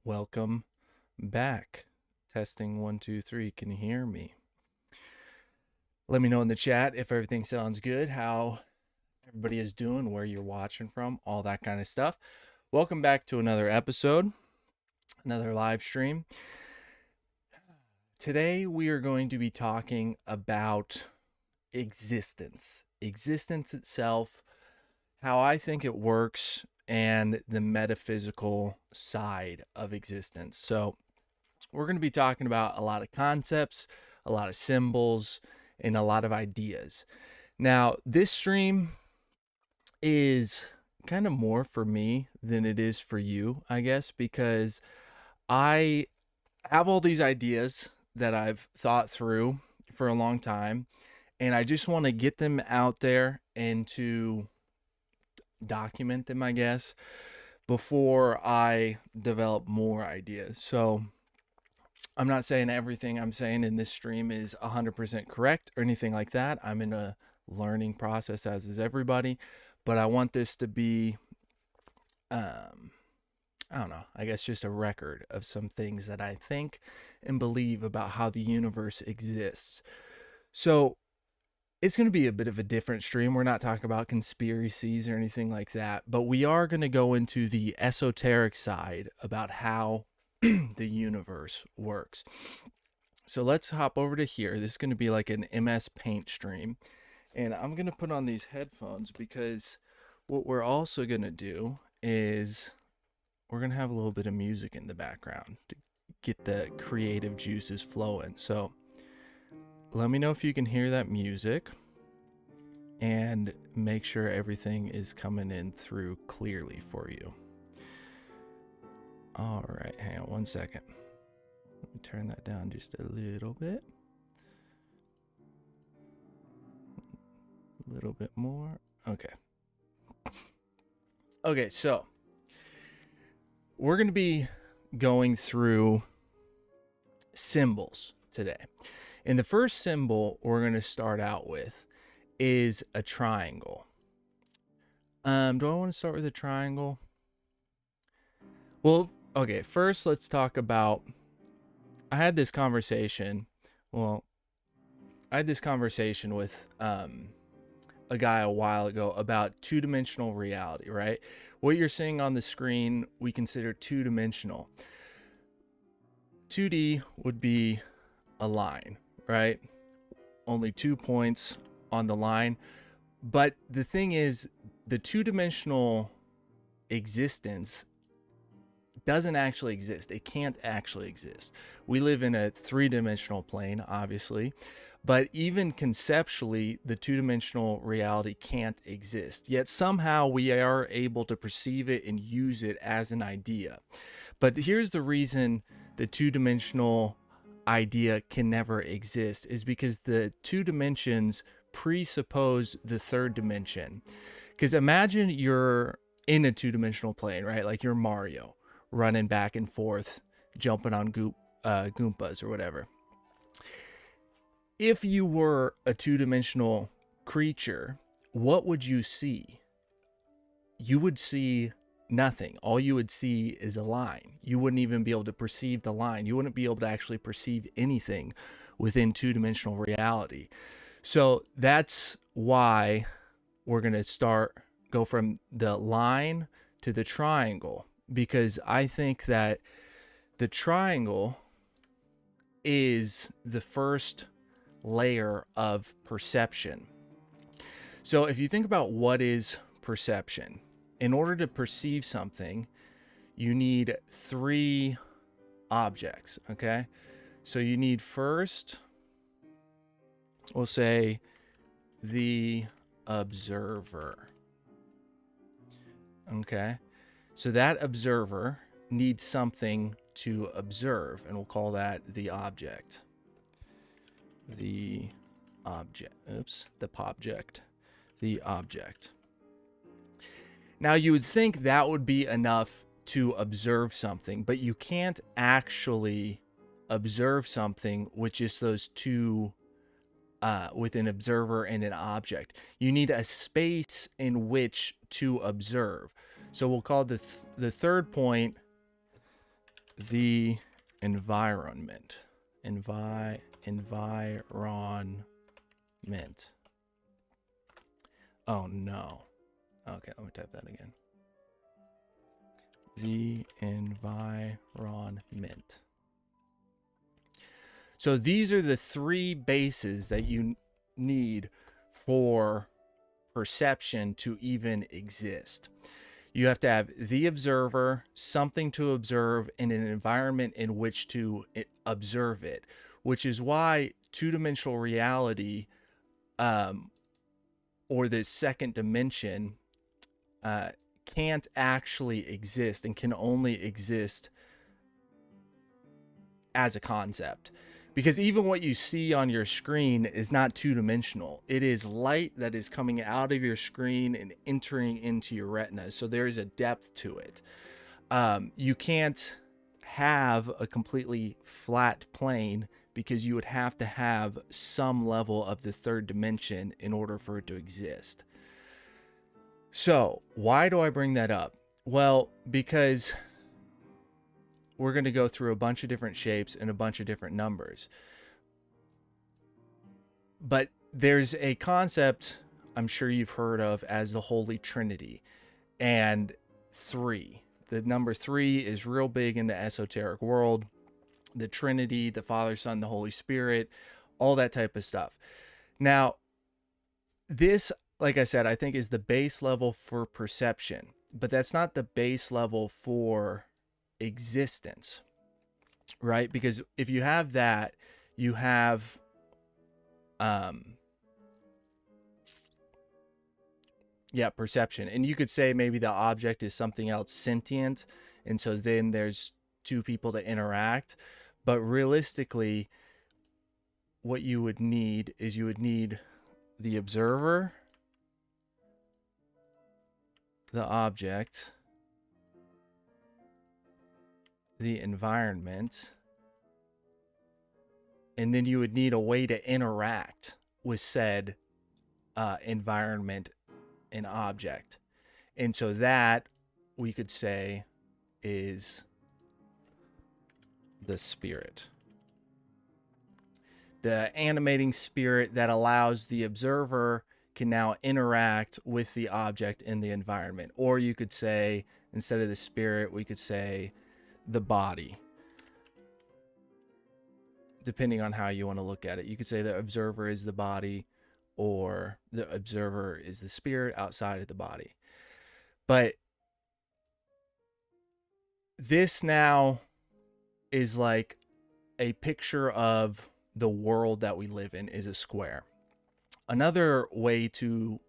Welcome back. Testing 1, 2, 3. Can you hear me? Let me know in the chat if everything sounds good, how everybody is doing, where you're watching from, all that kind of stuff. Welcome back to another episode, another live stream. Today we are going to be talking about existence itself, how I think it works, and the metaphysical side of existence. So we're going to be talking about a lot of concepts, a lot of symbols, and a lot of ideas. Now, this stream is kind of more for me than it is for you, I guess, because I have all these ideas that I've thought through for a long time, and I just want to get them out there and to document them, I guess, before I develop more ideas. So I'm not saying everything I'm saying in this stream is 100% correct or anything like that. I'm in a learning process, as is everybody, but I want this to be, I don't know, I guess just a record of some things that I think and believe about how the universe exists. So it's going to be a bit of a different stream. We're not talking about conspiracies or anything like that, but we are going to go into the esoteric side about how the universe works. So let's hop over to here. This is going to be like an MS Paint stream, and I'm going to put on these headphones because what we're also going to do is we're going to have a little bit of music in the background to get the creative juices flowing. So let me know if you can hear that music and make sure everything is coming in through clearly for you. All right, hang on one second. Let me turn that down just a little bit. A little bit more. Okay. Okay, so we're going to be going through symbols today. And the first symbol we're going to start out with is a triangle. Do I want to start with a triangle? Well, okay, first let's talk about, I had this conversation with a guy a while ago about two-dimensional reality, right? What you're seeing on the screen, we consider two-dimensional. 2D would be a line, right? Only 2 points on the line. But the thing is, the two-dimensional existence doesn't actually exist. It can't actually exist. We live in a three-dimensional plane, obviously, but even conceptually, the two-dimensional reality can't exist. Yet somehow we are able to perceive it and use it as an idea. But here's the reason the two-dimensional idea can never exist is because the two dimensions presuppose the third dimension. Because imagine you're in a two-dimensional plane, right? Like you're Mario running back and forth, jumping on Goombas or whatever. If you were a two-dimensional creature, what would you see? You would see nothing. All you would see is a line. You wouldn't even be able to perceive the line. You wouldn't be able to actually perceive anything within two-dimensional reality. So that's why we're going to go from the line to the triangle, because I think that the triangle is the first layer of perception. So if you think about what is perception, in order to perceive something, you need three objects, okay? So you need first, we'll say, the observer, okay? So that observer needs something to observe, and we'll call that the object. The object. Now, you would think that would be enough to observe something, but you can't actually observe something with just those two, with an observer and an object. You need a space in which to observe. So we'll call the third point the environment. Environment. Oh no. Okay, let me type that again. The environment. So these are the three bases that you need for perception to even exist. You have to have the observer, something to observe, and an environment in which to observe it, which is why two-dimensional reality, or the second dimension, can't actually exist and can only exist as a concept. Because even what you see on your screen is not two-dimensional. It is light that is coming out of your screen and entering into your retina. So there is a depth to it. You can't have a completely flat plane because you would have to have some level of the third dimension in order for it to exist. So why do I bring that up? Well, because we're going to go through a bunch of different shapes and a bunch of different numbers. But there's a concept I'm sure you've heard of as the Holy Trinity, and 3. The number 3 is real big in the esoteric world. The Trinity, the Father, Son, the Holy Spirit, all that type of stuff. Now, this, like I said, I think is the base level for perception, but that's not the base level for existence, right? Because if you have that, you have perception. And you could say maybe the object is something else sentient, and so then there's two people to interact. But realistically, what you would need is you would need the observer, the object, the environment, and then you would need a way to interact with said environment and object. And so that we could say is the spirit. The animating spirit that allows the observer can now interact with the object in the environment. Or you could say, instead of the spirit, we could say the body, depending on how you want to look at it. You could say the observer is the body, or the observer is the spirit outside of the body. But this now is like a picture of the world that we live in is a square. Another way to,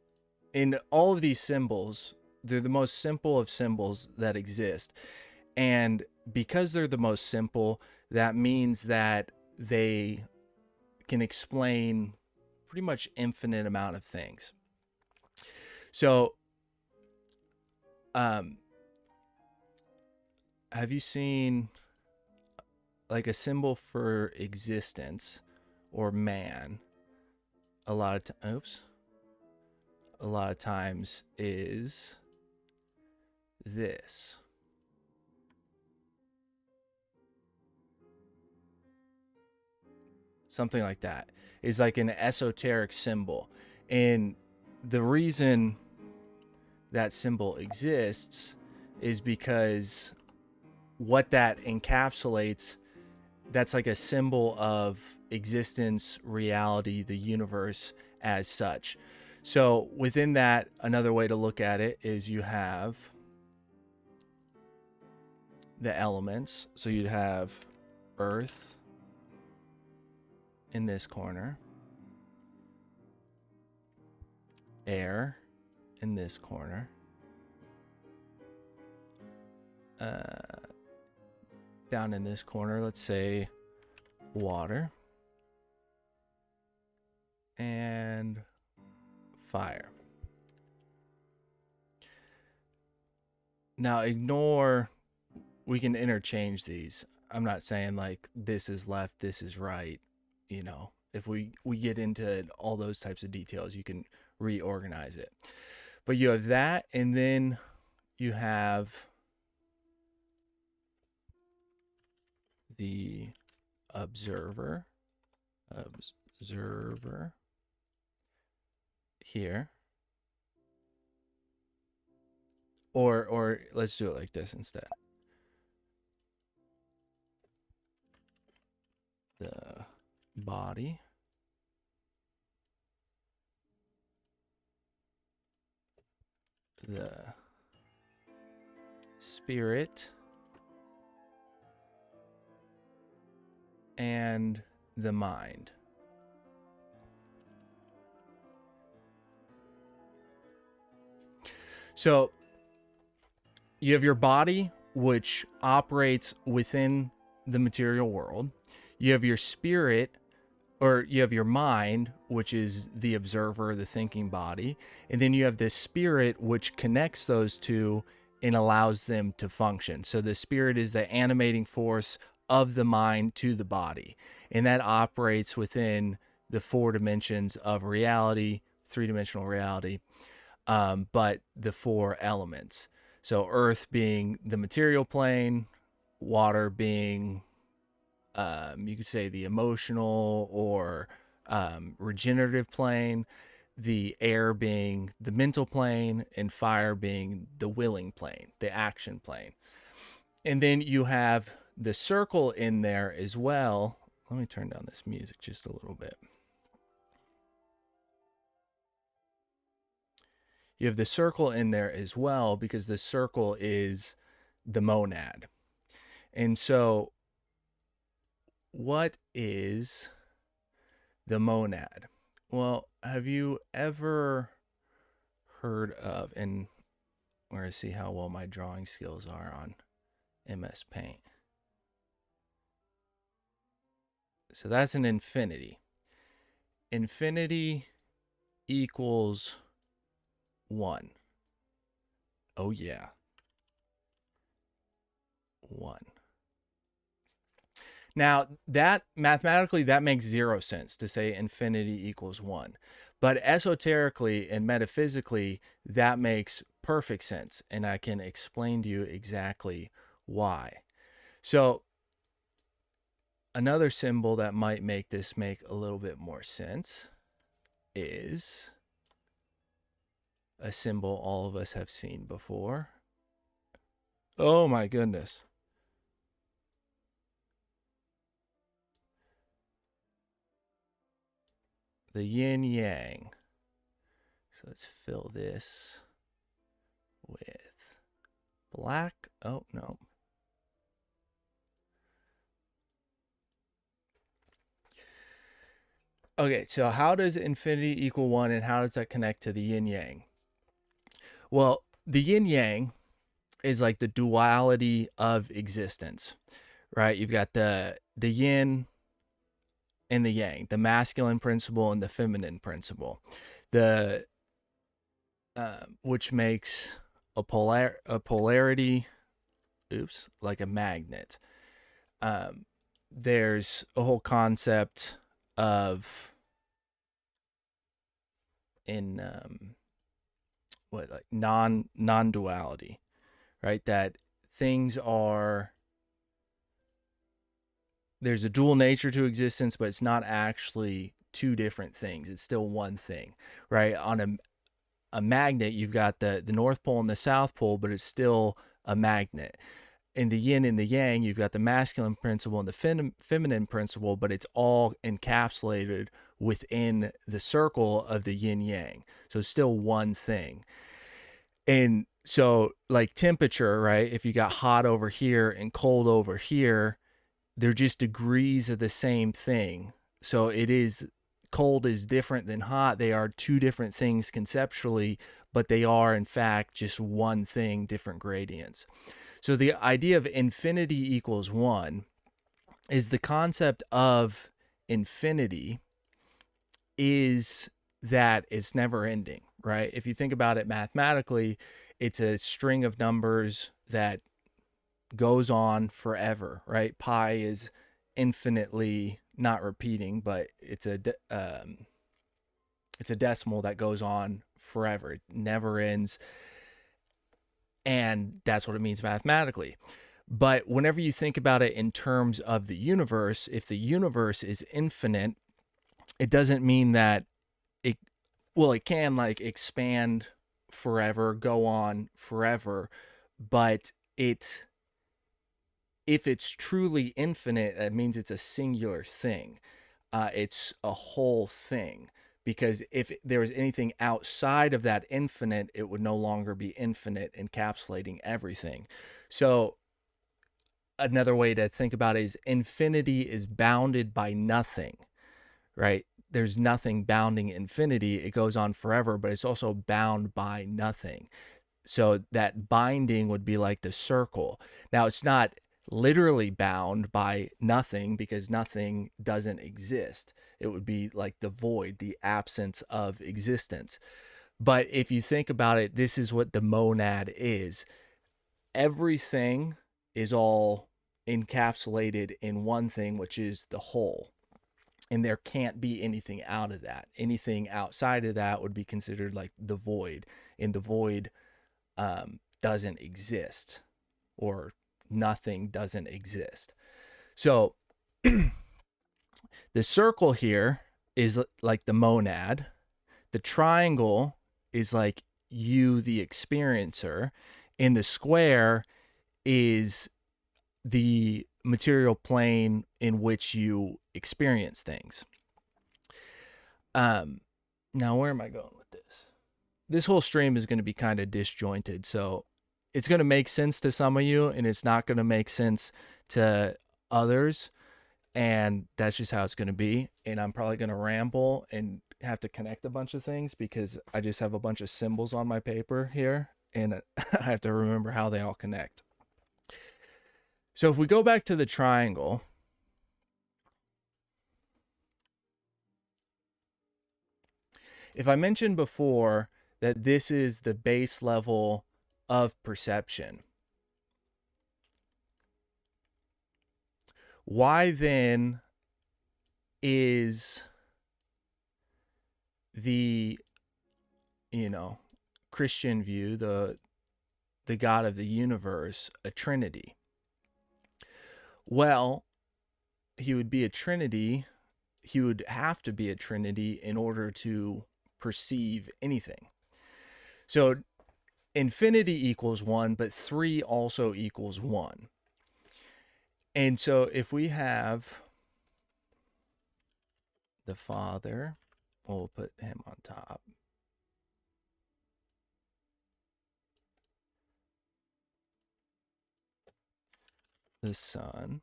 in all of these symbols, they're the most simple of symbols that exist. And because they're the most simple, that means that they can explain pretty much infinite amount of things. So, have you seen like a symbol for existence or man? A lot of times is this. Something like that is like an esoteric symbol. And the reason that symbol exists is because what that encapsulates, that's like a symbol of existence, reality, the universe as such. So within that, another way to look at it is you have the elements. So you'd have earth in this corner, air in this corner, down in this corner, let's say water, and fire. Now ignore, we can interchange these. I'm not saying like this is left, this is right. You know, if we get into all those types of details, you can reorganize it. But you have that, and then you have the observer here, or let's do it like this instead. The body, the spirit, and the mind. So you have your body, which operates within the material world. You have your spirit, or you have your mind, which is the observer, the thinking body. And then you have the spirit, which connects those two and allows them to function. So the spirit is the animating force of the mind to the body. And that operates within the 4 dimensions of reality, 3-dimensional reality, but the 4 elements. So earth being the material plane, water being, you could say, the emotional or regenerative plane, the air being the mental plane, and fire being the willing plane, the action plane. And then you have the circle in there as well. Let me turn down this music just a little bit. You have the circle in there as well, because the circle is the monad. And so what is the monad? Well, have you ever heard of, and we're going to see how well my drawing skills are on MS Paint. So that's an infinity. Infinity equals 1. Oh yeah. 1. Now, that mathematically, that makes 0 sense to say infinity equals 1. But esoterically and metaphysically, that makes perfect sense. And I can explain to you exactly why. So another symbol that might make this make a little bit more sense is a symbol all of us have seen before. Oh my goodness. The yin yang. So let's fill this with black. Oh, no. Okay, so how does infinity equal 1, and how does that connect to the yin yang? Well, the yin yang is like the duality of existence, right? You've got the yin and the yang, the masculine principle and the feminine principle, which makes a polarity, like a magnet. There's a whole concept of like non-duality, right? That things are, there's a dual nature to existence, but it's not actually 2 different things. It's still one thing, right? On a magnet, you've got the North Pole and the South Pole, but it's still a magnet. In the yin and the yang, you've got the masculine principle and the feminine principle, but it's all encapsulated within the circle of the yin yang. So it's still one thing. And so, like temperature, right? If you got hot over here and cold over here, they're just degrees of the same thing. So it is, cold is different than hot. They are 2 different things conceptually, but they are in fact just one thing, different gradients. So the idea of infinity equals 1 is the concept of infinity is that it's never ending, right? If you think about it mathematically, it's a string of numbers that goes on forever, right? Pi is infinitely not repeating, but it's a decimal that goes on forever. It never ends. And that's what it means mathematically. But whenever you think about it in terms of the universe, if the universe is infinite, it doesn't mean that it, well, it can like expand forever, go on forever, but if it's truly infinite, that means it's a singular thing. It's a whole thing. Because if there was anything outside of that infinite, it would no longer be infinite, encapsulating everything. So another way to think about it is infinity is bounded by nothing, right? There's nothing bounding infinity. It goes on forever, but it's also bound by nothing. So that binding would be like the circle. Now, it's not literally bound by nothing because nothing doesn't exist. It would be like the void, the absence of existence. But if you think about it, this is what the monad is. Everything is all encapsulated in one thing, which is the whole. And there can't be anything out of that. Anything outside of that would be considered like the void. And the void doesn't exist, or nothing doesn't exist. So the circle here is like the monad. The triangle is like you, the experiencer. And the square is the material plane in which you experience things. Now, where am I going with this? This whole stream is going to be kind of disjointed, so it's going to make sense to some of you, and it's not going to make sense to others, and that's just how it's going to be. And I'm probably going to ramble and have to connect a bunch of things because I just have a bunch of symbols on my paper here, and I have to remember how they all connect. So if we go back to the triangle, if I mentioned before that this is the base level of perception, why then is the, Christian view, the God of the universe, a trinity? Well, he would be a trinity. He would have to be a trinity in order to perceive anything. So infinity equals 1, but 3 also equals 1. And so if we have the Father, we'll put him on top. The Son.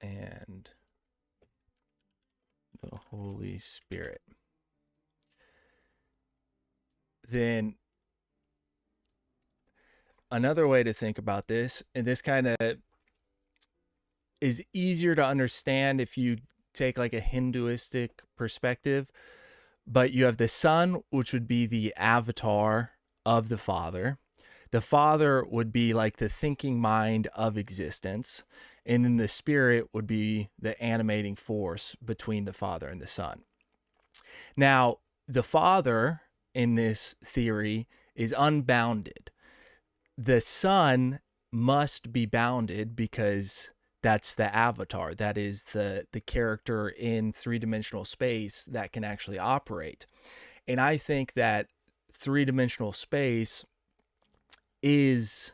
And the Holy Spirit. Then another way to think about this, and this kind of is easier to understand if you take like a Hinduistic perspective, but you have the Son, which would be the avatar of the Father. The Father would be like the thinking mind of existence. And then the Spirit would be the animating force between the Father and the Son. Now, the Father in this theory is unbounded. The Son must be bounded because that's the avatar. That is the character in three-dimensional space that can actually operate. And I think that three-dimensional space is,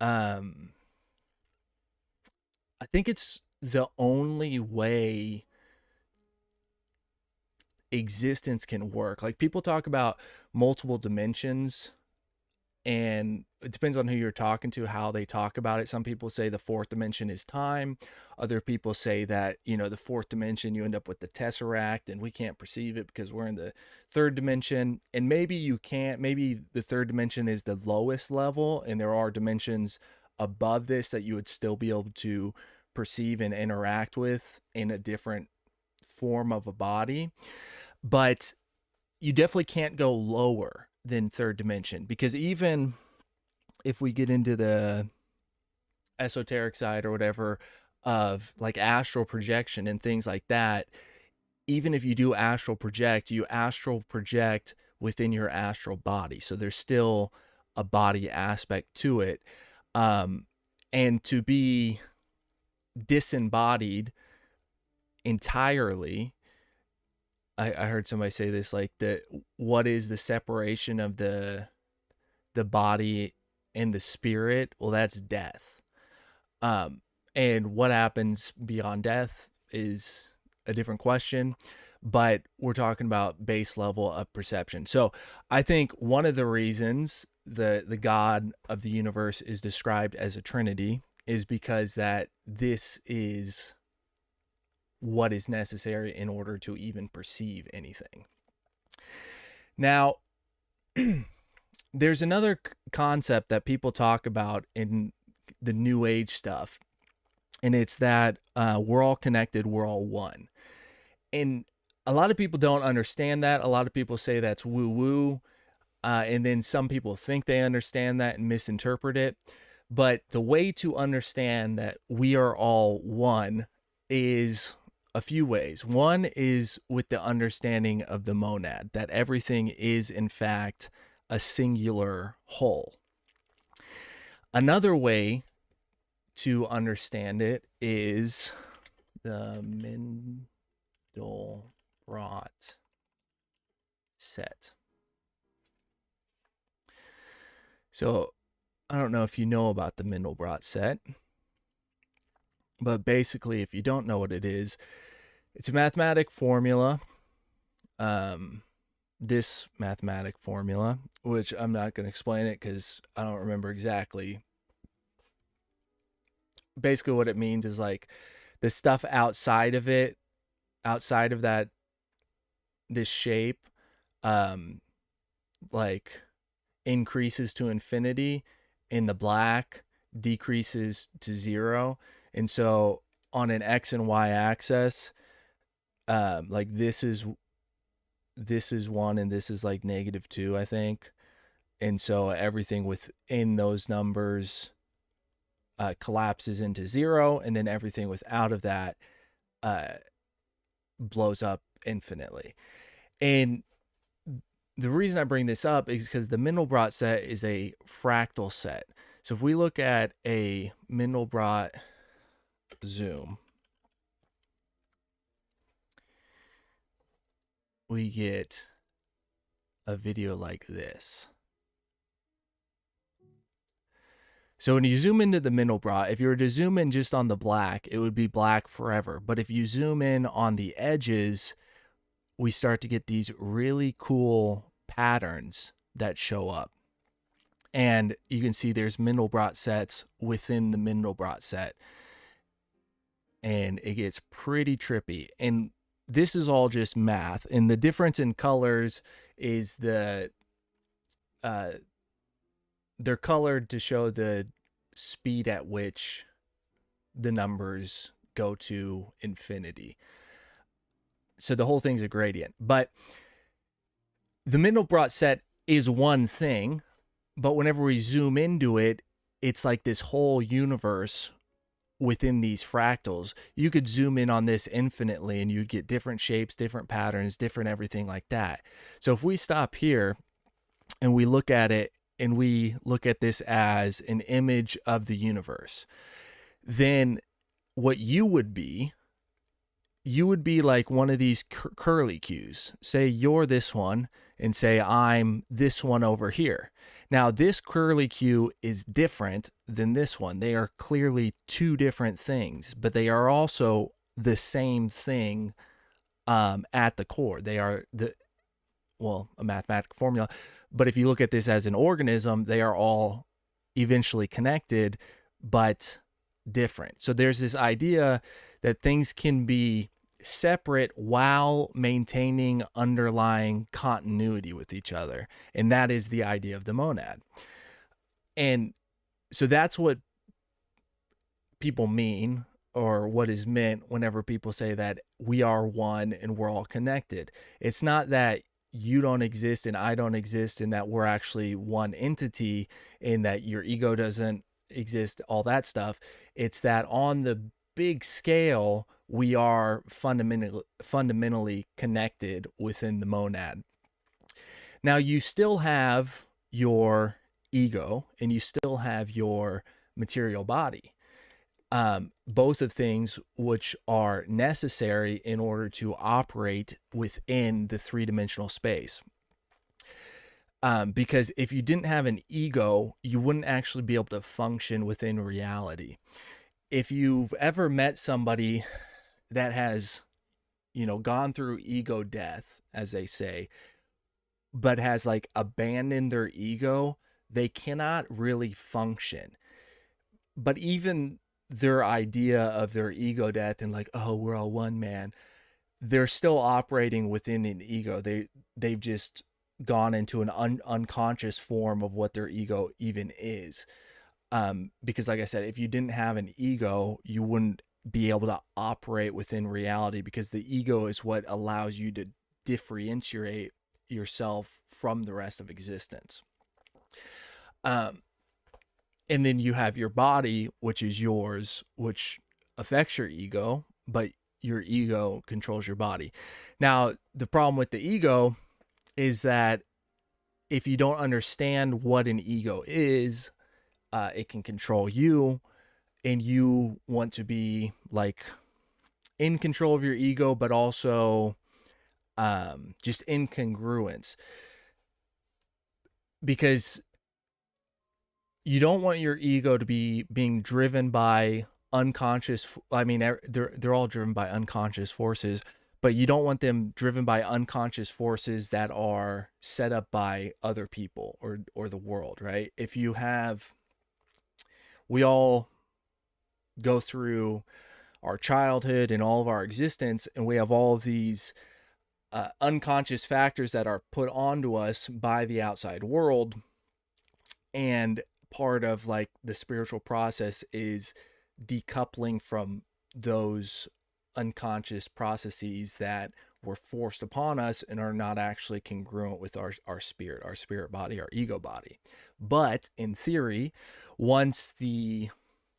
I think it's the only way existence can work. Like, people talk about multiple dimensions, and it depends on who you're talking to, how they talk about it. Some people say the fourth dimension is time. Other people say that, the fourth dimension, you end up with the tesseract and we can't perceive it because we're in the third dimension. And maybe you can't, maybe the third dimension is the lowest level and there are dimensions above this that you would still be able to perceive and interact with in a different form of a body. But you definitely can't go lower than third dimension, because even if we get into the esoteric side or whatever of like astral projection and things like that, even if you do astral project, you astral project within your astral body. So there's still a body aspect to it. And to be disembodied entirely, I heard somebody say this, like, what is the separation of the body and the spirit? Well, that's death. And what happens beyond death is a different question, but we're talking about base level of perception. So I think one of the reasons the God of the universe is described as a Trinity is because that this is what is necessary in order to even perceive anything. Now, there's another concept that people talk about in the New Age stuff, and it's that we're all connected, we're all one. And a lot of people don't understand that. A lot of people say that's woo-woo, and then some people think they understand that and misinterpret it. But the way to understand that we are all one is a few ways. One is with the understanding of the monad, that everything is in fact a singular whole. Another way to understand it is the Mandelbrot set. So I don't know if you know about the Mandelbrot set, but basically, if you don't know what it is, it's a mathematic formula. This mathematic formula, which I'm not going to explain it because I don't remember exactly. Basically, what it means is like the stuff outside of it, outside of that, this shape, like increases to infinity, in the black decreases to 0. And so on an X and Y axis, like this is 1 and this is like -2, I think. And so everything within those numbers collapses into 0, and then everything without of that blows up infinitely. And the reason I bring this up is because the Mandelbrot set is a fractal set. So if we look at a Mandelbrot zoom, we get a video like this. So when you zoom into the Mandelbrot, if you were to zoom in just on the black, it would be black forever. But if you zoom in on the edges, we start to get these really cool patterns that show up. And you can see there's Mandelbrot sets within the Mandelbrot set. And it gets pretty trippy. And this is all just math. And the difference in colors is they're colored to show the speed at which the numbers go to infinity. So the whole thing's a gradient. But the Mandelbrot set is one thing, but whenever we zoom into it, it's like this whole universe within these fractals. You could zoom in on this infinitely and you'd get different shapes, different patterns, different everything like that. So if we stop here and we look at it, and we look at this as an image of the universe, then what you would be like one of these curly cues. Say you're this one, and say I'm this one over here. Now this curly cue is different than this one. They are clearly two different things, but they are also the same thing at the core. They are a mathematical formula. But if you look at this as an organism, they are all eventually connected, but different. So there's this idea that things can be separate while maintaining underlying continuity with each other. And that is the idea of the monad. And so that's what people mean, or what is meant whenever people say that we are one and we're all connected. It's not that you don't exist and I don't exist and that we're actually one entity and that your ego doesn't exist, all that stuff. It's that on the big scale, we are fundamentally connected within the monad. Now, you still have your ego and you still have your material body, both of things which are necessary in order to operate within the three-dimensional space. Because if you didn't have an ego, you wouldn't actually be able to function within reality. If you've ever met somebody that has, gone through ego death, as they say, but has like abandoned their ego, they cannot really function. But even their idea of their ego death and like, oh, we're all one, man, they're still operating within an ego. They've just gone into an unconscious form of what their ego even is. Because like I said, if you didn't have an ego, you wouldn't be able to operate within reality, because the ego is what allows you to differentiate yourself from the rest of existence. And then you have your body, which is yours, which affects your ego, but your ego controls your body. Now, the problem with the ego is that if you don't understand what an ego is, it can control you, and you want to be like in control of your ego, but also just incongruence, because you don't want your ego to be being driven by unconscious. I mean, they're all driven by unconscious forces, but you don't want them driven by unconscious forces that are set up by other people or the world, right? If you have, we all go through our childhood and all of our existence, and we have all of these unconscious factors that are put onto us by the outside world. And part of like the spiritual process is decoupling from those unconscious processes that were forced upon us and are not actually congruent with our spirit body, our ego body. But in theory, once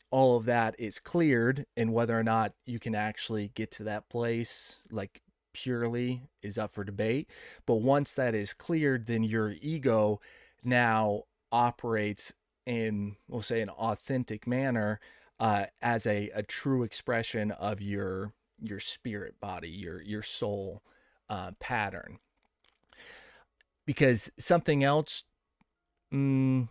all of that is cleared, and whether or not you can actually get to that place like purely is up for debate, but once that is cleared, then your ego now operates in, we'll say, an authentic manner, as a true expression of your spirit body, your soul pattern. Because something else to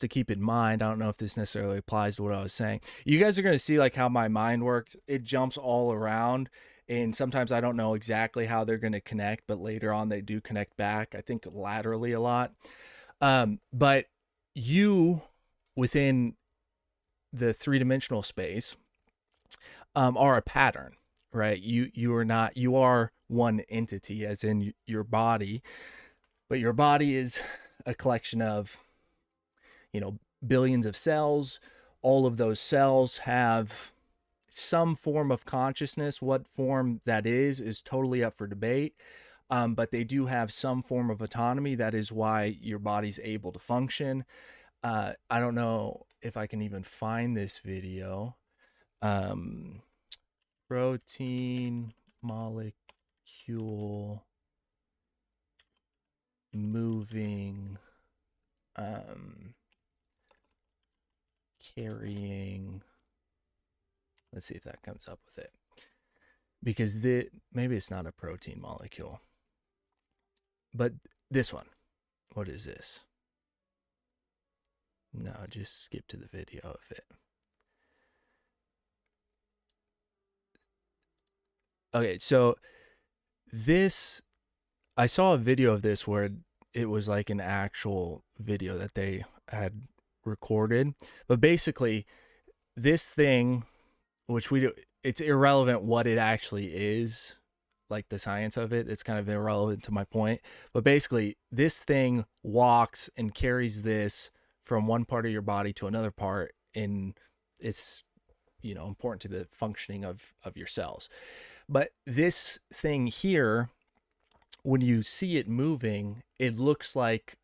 keep in mind, I don't know if this necessarily applies to what I was saying. You guys are going to see like how my mind works. It jumps all around, and sometimes I don't know exactly how they're going to connect, but later on they do connect back, I think laterally a lot. But you, within the three-dimensional space, are a pattern, right? You are one entity, as in your body, but your body is a collection of, billions of cells. All of those cells have some form of consciousness. What form that is totally up for debate. But they do have some form of autonomy. That is why your body's able to function. I don't know if I can even find this video. Protein molecule moving, carrying. Let's see if that comes up with it. Because maybe it's not a protein molecule. But this one, what is this? No, just skip to the video of it. Okay, so this, I saw a video of this where it was like an actual video that they had recorded. But basically, this thing, which it's irrelevant what it actually is, like the science of it. It's kind of irrelevant to my point. But basically, this thing walks and carries this from one part of your body to another part, and it's, important to the functioning of your cells. But this thing here, when you see it moving, it looks like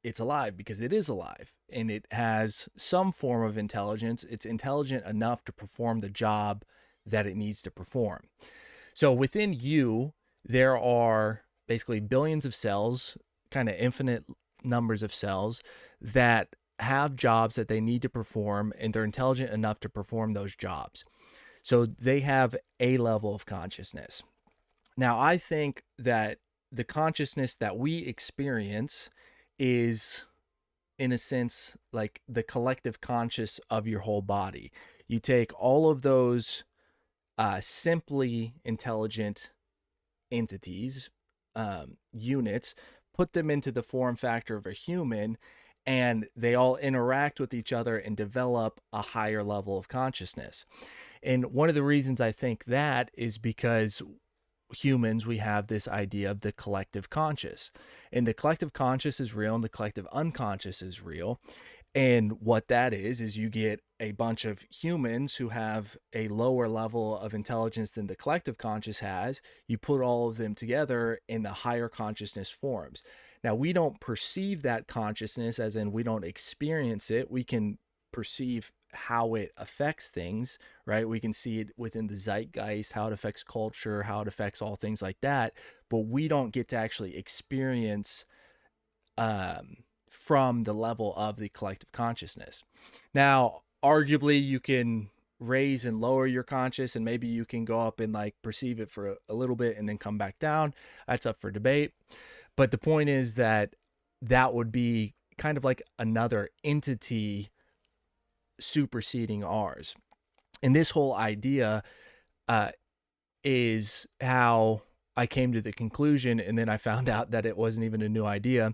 it's alive, because it is alive, and it has some form of intelligence. It's intelligent enough to perform the job that it needs to perform. So within you, there are basically billions of cells, kind of infinite numbers of cells that have jobs that they need to perform, and they're intelligent enough to perform those jobs. So they have a level of consciousness. Now, I think that the consciousness that we experience is, in a sense, like the collective conscious of your whole body. You take all of those simply intelligent entities, units, put them into the form factor of a human, and they all interact with each other and develop a higher level of consciousness. And one of the reasons I think that is because humans, we have this idea of the collective conscious. And the collective conscious is real and the collective unconscious is real. And what that is you get a bunch of humans who have a lower level of intelligence than the collective conscious has. You put all of them together and the higher consciousness forms. Now, we don't perceive that consciousness, as in we don't experience it. We can perceive how it affects things, right? We can see it within the zeitgeist, how it affects culture, how it affects all things like that. But we don't get to actually experience from the level of the collective consciousness. Now, arguably, you can raise and lower your conscious, and maybe you can go up and like perceive it for a little bit and then come back down. That's up for debate. But the point is that that would be kind of like another entity superseding ours. And this whole idea is how I came to the conclusion, and then I found out that it wasn't even a new idea,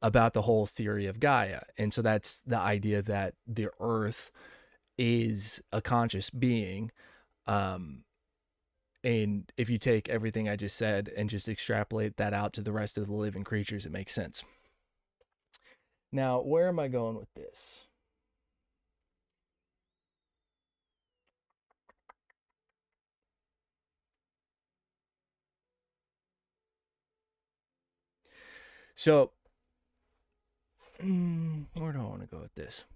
about the whole theory of Gaia. And so that's the idea that the earth is a conscious being. And if you take everything I just said and just extrapolate that out to the rest of the living creatures, it makes sense. Now, where am I going with this? So, where do I want to go with this?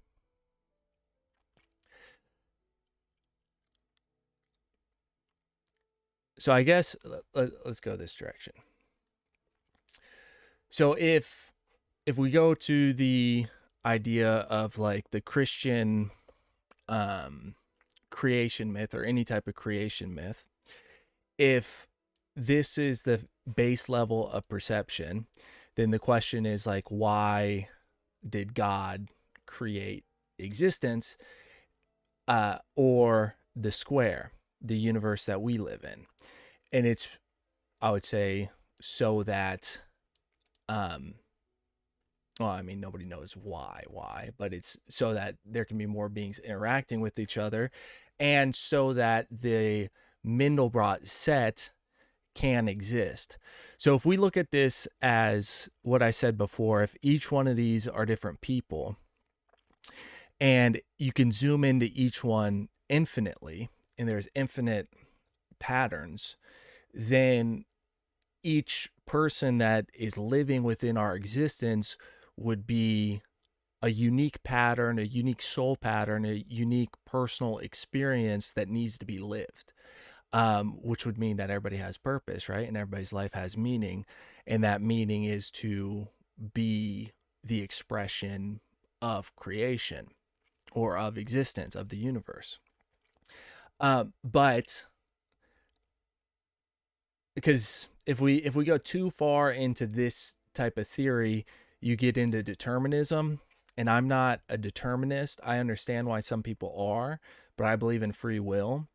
So I guess let's go this direction. So if we go to the idea of like the Christian creation myth, or any type of creation myth, if this is the base level of perception, then the question is like, why did God create existence, or the square, the universe that we live in? And it's, I would say, so that, well, I mean, nobody knows why, but it's so that there can be more beings interacting with each other, and so that the Mandelbrot set can exist. So if we look at this as what I said before, if each one of these are different people, and you can zoom into each one infinitely, and there's infinite patterns, then each person that is living within our existence would be a unique pattern, a unique soul pattern, a unique personal experience that needs to be lived, which would mean that everybody has purpose, right? And everybody's life has meaning. And that meaning is to be the expression of creation or of existence, of the universe. But because if we go too far into this type of theory, you get into determinism, and I'm not a determinist. I understand why some people are, but I believe in free will,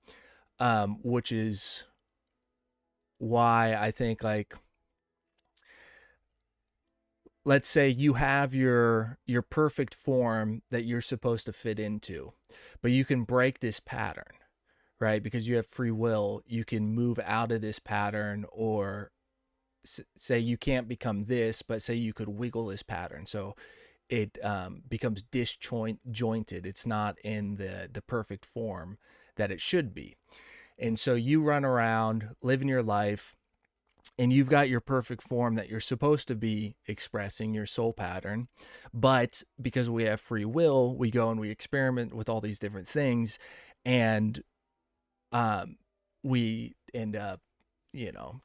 which is why I think, like, let's say you have your perfect form that you're supposed to fit into, but you can break this pattern, right? Because you have free will, you can move out of this pattern, or say you can't become this, but say you could wiggle this pattern. So it becomes disjointed. It's not in the perfect form that it should be. And so you run around living your life, and you've got your perfect form that you're supposed to be expressing, your soul pattern. But because we have free will, we go and we experiment with all these different things, and we end up,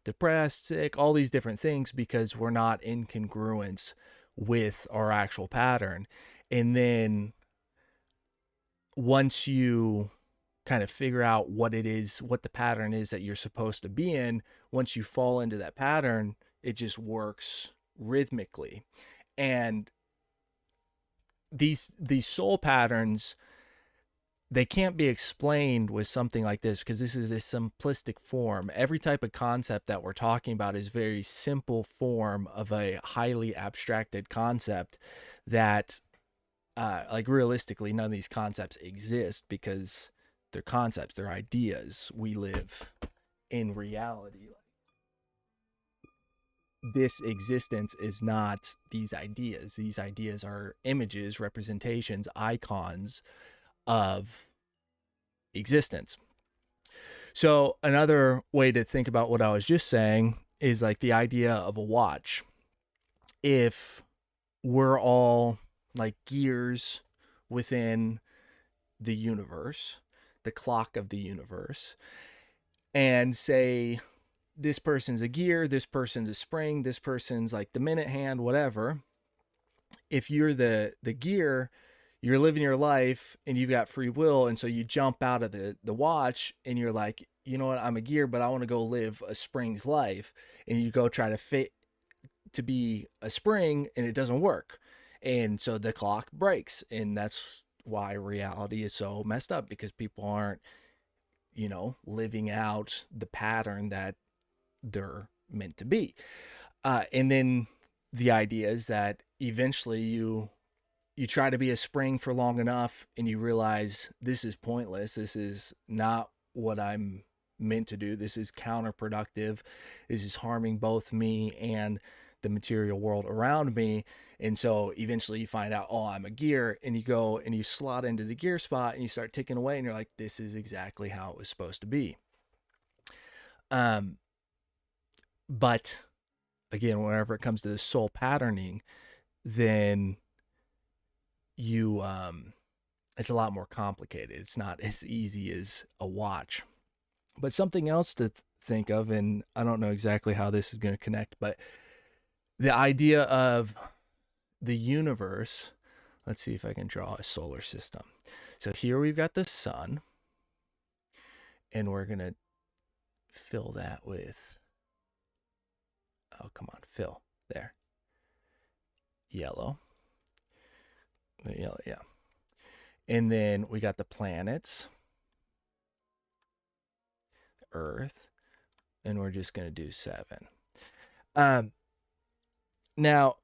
depressed, sick, all these different things because we're not in congruence with our actual pattern. And then once you kind of figure out what it is, what the pattern is that you're supposed to be in, once you fall into that pattern, it just works rhythmically. And these soul patterns, they can't be explained with something like this because this is a simplistic form. Every type of concept that we're talking about is very simple form of a highly abstracted concept that like realistically none of these concepts exist because they're concepts, they're ideas. We live in reality. This existence is not these ideas. These ideas are images, representations, icons of existence. So another way to think about what I was just saying is like the idea of a watch. If we're all like gears within the universe, the clock of the universe, and say this person's a gear, this person's a spring, this person's like the minute hand, whatever. If you're the gear, you're living your life and you've got free will, and so you jump out of the watch and you're like, you know what, I'm a gear, but I want to go live a spring's life, and you go try to fit to be a spring and it doesn't work, and so the clock breaks. And that's why reality is so messed up, because people aren't living out the pattern that they're meant to be. And then the idea is that eventually you try to be a spring for long enough and you realize this is pointless. This is not what I'm meant to do. This is counterproductive. This is harming both me and the material world around me. And so eventually you find out, oh, I'm a gear, and you go and you slot into the gear spot and you start ticking away and you're like, this is exactly how it was supposed to be. But again, whenever it comes to the soul patterning, then you it's a lot more complicated. It's not as easy as a watch. But something else to think of, and I don't know exactly how this is going to connect, but the idea of the universe. Let's see if I can draw a solar system. So here we've got the sun, and we're going to fill that with, oh, come on, fill there. Yellow. Yellow, yeah. And then we got the planets, Earth, and we're just going to do 7. Now,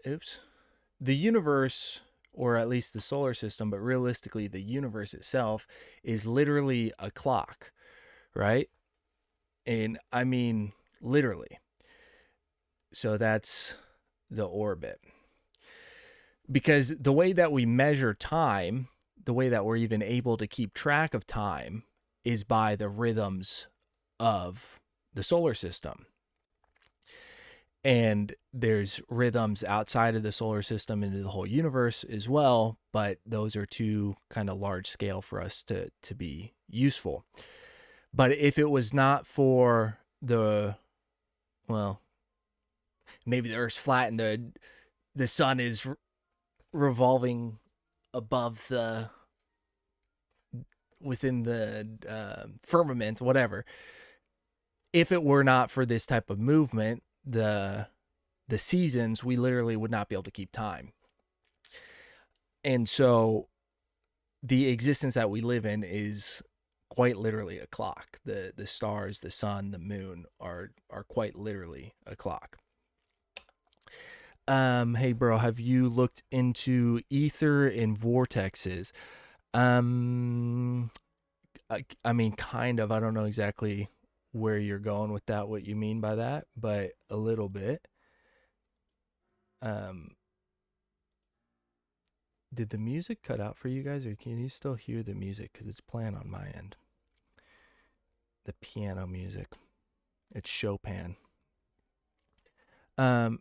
the universe, or at least the solar system, but realistically the universe itself is literally a clock, right? And I mean literally. So that's the orbit. Because the way that we measure time, the way that we're even able to keep track of time, is by the rhythms of the solar system. And there's rhythms outside of the solar system into the whole universe as well, but those are too kind of large scale for us to be useful. But if it was not for maybe the Earth's flat and the sun is revolving above within the firmament, whatever. If it were not for this type of movement, the seasons, we literally would not be able to keep time. And so the existence that we live in is quite literally a clock. The stars, the sun, the moon are quite literally a clock. Hey bro, have you looked into ether and vortexes? I mean, kind of. I don't know exactly where you're going with that, what you mean by that, but a little bit. Did the music cut out for you guys, or can you still hear the music? Because it's playing on my end. The piano music. It's Chopin. But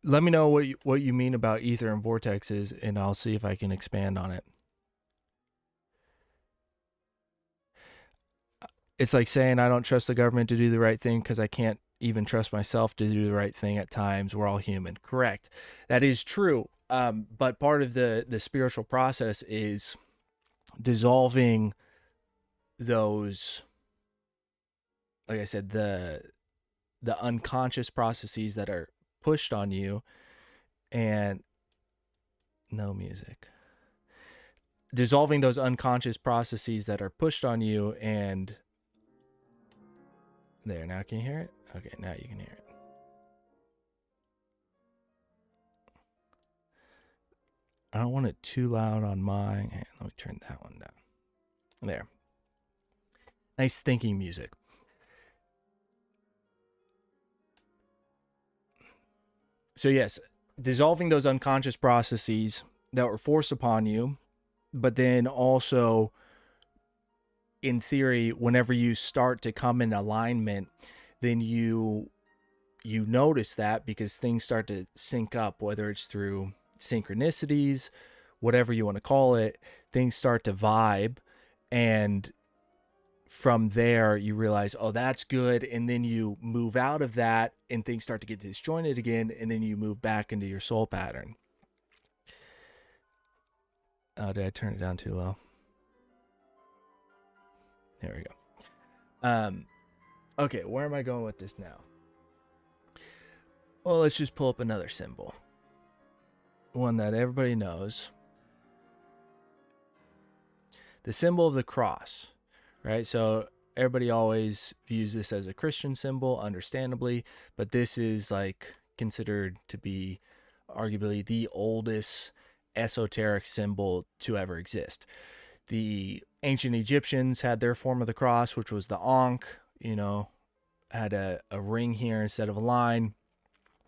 let me know what you mean about ether and vortexes, and I'll see if I can expand on it. It's like saying I don't trust the government to do the right thing because I can't even trust myself to do the right thing at times. We're all human. Correct. That is true. But part of the spiritual process is dissolving those, like I said, the unconscious processes that are pushed on you, and no music. Dissolving those unconscious processes that are pushed on you, and there, now can you hear it? Okay, now you can hear it. I don't want it too loud on my, let me turn that one down. There. Nice thinking music. So yes, dissolving those unconscious processes that were forced upon you, but then also, in theory, whenever you start to come in alignment, then you notice that because things start to sync up, whether it's through synchronicities, whatever you want to call it, things start to vibe, and from there you realize, oh, that's good, and then you move out of that and things start to get disjointed again, and then you move back into your soul pattern. Oh, did I turn it down too low? There we go. Okay, where am I going with this now? Well, let's just pull up another symbol, one that everybody knows, the symbol of the cross. Right, so everybody always views this as a Christian symbol, understandably, but this is like considered to be arguably the oldest esoteric symbol to ever exist. The ancient Egyptians had their form of the cross, which was the Ankh, had a ring here instead of a line.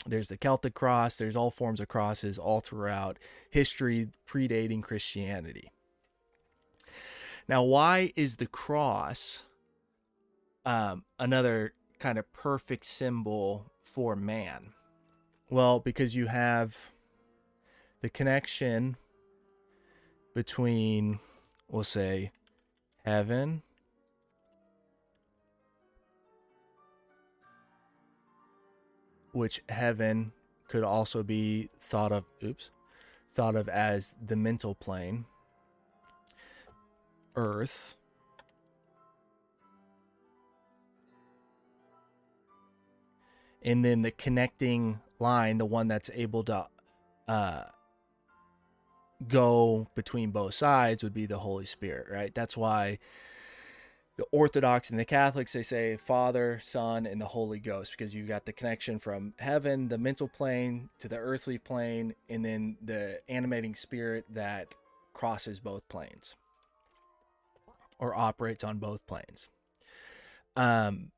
There's the Celtic cross. There's all forms of crosses all throughout history predating Christianity. Now, why is the cross another kind of perfect symbol for man? Well, because you have the connection between, we'll say, heaven which heaven could also be thought of as the mental plane, earth, and then the connecting line, the one that's able to go between both sides, would be the Holy Spirit, right? That's why the Orthodox and the Catholics, they say Father, Son, and the Holy Ghost, because you've got the connection from heaven, the mental plane, to the earthly plane, and then the animating spirit that crosses both planes or operates on both planes. And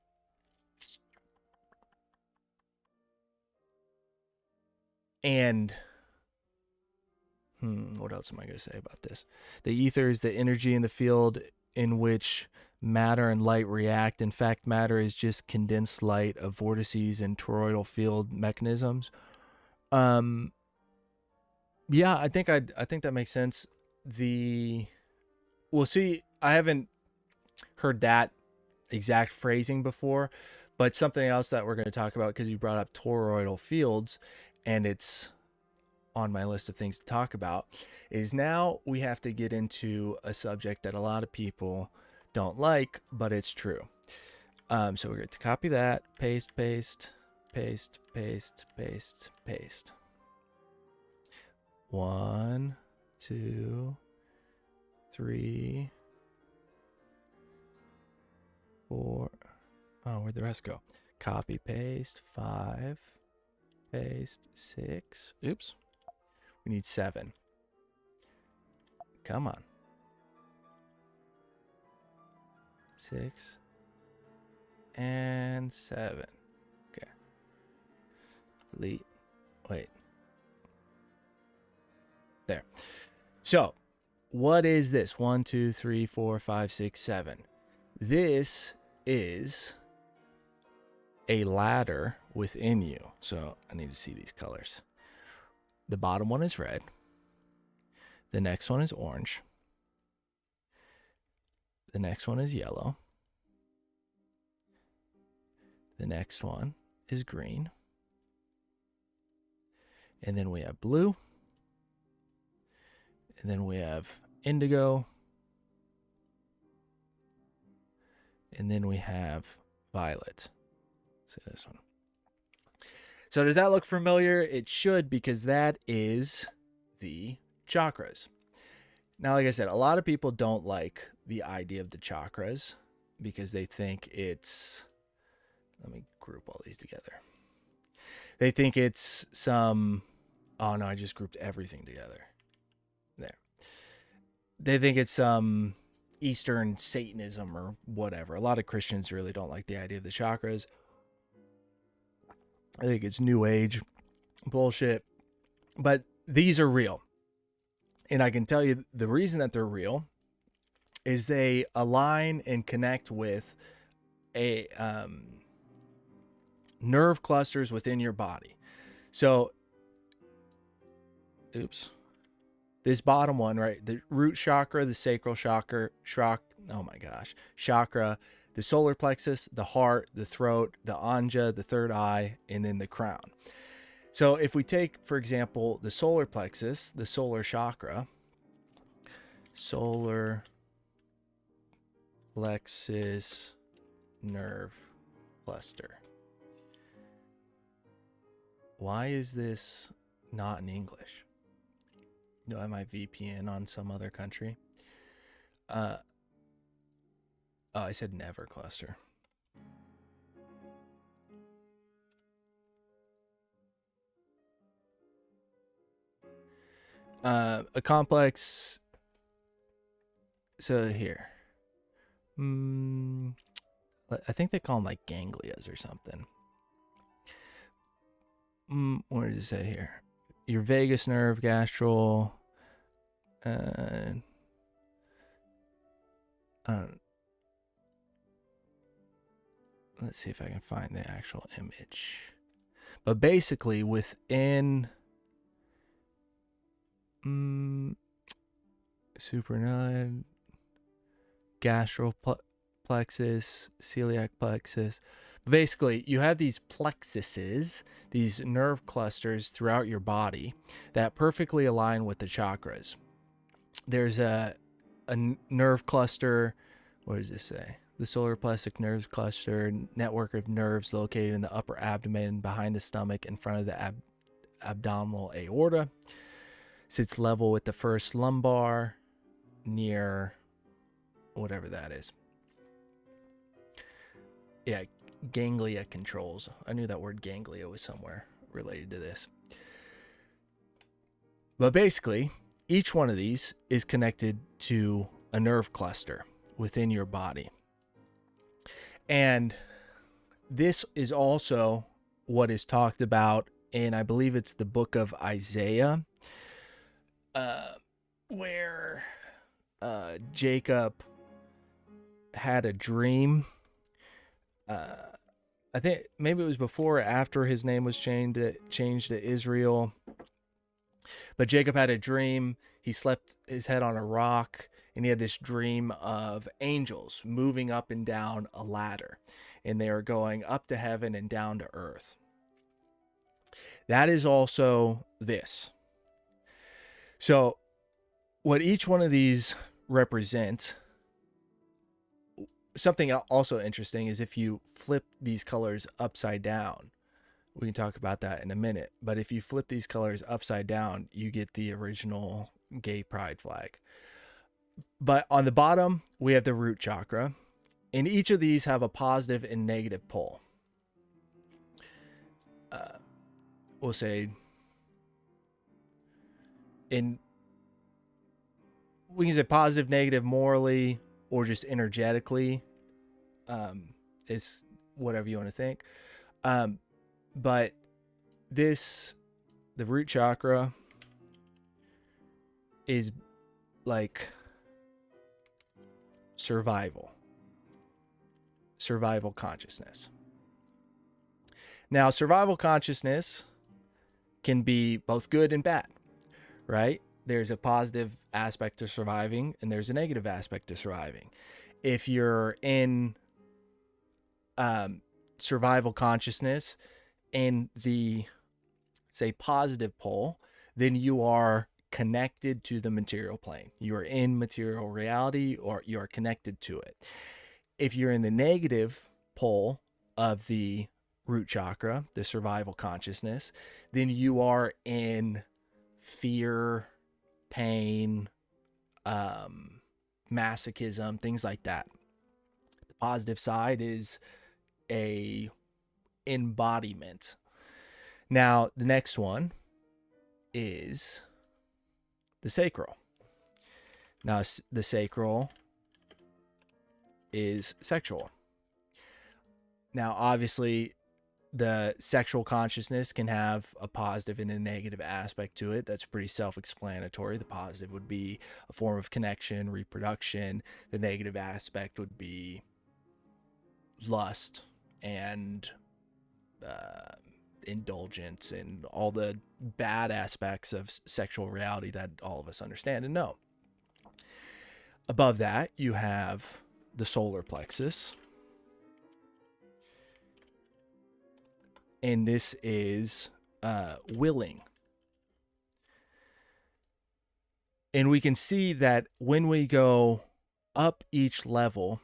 what else am I going to say about this? The ether is the energy in the field in which matter and light react. In fact, matter is just condensed light of vortices and toroidal field mechanisms. Yeah, I think that makes sense. We'll see. I haven't heard that exact phrasing before, but something else that we're going to talk about, because you brought up toroidal fields, and it's on my list of things to talk about, is now we have to get into a subject that a lot of people don't like, but it's true. So we're going to copy that, paste, paste, paste, paste, paste, paste. 1, 2, 3, 4. Oh, where'd the rest go? Copy, paste, 5, paste, 6. Oops. We need 7. Come on. 6 and 7. Okay. Delete. Wait. There. So, what is this? 1, 2, 3, 4, 5, 6, 7. This is a ladder within you. So, I need to see these colors. The bottom one is red. The next one is orange. The next one is yellow. The next one is green. And then we have blue. And then we have indigo. And then we have violet. So this one. So does that look familiar? It should, because that is the chakras. Now, like I said, a lot of people don't like the idea of the chakras because they think it's, let me group all these together. They think it's some, oh no, I just grouped everything together. There. They think it's some Eastern Satanism or whatever. A lot of Christians really don't like the idea of the chakras. I think it's New Age bullshit. But these are real. And I can tell you the reason that they're real is they align and connect with a nerve clusters within your body. So, this bottom one, right? The root chakra, the sacral chakra, chakra, the solar plexus, the heart, the throat, the anja, the third eye, and then the crown. So if we take, for example, the solar plexus, the solar chakra, solar plexus nerve cluster. Why is this not in English? Do I have my VPN on some other country? Oh, I said never cluster. A complex. So here. I think they call them like ganglias or something. What does it say here? Your vagus nerve, gastral. Let's see if I can find the actual image. But basically, within supernode, gastral plexus, celiac plexus. Basically, you have these plexuses, these nerve clusters throughout your body that perfectly align with the chakras. There's a nerve cluster. What does this say? The solar plexus nerves cluster, network of nerves located in the upper abdomen, behind the stomach, in front of the abdominal aorta. Sits level with the first lumbar, near whatever that is. Yeah, ganglia controls. I knew that word ganglia was somewhere related to this. But basically, each one of these is connected to a nerve cluster within your body. And this is also what is talked about in, I believe it's the book of Isaiah, where Jacob had a dream. I think maybe it was before or after his name was changed to Israel. But Jacob had a dream. He slept his head on a rock, and he had this dream of angels moving up and down a ladder, and they are going up to heaven and down to earth. That is also this. So what each one of these represent, something also interesting is if you flip these colors upside down. We can talk about that in a minute. But if you flip these colors upside down, you get the original gay pride flag. But on the bottom, we have the root chakra. And each of these have a positive and negative pole. We'll say, we can say positive, negative, morally, or just energetically. It's whatever you want to think. But the root chakra is like survival consciousness. Now, survival consciousness can be both good and bad, right? There's a positive aspect to surviving and there's a negative aspect to surviving. If you're in survival consciousness and the, say, positive pole, then you are connected to the material plane. You are in material reality, or you are connected to it. If you're in the negative pole of the root chakra, the survival consciousness, then you are in fear, pain, masochism, things like that. The positive side is a embodiment. Now, the next one is the sacral. Now, the sacral is sexual. Now, obviously, the sexual consciousness can have a positive and a negative aspect to it. That's pretty self-explanatory. The positive would be a form of connection, reproduction. The negative aspect would be lust and indulgence and all the bad aspects of sexual reality that all of us understand and know. Above that, you have the solar plexus. And this is willing. And we can see that when we go up each level,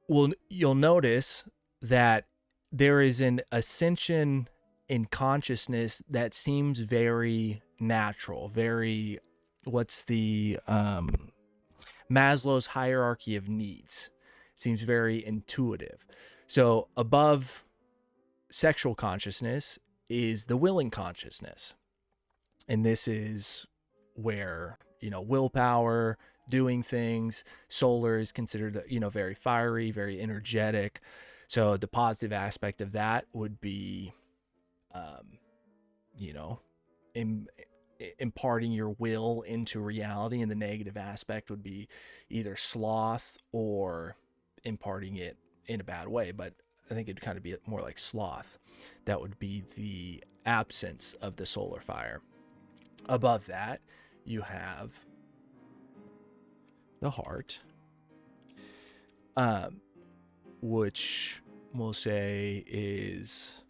you'll notice that there is an ascension in consciousness that seems very natural, very, what's the Maslow's hierarchy of needs. It seems very intuitive. So above sexual consciousness is the willing consciousness. And this is where, willpower, doing things. Solar is considered, very fiery, very energetic. So the positive aspect of that would be, imparting your will into reality. And the negative aspect would be either sloth or imparting it in a bad way. But I think it'd kind of be more like sloth. That would be the absence of the solar fire. Above that, you have the heart, which we'll say is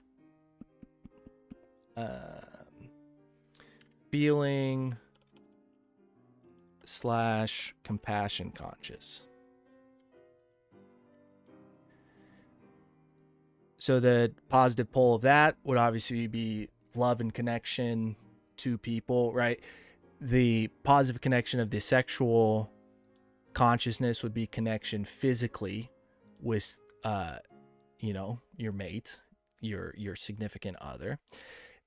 feeling / compassion conscious. So the positive pole of that would obviously be love and connection to people, right? The positive connection of the sexual consciousness would be connection physically with, your mate, your significant other.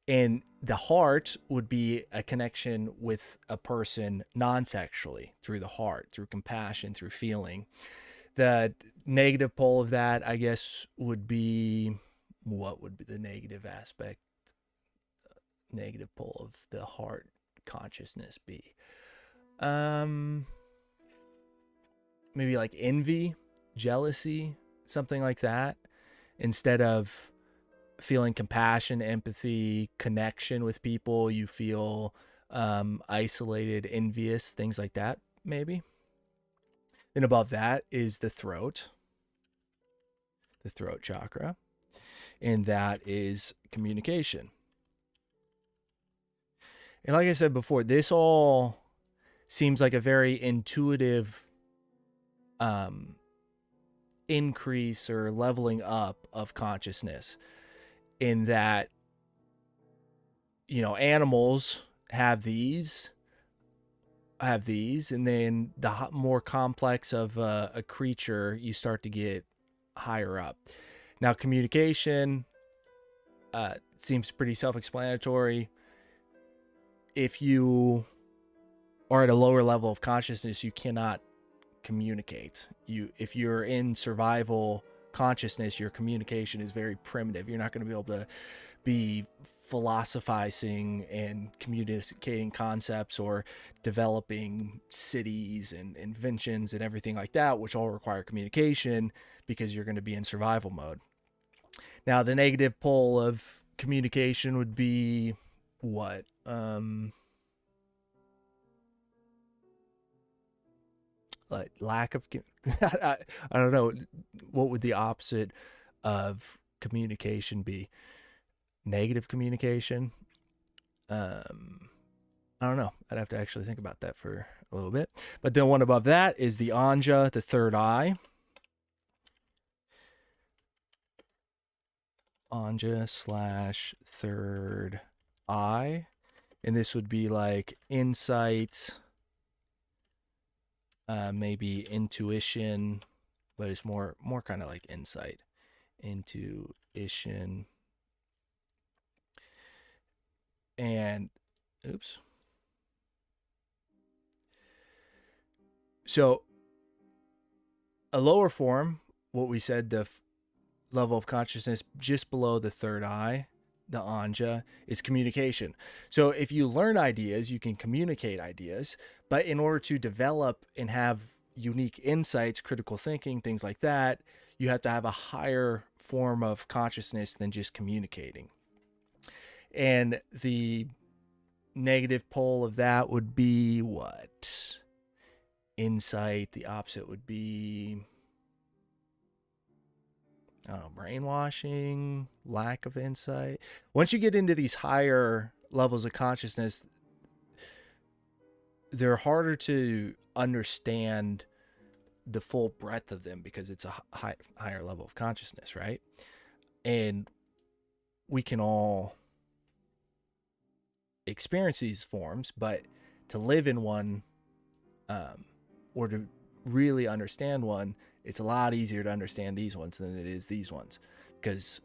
And the heart would be a connection with a person non-sexually through the heart, through compassion, through feeling. The negative pole of that, I guess, would be, what would be the negative aspect, negative pole of the heart consciousness be? Maybe like envy, jealousy, something like that. Instead of feeling compassion, empathy, connection with people, you feel isolated, envious, things like that, maybe. Then above that is the throat chakra, and that is communication. And like I said before, this all seems like a very intuitive increase or leveling up of consciousness, in that, animals have these, and then the more complex of a creature, you start to get higher up. Now, communication seems pretty self-explanatory. If you are at a lower level of consciousness, you cannot communicate. If you're in survival consciousness, your communication is very primitive. You're not going to be able to be philosophizing and communicating concepts or developing cities and inventions and everything like that, which all require communication, because you're going to be in survival mode. Now, the negative pole of communication would be what? like lack of I don't know, what would the opposite of communication be? Negative communication. I don't know. I'd have to actually think about that for a little bit. But then one above that is the anja, the third eye. Anja slash third eye. And this would be like insight, maybe intuition, but it's more kind of like insight, intuition, and oops. So a lower form, what we said, the level of consciousness just below the third eye, the anja, is communication. So if you learn ideas, you can communicate ideas, but in order to develop and have unique insights, critical thinking, things like that, you have to have a higher form of consciousness than just communicating. And the negative pole of that would be what? Insight. The opposite would be, I don't know, brainwashing, lack of insight. Once you get into these higher levels of consciousness, they're harder to understand the full breadth of them because it's a higher level of consciousness, right? And we can all experience these forms, but to live in one, or to really understand one, it's a lot easier to understand these ones than it is these ones, because,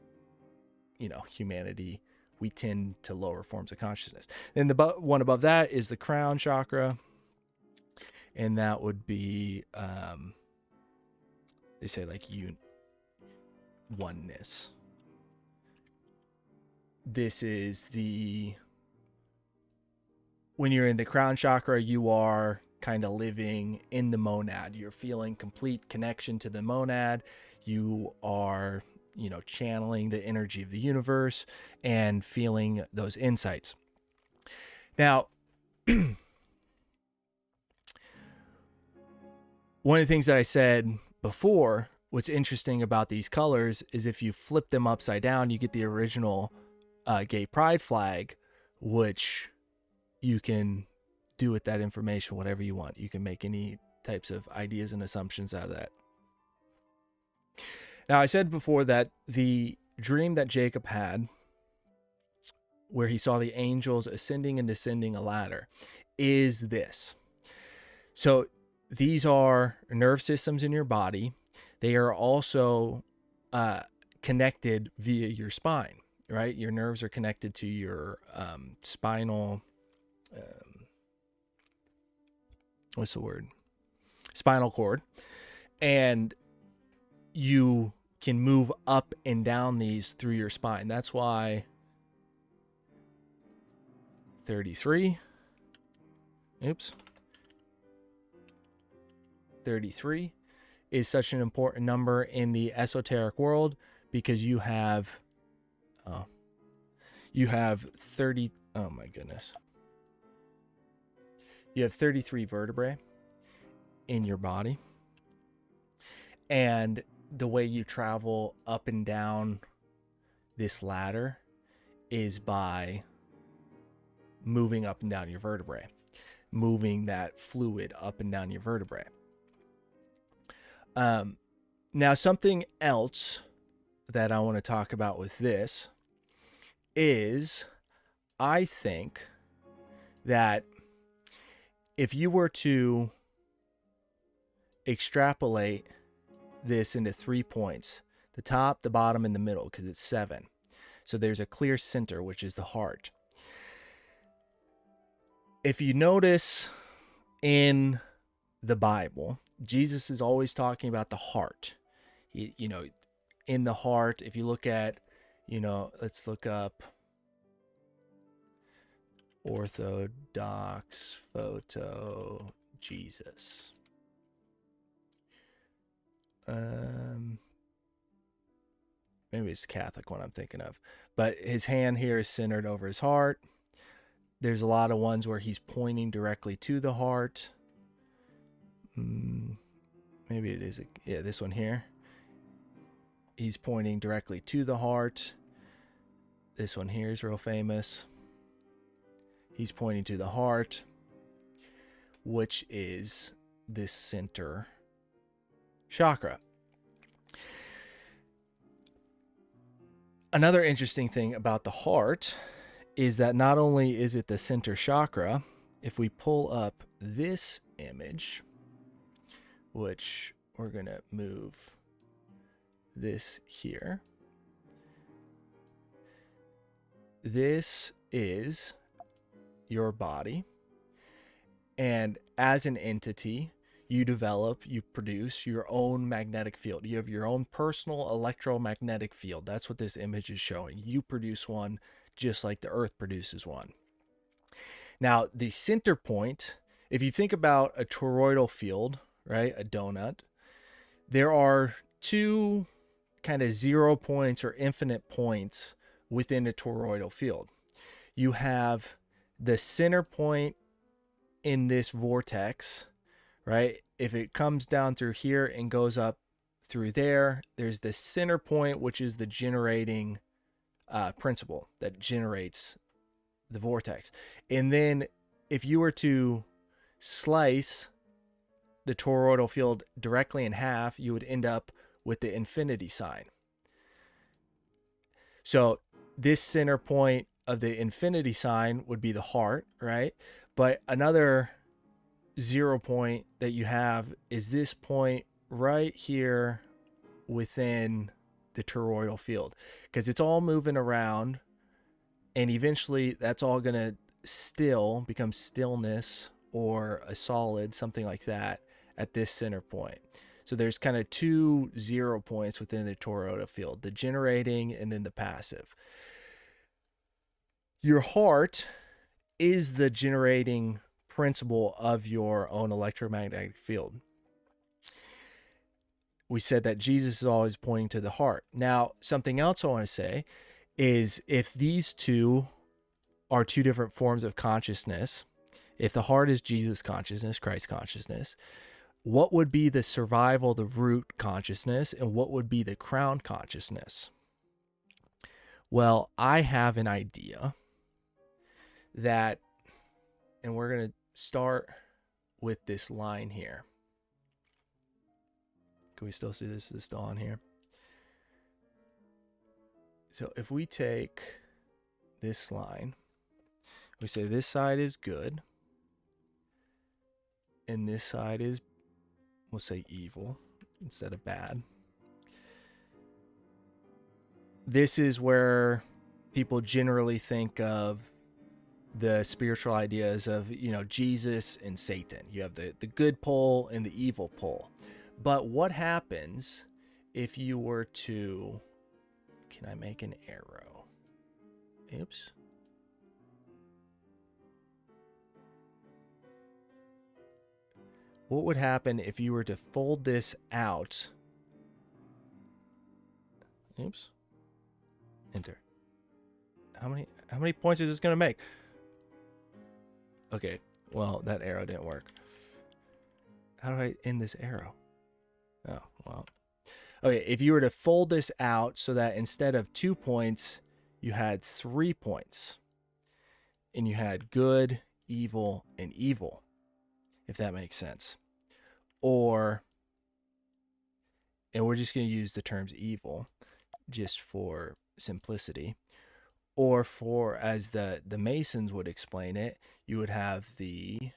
you know, humanity, we tend to lower forms of consciousness. Then the one above that is the crown chakra, and that would be, they say like oneness. This is when you're in the crown chakra, you are kind of living in the monad. You're feeling complete connection to the monad. You are, you know, channeling the energy of the universe and feeling those insights. Now, one of the things that I said before, what's interesting about these colors is if you flip them upside down, you get the original gay pride flag, which you can do with that information whatever you want. You can make any types of ideas and assumptions out of that. Now, I said before that the dream that Jacob had, where he saw the angels ascending and descending a ladder, is this. So these are nerve systems in your body. They are also connected via your spine, right? Your nerves are connected to your spinal, what's the word? Spinal cord. And you can move up and down these through your spine. That's why 33 is such an important number in the esoteric world, because you have 30, oh my goodness. You have 33 vertebrae in your body. And the way you travel up and down this ladder is by moving up and down your vertebrae, moving that fluid up and down your vertebrae. Now, something else that I want to talk about with this is, I think that if you were to extrapolate this into 3 points, the top, the bottom, and the middle, because it's 7. So there's a clear center, which is the heart. If you notice in the Bible, Jesus is always talking about the heart. You know, in the heart, if you look at, you know, let's look up Orthodox photo Jesus. Maybe it's Catholic one I'm thinking of, but his hand here is centered over his heart. There's a lot of ones where he's pointing directly to the heart. maybe it is, yeah, this one here. He's pointing directly to the heart. This one here is real famous. He's pointing to the heart, which is this center chakra. Another interesting thing about the heart is that not only is it the center chakra, if we pull up this image, which we're going to move this here, this is your body. And as an entity, you produce your own magnetic field. You have your own personal electromagnetic field. That's what this image is showing. You produce one just like the earth produces one. Now, the center point, if you think about a toroidal field, right, a donut, there are two kind of 0 points or infinite points within a toroidal field. You have the center point in this vortex, right? If it comes down through here and goes up through there, there's the center point, which is the generating principle that generates the vortex. And then if you were to slice the toroidal field directly in half, you would end up with the infinity sign. So this center point of the infinity sign would be the heart, right? But another 0 point that you have is this point right here within the toroidal field, because it's all moving around, and eventually that's all going to become stillness or a solid, something like that, at this center point. So there's kind of two 0 points within the toroidal field, the generating and then the passive. Your heart is the generating principle of your own electromagnetic field. We said that Jesus is always pointing to the heart. Now, something else I want to say is, if these two are two different forms of consciousness, if the heart is Jesus consciousness, Christ consciousness, what would be the survival, the root consciousness, and what would be the crown consciousness? Well, I have an idea that, and we're going to start with this line here. Can we still see this? Is this still on here? So if we take this line, we say this side is good, and this side is, we'll say, evil instead of bad. This is where people generally think of the spiritual ideas of, Jesus and Satan. You have the good pole and the evil pole. But what happens if you were to, can I make an arrow? Oops. What would happen if you were to fold this out? Oops. Enter. How many points is this going to make? Okay, well, that arrow didn't work. How do I end this arrow? Oh, well. Okay, if you were to fold this out so that instead of 2 points, you had 3 points. And you had good, evil, and evil, if that makes sense. Or, and we're just going to use the terms evil just for simplicity. Or for, as the Masons would explain it, you would have the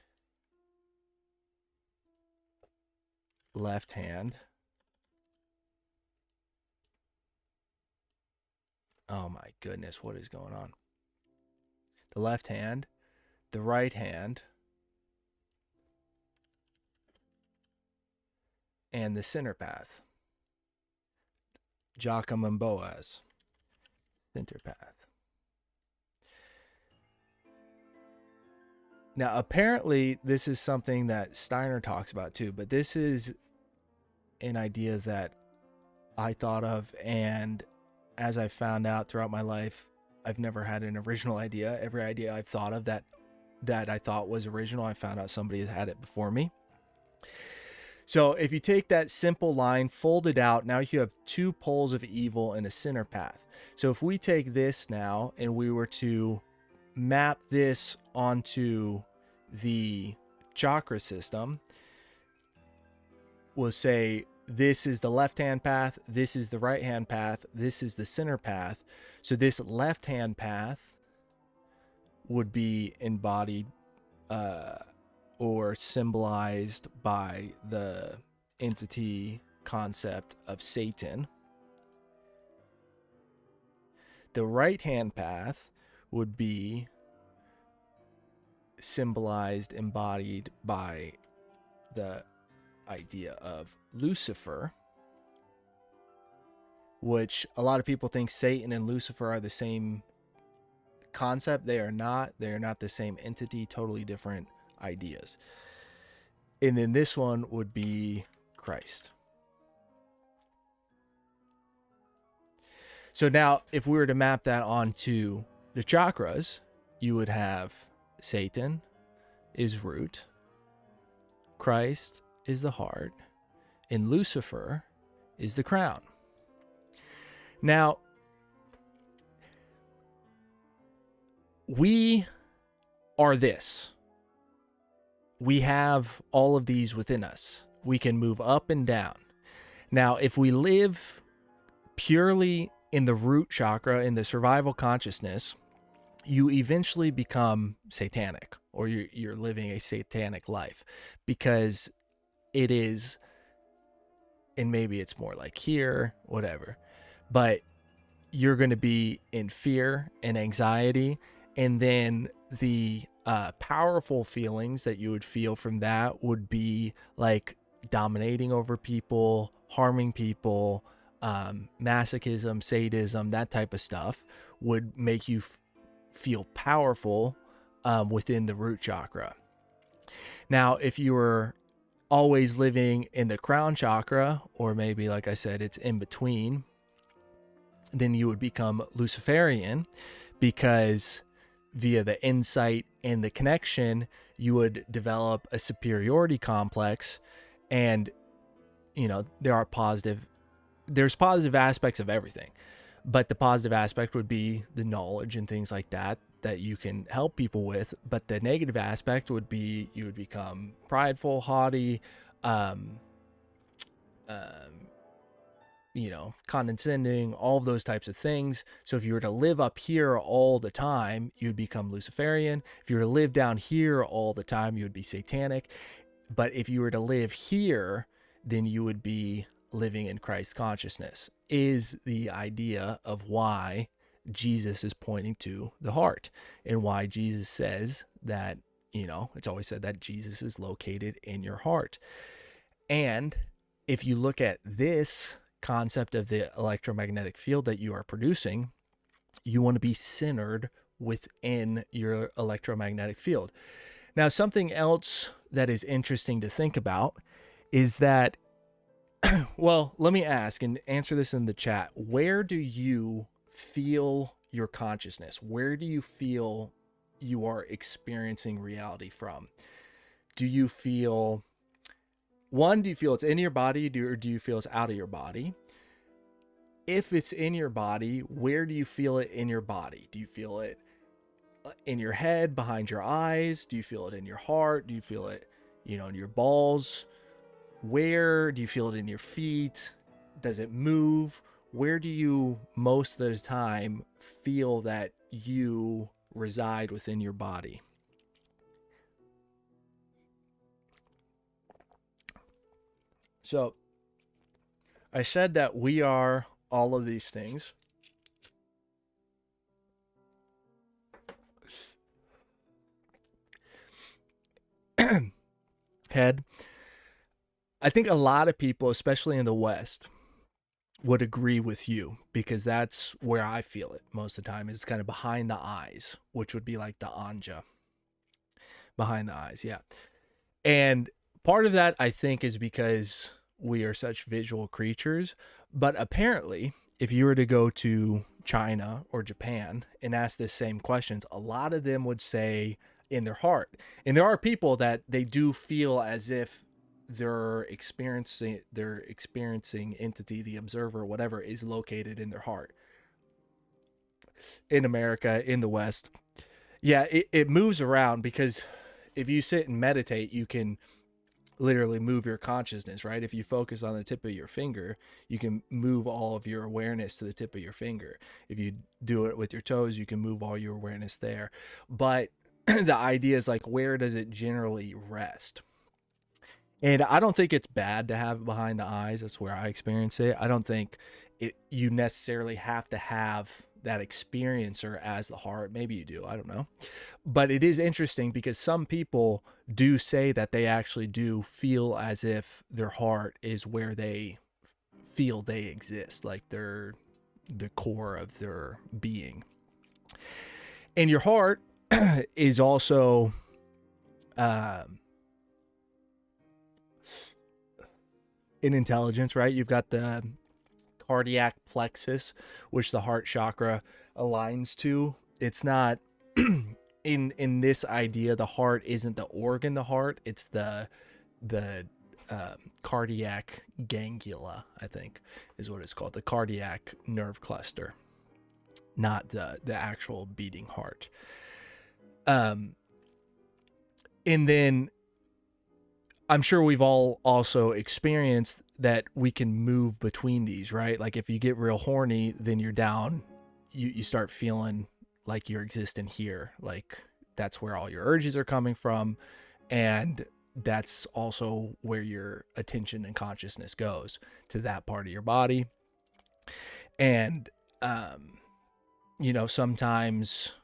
left hand. Oh my goodness, what is going on? The left hand, the right hand, and the center path. Joachim and Boaz, center path. Now, apparently, this is something that Steiner talks about too, but this is an idea that I thought of, and as I found out throughout my life, I've never had an original idea. Every idea I've thought of that I thought was original, I found out somebody had it before me. So if you take that simple line, fold it out, now you have two poles of evil and a center path. So if we take this now and we were to map this onto the chakra system, we'll say this is the left-hand path, this is the right-hand path, this is the center path. So this left-hand path would be embodied or symbolized by the entity concept of Satan. The right-hand path would be symbolized, embodied by the idea of Lucifer, which a lot of people think Satan and Lucifer are the same concept. They are not. They are not the same entity, totally different ideas. And then this one would be Christ. So now if we were to map that onto the chakras, you would have Satan is root, Christ is the heart, and Lucifer is the crown. Now, we are this. We have all of these within us. We can move up and down. Now, if we live purely in the root chakra, in the survival consciousness, you eventually become satanic, or you're living a satanic life, because it is, and maybe it's more like here, whatever, but you're going to be in fear and anxiety, and then the powerful feelings that you would feel from that would be like dominating over people, harming people, masochism, sadism, that type of stuff would make you feel powerful within the root chakra. Now, if you were always living in the crown chakra, or maybe, like I said, it's in between, then you would become Luciferian, because via the insight and the connection, you would develop a superiority complex. And, you know, there's positive aspects of everything, but the positive aspect would be the knowledge and things like that you can help people with. But the negative aspect would be you would become prideful, haughty, condescending, all of those types of things. So if you were to live up here all the time, you'd become Luciferian. If you were to live down here all the time, you would be satanic. But if you were to live here, then you would be living in Christ consciousness, is the idea of why Jesus is pointing to the heart, and why Jesus says that, it's always said that Jesus is located in your heart. And if you look at this concept of the electromagnetic field that you are producing, you want to be centered within your electromagnetic field. Now, something else that is interesting to think about is that, well, let me ask and answer this in the chat. Where do you feel your consciousness? Where do you feel you are experiencing reality from? Do you feel it's in your body, or do you feel it's out of your body? If it's in your body, where do you feel it in your body? Do you feel it in your head, behind your eyes? Do you feel it in your heart? Do you feel it, in your balls? Where do you feel it in your feet? Does it move? Where do you most of the time feel that you reside within your body? So I said that we are all of these things. Head. I think a lot of people, especially in the West, would agree with you, because that's where I feel it most of the time. It's kind of behind the eyes, which would be like the anja. Behind the eyes, yeah. And part of that, I think, is because we are such visual creatures. But apparently, if you were to go to China or Japan and ask the same questions, a lot of them would say in their heart. And there are people that they do feel as if their experiencing entity, the observer, whatever, is located in their heart. In America, in the West, yeah, it moves around, because if you sit and meditate, you can literally move your consciousness, right? If you focus on the tip of your finger, you can move all of your awareness to the tip of your finger. If you do it with your toes, you can move all your awareness there. But the idea is like, where does it generally rest? And I don't think it's bad to have it behind the eyes. That's where I experience it. I don't think you necessarily have to have that experiencer as the heart. Maybe you do. I don't know. But it is interesting, because some people do say that they actually do feel as if their heart is where they feel they exist, like they're the core of their being. And your heart is also in intelligence, right? You've got the cardiac plexus, which the heart chakra aligns to. It's not in this idea, the heart isn't the organ, the heart, it's the cardiac ganglia, I think is what it's called, the cardiac nerve cluster, not the actual beating heart. And then I'm sure we've all also experienced that we can move between these, right? Like if you get real horny, then you're down, you start feeling like you're existing here. Like that's where all your urges are coming from. And that's also where your attention and consciousness goes, to that part of your body. And, sometimes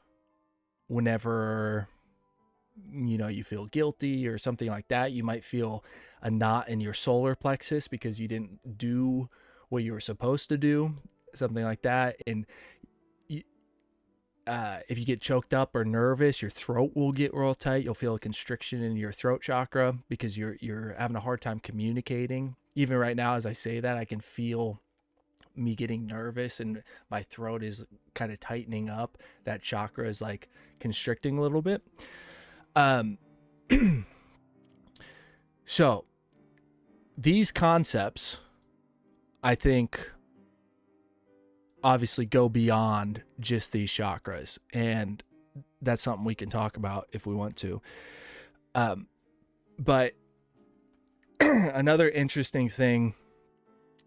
whenever, you feel guilty or something like that, you might feel a knot in your solar plexus because you didn't do what you were supposed to do, something like that. And if you get choked up or nervous, your throat will get real tight. You'll feel a constriction in your throat chakra because you're having a hard time communicating. Even right now, as I say that, I can feel me getting nervous and my throat is kind of tightening up. That chakra is like constricting a little bit. So these concepts, I think, obviously go beyond just these chakras, and that's something we can talk about if we want to. But another interesting thing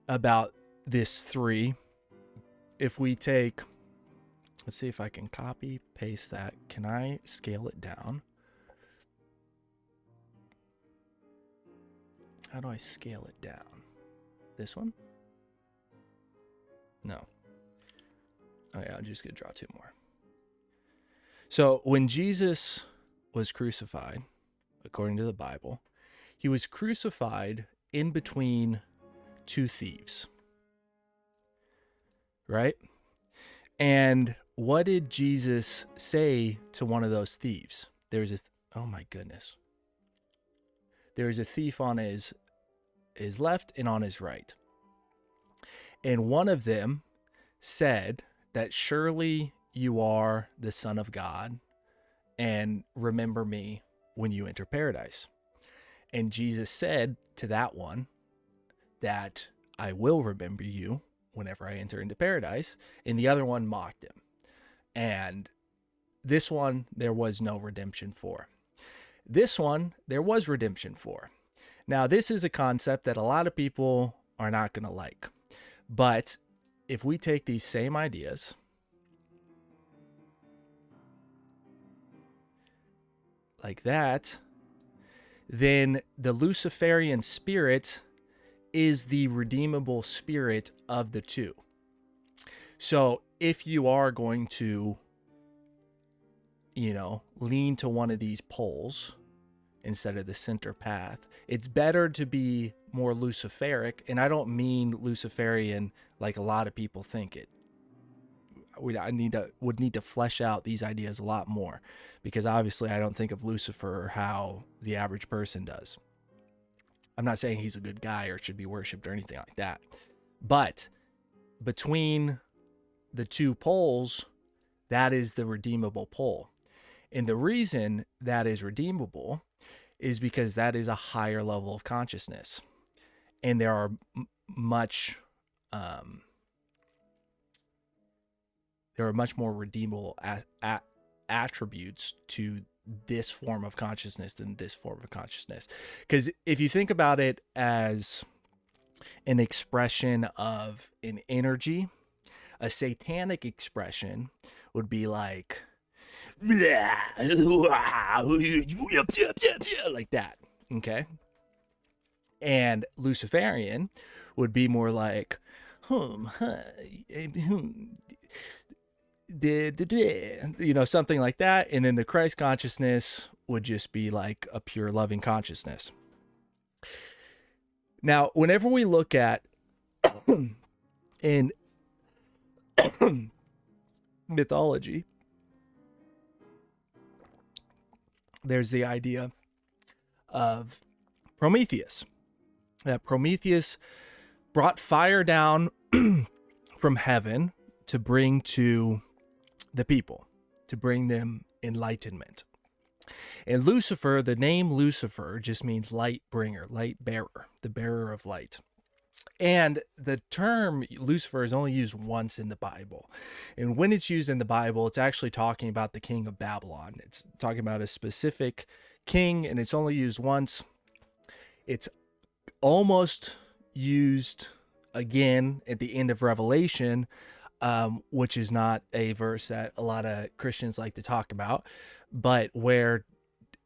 about this 3, if we take, let's see if I can copy paste that. Can I scale it down? How do I scale it down? This one? No. Oh yeah, I'm just going to draw 2 more. So when Jesus was crucified, according to the Bible, he was crucified in between 2 thieves. Right? And what did Jesus say to one of those thieves? Oh my goodness. There's a thief on his left and on his right. And one of them said that, surely you are the Son of God, and remember me when you enter paradise. And Jesus said to that one that I will remember you whenever I enter into paradise. And the other one mocked him. And this one, there was no redemption for. This one, there was redemption for. Now, this is a concept that a lot of people are not going to like. But if we take these same ideas like that, then the Luciferian spirit is the redeemable spirit of the 2. So if you are going to, lean to one of these poles instead of the center path, it's better to be more Luciferic. And I don't mean Luciferian like a lot of people think it. I would need to flesh out these ideas a lot more, because obviously I don't think of Lucifer how the average person does. I'm not saying he's a good guy or should be worshipped or anything like that. But between the 2 poles, that is the redeemable pole. And the reason that is redeemable is because that is a higher level of consciousness, and there are much more redeemable attributes to this form of consciousness than this form of consciousness. Because if you think about it as an expression of an energy, a satanic expression would be like that, okay? And Luciferian would be more like something like that. And then the Christ consciousness would just be like a pure loving consciousness. Now, whenever we look at in mythology, there's the idea of Prometheus. That Prometheus brought fire down from heaven to bring to the people, to bring them enlightenment. And Lucifer, the name Lucifer just means light bringer, light bearer, the bearer of light. And the term Lucifer is only used once in the Bible. And when it's used in the Bible, it's actually talking about the king of Babylon. It's talking about a specific king, and it's only used once. It's almost used again at the end of Revelation, which is not a verse that a lot of Christians like to talk about, but where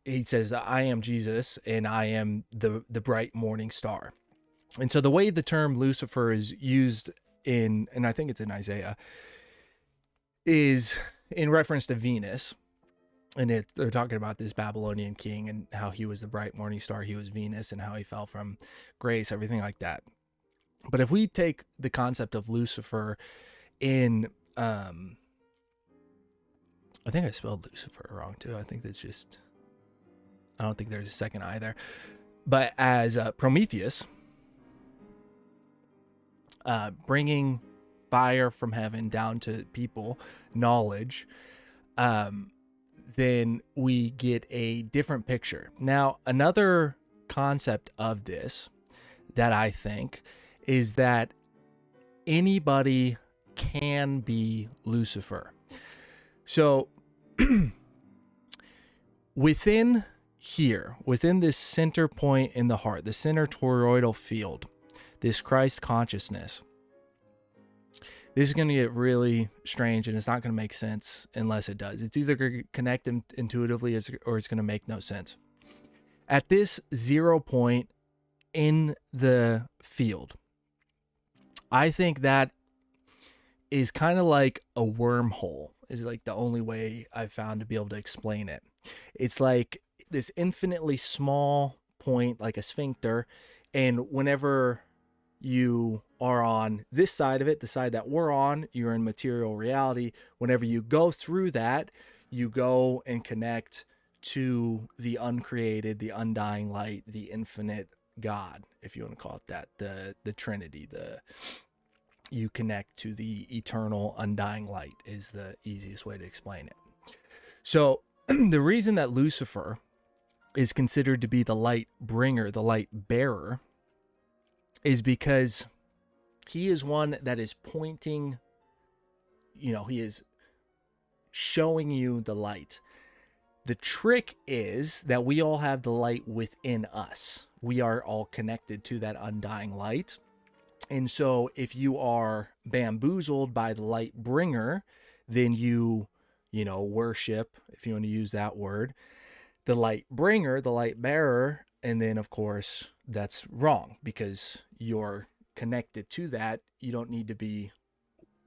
he says, I am Jesus and I am the bright morning star. And so the way the term Lucifer is used in, and I think it's in Isaiah, is in reference to Venus. And they're talking about this Babylonian king and how he was the bright morning star. He was Venus and how he fell from grace, everything like that. But if we take the concept of Lucifer in, I think I spelled Lucifer wrong too. I think that's just, I don't think there's a second I there. But as Prometheus, bringing fire from heaven down to people, knowledge, then we get a different picture. Now, another concept of this that I think is that anybody can be Lucifer. So within here, within this center point in the heart, the center toroidal field, this Christ consciousness, this is going to get really strange, and it's not going to make sense unless it does. It's either going to connect intuitively or it's going to make no sense. At this 0 point in the field, I think that is kind of like a wormhole, is like the only way I've found to be able to explain it. It's like this infinitely small point, like a sphincter, and whenever you are on this side of it, the side that we're on, you're in material reality. Whenever you go through that, you go and connect to the uncreated, the undying light, the infinite God, if you want to call it that, the Trinity. You connect to the eternal undying light is the easiest way to explain it. So the reason that Lucifer is considered to be the light bringer, the light bearer, is because he is one that is pointing, he is showing you the light. The trick is that we all have the light within us. We are all connected to that undying light. And so if you are bamboozled by the light bringer, then you worship, if you want to use that word, the light bringer, the light bearer. And then, of course, that's wrong because you're connected to that. You don't need to be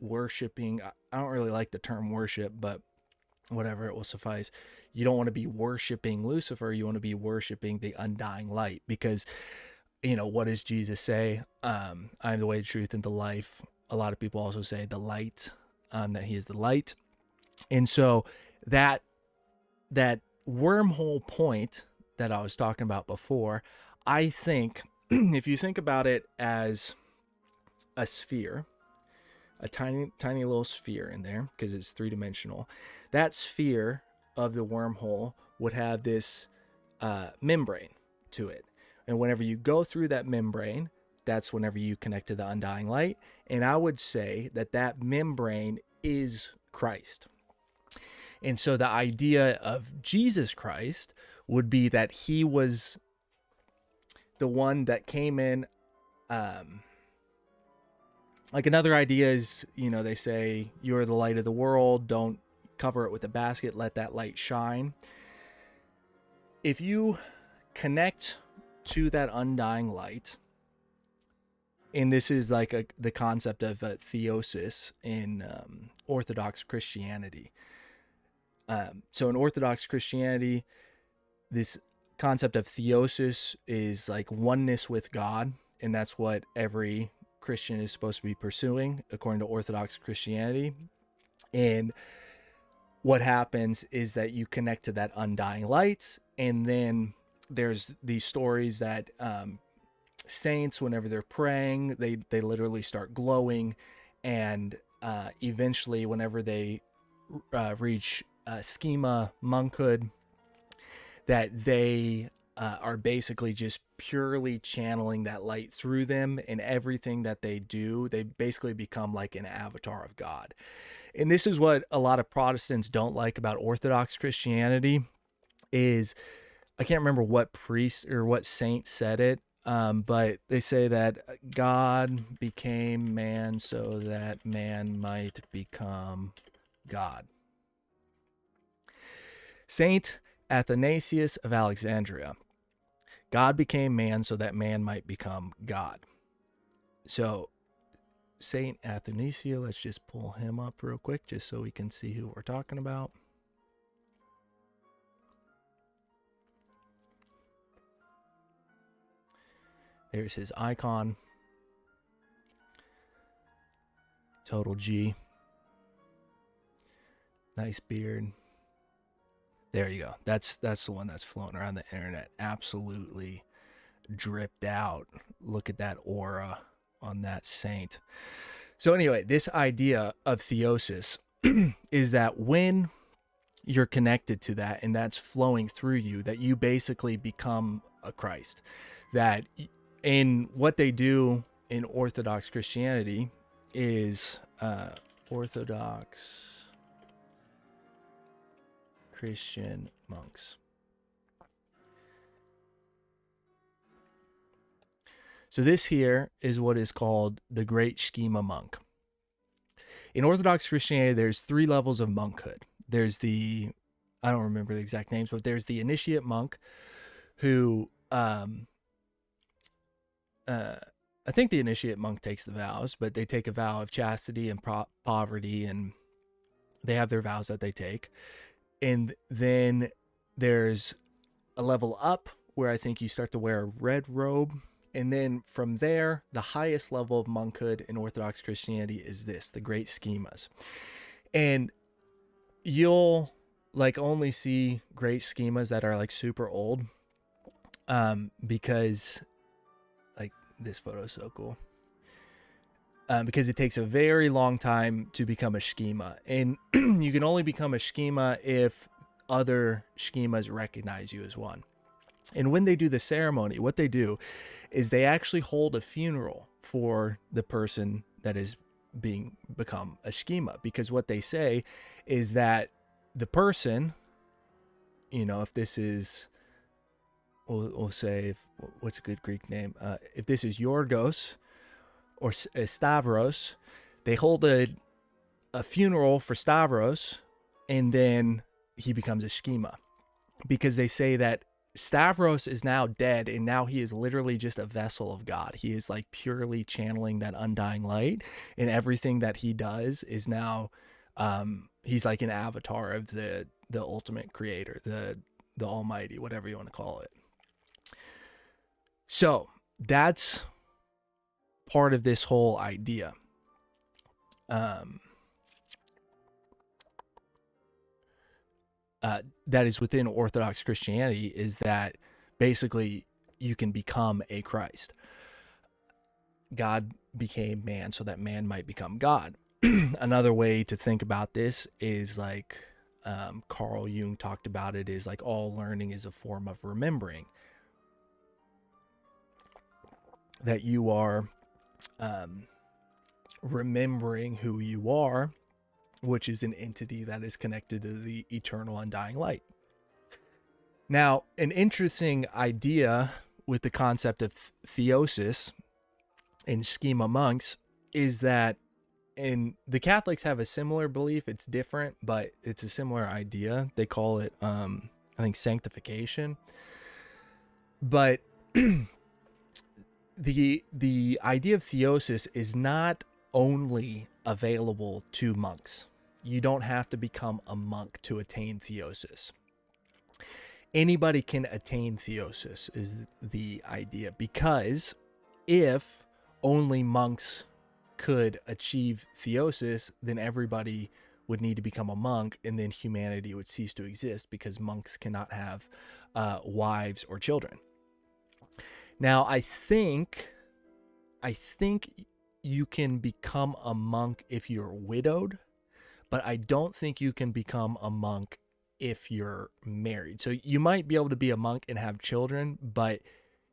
worshiping. I don't really like the term worship, but whatever, it will suffice. You don't want to be worshiping Lucifer. You want to be worshiping the undying light because, what does Jesus say? I am the way, the truth, and the life. A lot of people also say the light, that he is the light. And so that wormhole point that I was talking about before, I think if you think about it as a sphere, a tiny little sphere in there, because it's three-dimensional, that sphere of the wormhole would have this membrane to it. And whenever you go through that membrane, that's whenever you connect to the undying light. And I would say that that membrane is Christ. And so the idea of Jesus Christ would be that he was the one that came in. Like another idea is, they say, you're the light of the world. Don't cover it with a basket. Let that light shine. If you connect to that undying light, and this is like the concept of theosis in Orthodox Christianity. So in Orthodox Christianity, this concept of theosis is like oneness with God, and that's what every Christian is supposed to be pursuing according to Orthodox Christianity. And what happens is that you connect to that undying light, and then there's these stories that saints, whenever they're praying, they literally start glowing, and eventually whenever they reach schema monkhood, that they are basically just purely channeling that light through them, and everything that they do, they basically become like an avatar of God. And this is what a lot of Protestants don't like about Orthodox Christianity is, I can't remember what priest or what saint said it, but they say that God became man so that man might become God. Saint Athanasius of Alexandria. God became man so that man might become God. So Saint Athanasius, let's just pull him up real quick just so we can see who we're talking about. There's his icon. Total G. Nice beard. There you go. That's the one that's floating around the internet. Absolutely dripped out. Look at that aura on that saint. So anyway, this idea of theosis is that when you're connected to that and that's flowing through you, that you basically become a Christ. That in what they do in Orthodox Christianity is Orthodox Christian monks. So this here is what is called the Great Schema Monk. In Orthodox Christianity, there's 3 levels of monkhood. There's I don't remember the exact names, but there's the initiate monk who, I think the initiate monk takes the vows, but they take a vow of chastity and poverty, and they have their vows that they take. And then there's a level up where I think you start to wear a red robe. And then from there, the highest level of monkhood in Orthodox Christianity is the great schemas. And you'll like only see great schemas that are like super old, because like this photo is so cool. Because it takes a very long time to become a schema. And you can only become a schema if other schemas recognize you as one. And when they do the ceremony, what they do is they actually hold a funeral for the person that is become a schema. Because what they say is that the person, if this is, we'll say, what's a good Greek name? If this is Yorgos, or Stavros, they hold a funeral for Stavros, and then he becomes a schema, because they say that Stavros is now dead, and now he is literally just a vessel of God. He is like purely channeling that undying light, and everything that he does is now, he's like an avatar of the ultimate creator, the Almighty, whatever you want to call it. So that's part of this whole idea. That is within Orthodox Christianity, is that basically you can become a Christ. God became man so that man might become God. Another way to think about this is like Carl Jung talked about it is like all learning is a form of remembering. That you are remembering who you are, which is an entity that is connected to the eternal undying light. Now, an interesting idea with the concept of theosis in schema monks is that, and the Catholics have a similar belief. It's different, but it's a similar idea. They call it, I think, sanctification. But the idea of theosis is not only available to monks. You don't have to become a monk to attain theosis. Anybody can attain theosis is the idea, because if only monks could achieve theosis, then everybody would need to become a monk, and then humanity would cease to exist because monks cannot have wives or children. Now, I think you can become a monk if you're widowed, but I don't think you can become a monk if you're married. So you might be able to be a monk and have children, but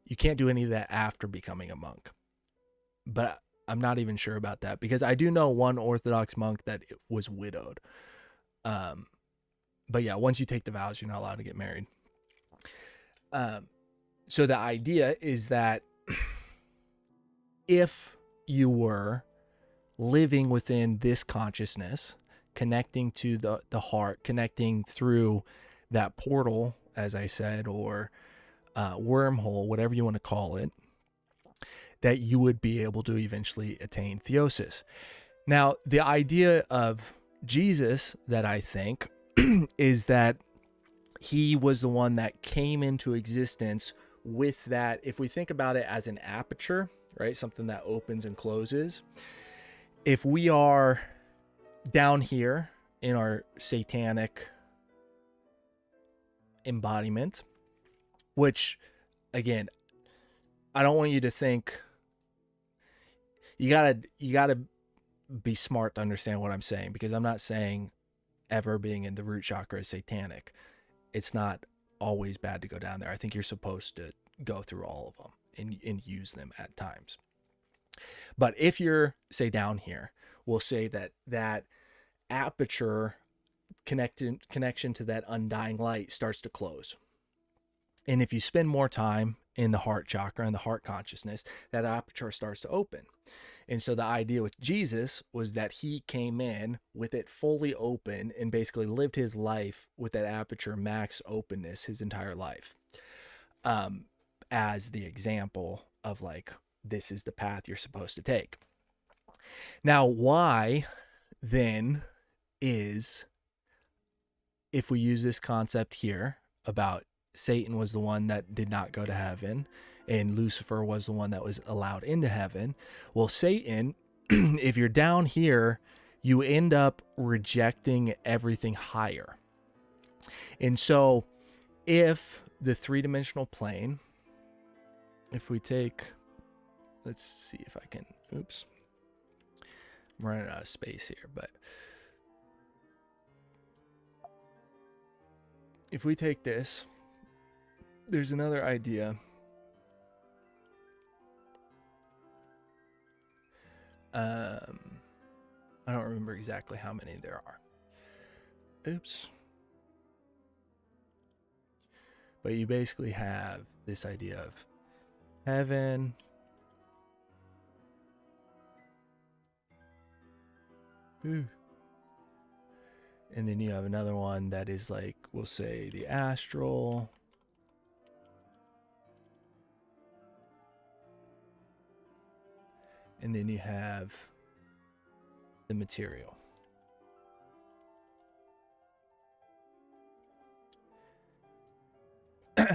you can't do any of that after becoming a monk. But I'm not even sure about that, because I do know one Orthodox monk that was widowed. But yeah, once you take the vows, you're not allowed to get married. So the idea is that if you were living within this consciousness, connecting to the heart, connecting through that portal, as I said, or wormhole, whatever you want to call it, that you would be able to eventually attain theosis. Now, the idea of Jesus that I think is that he was the one that came into existence with that. If we think about it as an aperture, right, something that opens and closes, if we are down here in our satanic embodiment, which, again, I don't want you to think, you gotta be smart to understand what I'm saying, because I'm not saying ever being in the root chakra is satanic. It's not always bad to go down there. I think you're supposed to go through all of them and use them at times. But if you're, say, down here, we'll say that aperture connection to that undying light starts to close. And if you spend more time in the heart chakra and the heart consciousness, that aperture starts to open. And so the idea with Jesus was that he came in with it fully open and basically lived his life with that aperture max openness his entire life, as the example of, like, this is the path you're supposed to take. Now, why then is, if we use this concept here about Satan was the one that did not go to heaven and Lucifer was the one that was allowed into heaven. Well, Satan, if you're down here, you end up rejecting everything higher. And so if the three-dimensional plane, if we take, let's see if I can, oops, I'm running out of space here, but if we take this, there's another idea. I don't remember exactly how many there are. Oops. But you basically have this idea of heaven, and then you have another one that is, like, we'll say the astral, and then you have the material.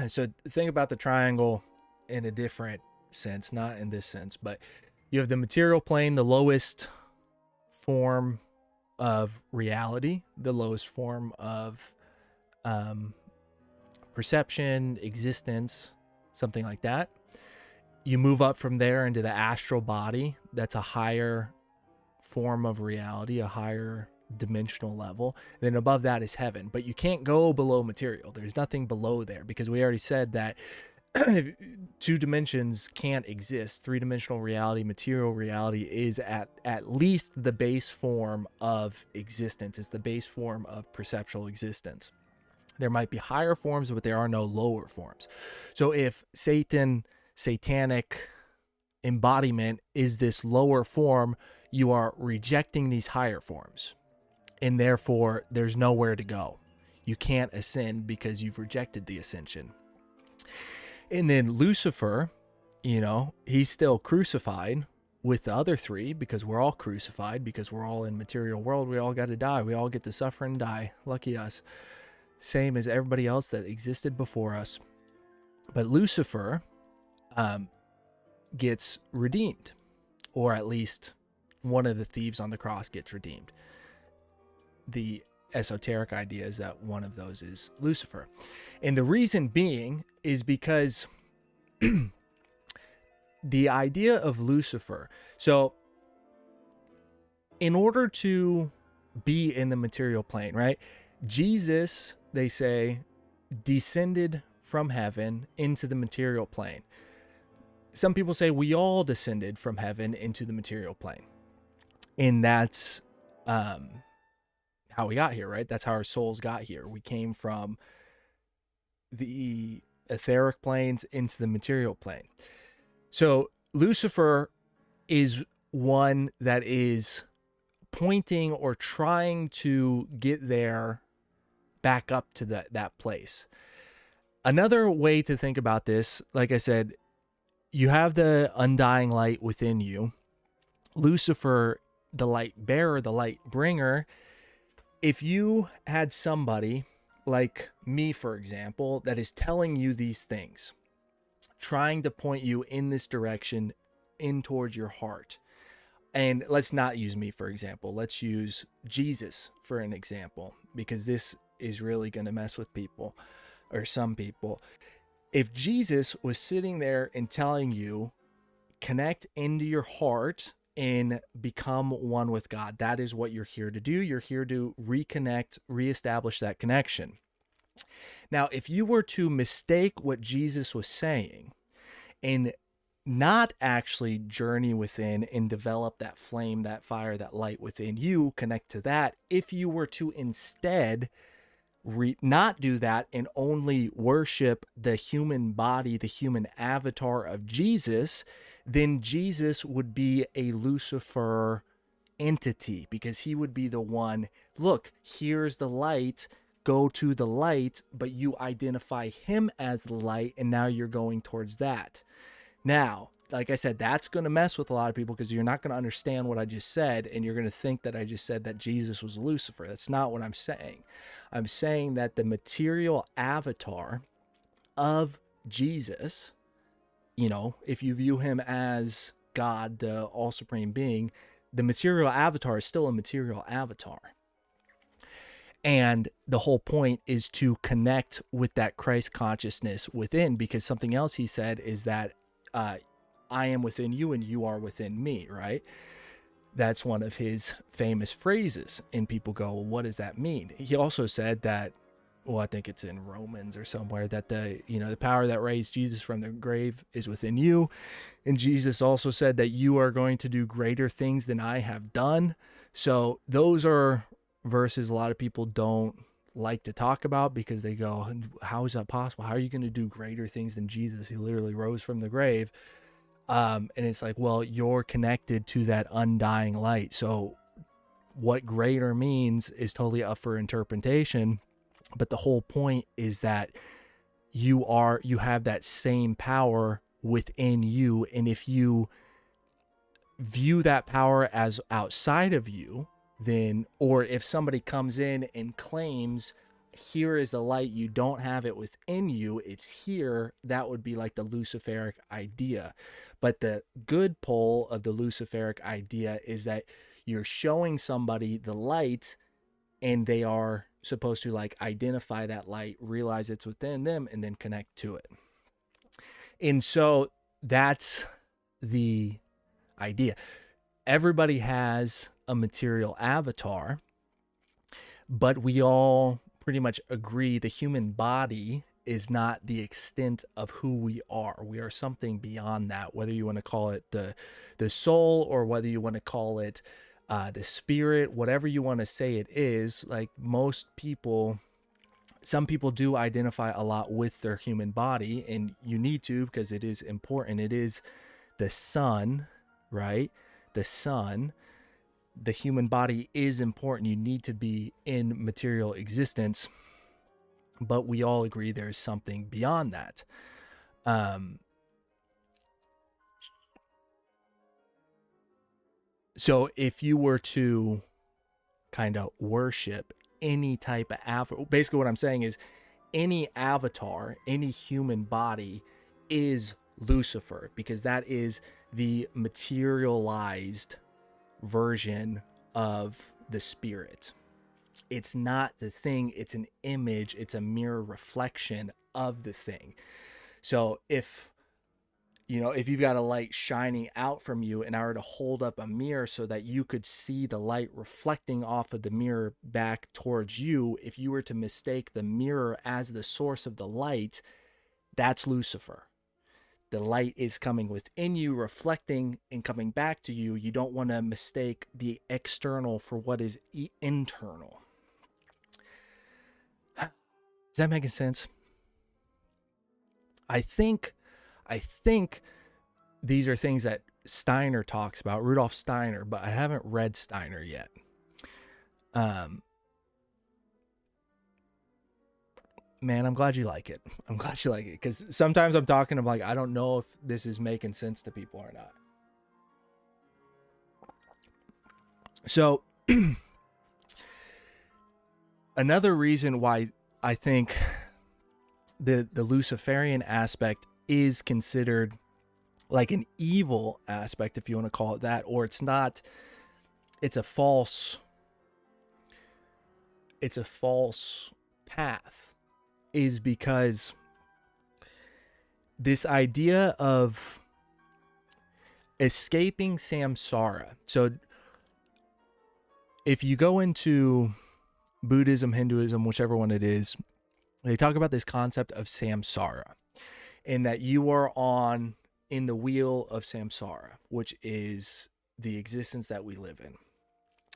So think about the triangle in a different sense, not in this sense, but you have the material plane, the lowest form of reality, the lowest form of perception, existence, something like that. You move up from there into the astral body. That's a higher form of reality, a higher dimensional level. Then above that is heaven. But you can't go below material. There's nothing below there, because we already said that two dimensions can't exist. Three-dimensional reality, material reality, is at least the base form of existence. It's the base form of perceptual existence. There might be higher forms, but there are no lower forms. So if satanic embodiment is this lower form, you are rejecting these higher forms, and therefore there's nowhere to go. You can't ascend because you've rejected the ascension. And then Lucifer, he's still crucified with the other three, because we're all crucified, because we're all in material world. We all got to die. We all get to suffer and die. Lucky us. Same as everybody else that existed before us. But Lucifer gets redeemed, or at least one of the thieves on the cross gets redeemed. The esoteric idea is that one of those is Lucifer. And the reason being is because the idea of Lucifer, so in order to be in the material plane, right? Jesus, they say, descended from heaven into the material plane. Some people say we all descended from heaven into the material plane. And that's how we got here, right? That's how our souls got here. We came from the etheric planes into the material plane. So Lucifer is one that is pointing or trying to get there back up to that place. Another way to think about this, like I said, you have the undying light within you. Lucifer, the light bearer, the light bringer. If you had somebody like me, for example, that is telling you these things, trying to point you in this direction, in towards your heart. And let's not use me, for example. Let's use Jesus for an example, because this is really going to mess with people, or some people. If Jesus was sitting there and telling you, connect into your heart and become one with God, that is what you're here to do. You're here to reconnect, reestablish that connection. Now, if you were to mistake what Jesus was saying and not actually journey within and develop that flame, that fire, that light within you, connect to that, if you were to instead not do that and only worship the human body, the human avatar of Jesus, then Jesus would be a Lucifer entity, because he would be the one, look, here's the light, go to the light, but you identify him as the light, and now you're going towards that. Now, like I said, that's going to mess with a lot of people, because you're not going to understand what I just said, and you're going to think that I just said that Jesus was Lucifer. That's not what I'm saying. I'm saying that the material avatar of Jesus, if you view him as God, the all-supreme being, the material avatar is still a material avatar. And the whole point is to connect with that Christ consciousness within, because something else he said is that I am within you and you are within me, right? That's one of his famous phrases. And people go, well, what does that mean? He also said that, well, I think it's in Romans or somewhere, that the power that raised Jesus from the grave is within you. And Jesus also said that you are going to do greater things than I have done. So those are verses a lot of people don't like to talk about, because they go, how is that possible? How are you going to do greater things than Jesus? He literally rose from the grave. And it's like, well, you're connected to that undying light. So what greater means is totally up for interpretation. But the whole point is that you have that same power within you. And if you view that power as outside of you, then, or if somebody comes in and claims, here is the light, you don't have it within you, it's here, that would be like the Luciferic idea. But the good pole of the Luciferic idea is that you're showing somebody the light, and they are supposed to identify that light, realize it's within them, and then connect to it. And so that's the idea. Everybody has a material avatar, But we all pretty much agree the human body is not the extent of who we are. We are something beyond that, whether you want to call it the soul, or whether you want to call it the spirit, whatever you want to say it is. Like most people, some people do identify a lot with their human body, and you need to, because it is important. It is the sun, right? The sun. The human body is important. You need to be in material existence, but we all agree there's something beyond that. So if you were to kind of worship any type of avatar, basically what I'm saying is any avatar, any human body is Lucifer, because that is the materialized version of the spirit. It's not the thing, it's an image, it's a mirror reflection of the thing. So if if you've got a light shining out from you, and I were to hold up a mirror so that you could see the light reflecting off of the mirror back towards you, if you were to mistake the mirror as the source of the light, that's Lucifer. The light is coming within you, reflecting and coming back to you. You don't want to mistake the external for what is internal. Is that making sense? I think these are things that Steiner talks about, Rudolf Steiner, but I haven't read Steiner yet. Man, I'm glad you like it. I'm glad you like it, because sometimes I'm talking, I'm like, I don't know if this is making sense to people or not. So another reason why I think the Luciferian aspect is considered like an evil aspect, if you want to call it that, or it's not, it's a false path, is because this idea of escaping samsara. So if you go into Buddhism, Hinduism, whichever one it is, they talk about this concept of samsara, and that you are in the wheel of samsara, which is the existence that we live in.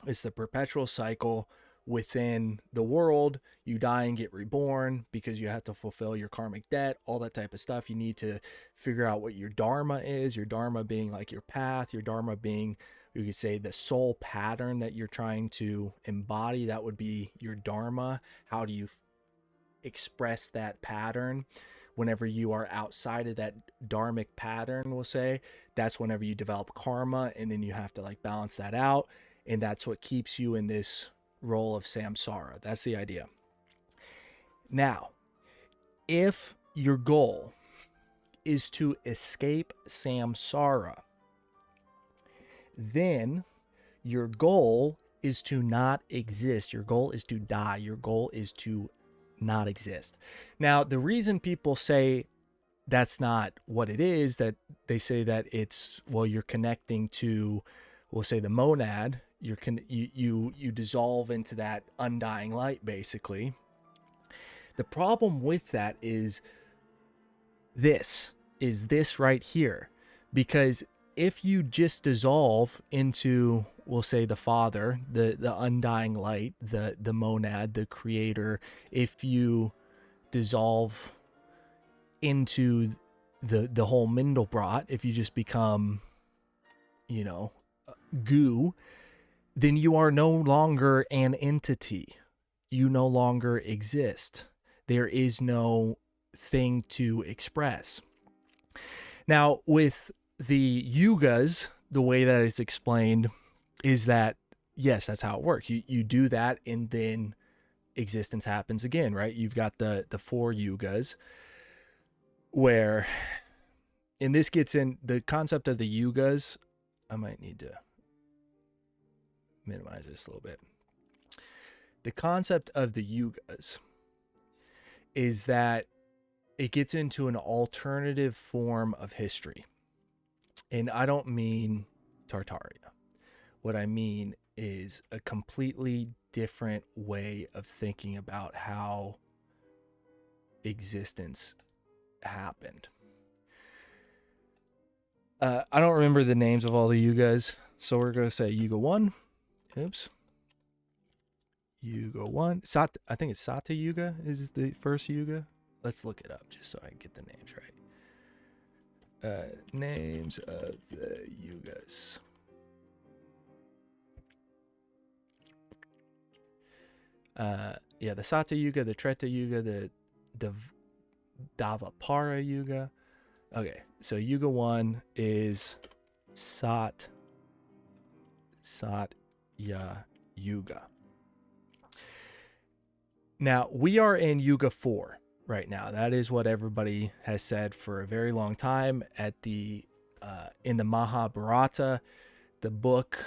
It's the perpetual cycle within the world. You die and get reborn because you have to fulfill your karmic debt, all that type of stuff. You need to figure out what your dharma is, your dharma being like your path, your dharma being, you could say, the soul pattern that you're trying to embody. That would be your dharma. How do you express that pattern? Whenever you are outside of that dharmic pattern, we'll say, that's whenever you develop karma, and then you have to like balance that out, and that's what keeps you in this role of samsara. That's the idea. Now, if your goal is to escape samsara, then your goal is to not exist. Your goal is to die. Your goal is to not exist. Now, the reason people say that's not what it is, that they say that it's, well, you're connecting to, we'll say, the monad. You dissolve into that undying light, basically. The problem with that is this right here, because if you just dissolve into, we'll say, the Father, the undying light, the monad, the creator, if you dissolve into the whole Mindelbrot, if you just become, goo, then you are no longer an entity. You no longer exist. There is no thing to express. Now, with the yugas, the way that it's explained is that, yes, that's how it works. You do that, and then existence happens again, right? You've got the 4 yugas, where, and this gets in the concept of the yugas. I might need to minimize this a little bit. The concept of the yugas is that it gets into an alternative form of history. And I don't mean Tartaria. What I mean is a completely different way of thinking about how existence happened. I don't remember the names of all the yugas, so we're going to say Yuga 1. Oops. Yuga 1. I think it's Sata Yuga is the first Yuga. Let's look it up just so I can get the names right. Names of the Yugas. The Sata Yuga, the Treta Yuga, the Dvapara Yuga. Okay, so Yuga 1 is Satya Yuga. Now, we are in Yuga 4 right now. That is what everybody has said for a very long time. In the Mahabharata, the book,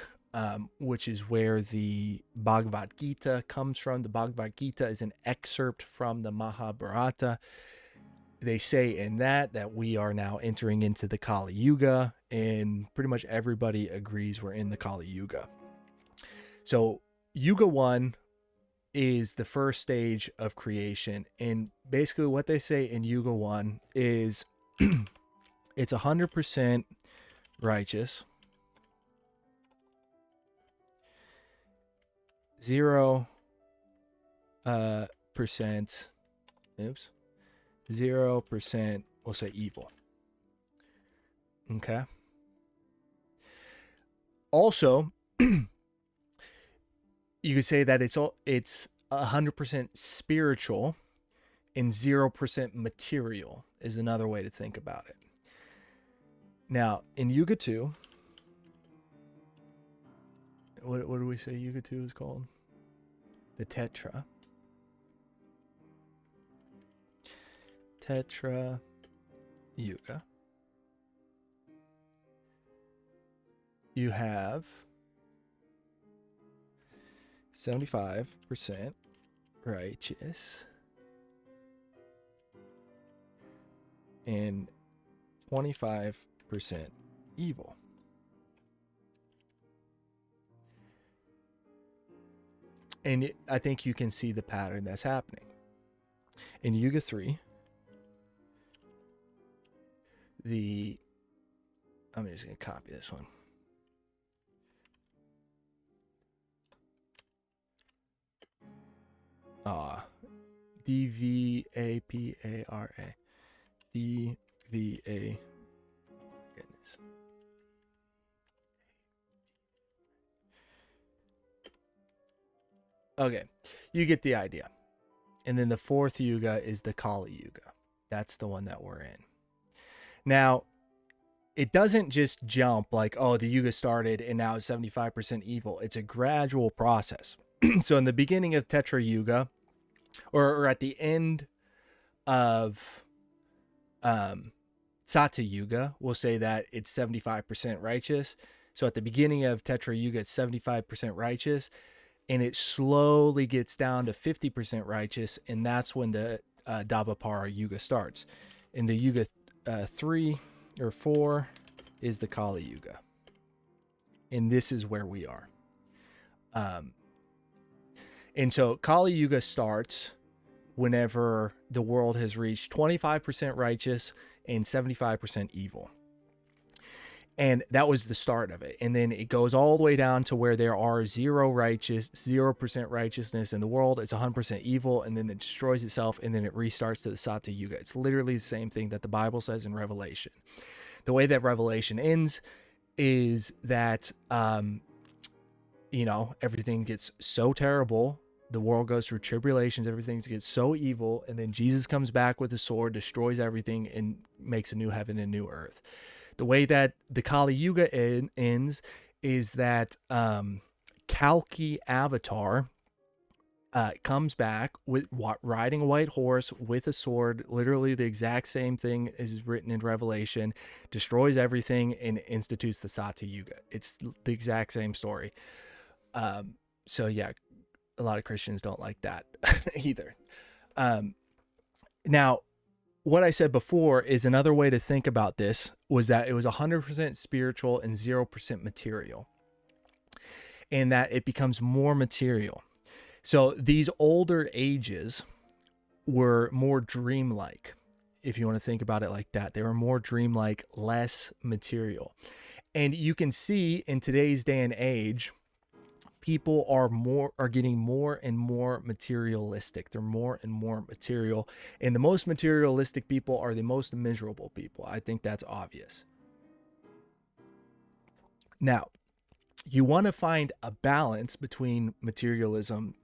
which is where the Bhagavad Gita comes from. The Bhagavad Gita is an excerpt from the Mahabharata. They say in that we are now entering into the Kali Yuga, and pretty much everybody agrees we're in the Kali Yuga. So Yuga 1 is the first stage of creation, and basically what they say in Yuga 1 is it's 100% righteous, 0% 0%, we'll say evil. Okay. Also, you could say that it's 100% spiritual and 0% material is another way to think about it. Now, in Yuga 2, what do we say Yuga 2 is called? The Tetra Yuga. You have 75% righteous and 25% evil. And I think you can see the pattern that's happening. In Yuga 3, I'm just going to copy this one. DVAPARA. DVA. Goodness. Okay, you get the idea. And then the fourth Yuga is the Kali Yuga. That's the one that we're in. Now, it doesn't just jump like, oh, the Yuga started and now it's 75% evil. It's a gradual process. So in the beginning of Tetra Yuga, or at the end of Sata Yuga, we'll say that it's 75% righteous. So at the beginning of Tetra Yuga, it's 75% righteous, and it slowly gets down to 50% righteous, and that's when the Dvapara Yuga starts. In the Yuga 3 or 4 is the Kali Yuga, and this is where we are. And so Kali Yuga starts whenever the world has reached 25% righteous and 75% evil. And that was the start of it. And then it goes all the way down to where there are 0% righteousness in the world. It's 100% evil, and then it destroys itself, and then it restarts to the Sata Yuga. It's literally the same thing that the Bible says in Revelation. The way that Revelation ends is that, everything gets so terrible. The world goes through tribulations. Everything gets so evil. And then Jesus comes back with a sword, destroys everything, and makes a new heaven and new earth. The way that the Kali Yuga ends is that Kalki Avatar comes back with riding a white horse with a sword, literally the exact same thing as written in Revelation, destroys everything, and institutes the Sata Yuga. It's the exact same story. So yeah, a lot of Christians don't like that either. Now, what I said before is another way to think about this was that it was 100% spiritual and 0% material, and that it becomes more material. So these older ages were more dreamlike, if you want to think about it like that. They were more dreamlike, less material. And you can see in today's day and age, people are getting more and more materialistic. They're more and more material. And the most materialistic people are the most miserable people. I think that's obvious. Now, you want to find a balance between materialism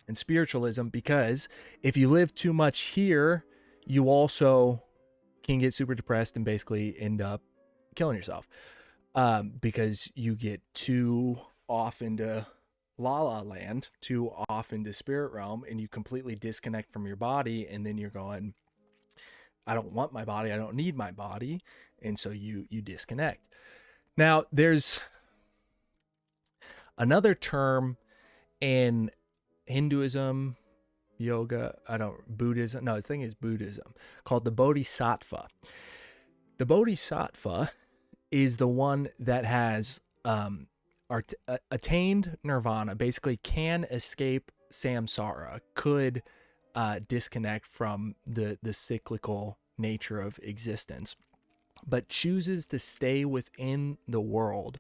and spiritualism, because if you live too much here, you also can get super depressed and basically end up killing yourself, because you get too off into la la land, too off into spirit realm, and you completely disconnect from your body, and then you're going, I don't want my body, I don't need my body, and so you disconnect. Now, there's another term in Hinduism, yoga, Buddhism, no, the thing is Buddhism, called the Bodhisattva. The Bodhisattva is the one that has attained nirvana, basically can escape samsara, could disconnect from the cyclical nature of existence, but chooses to stay within the world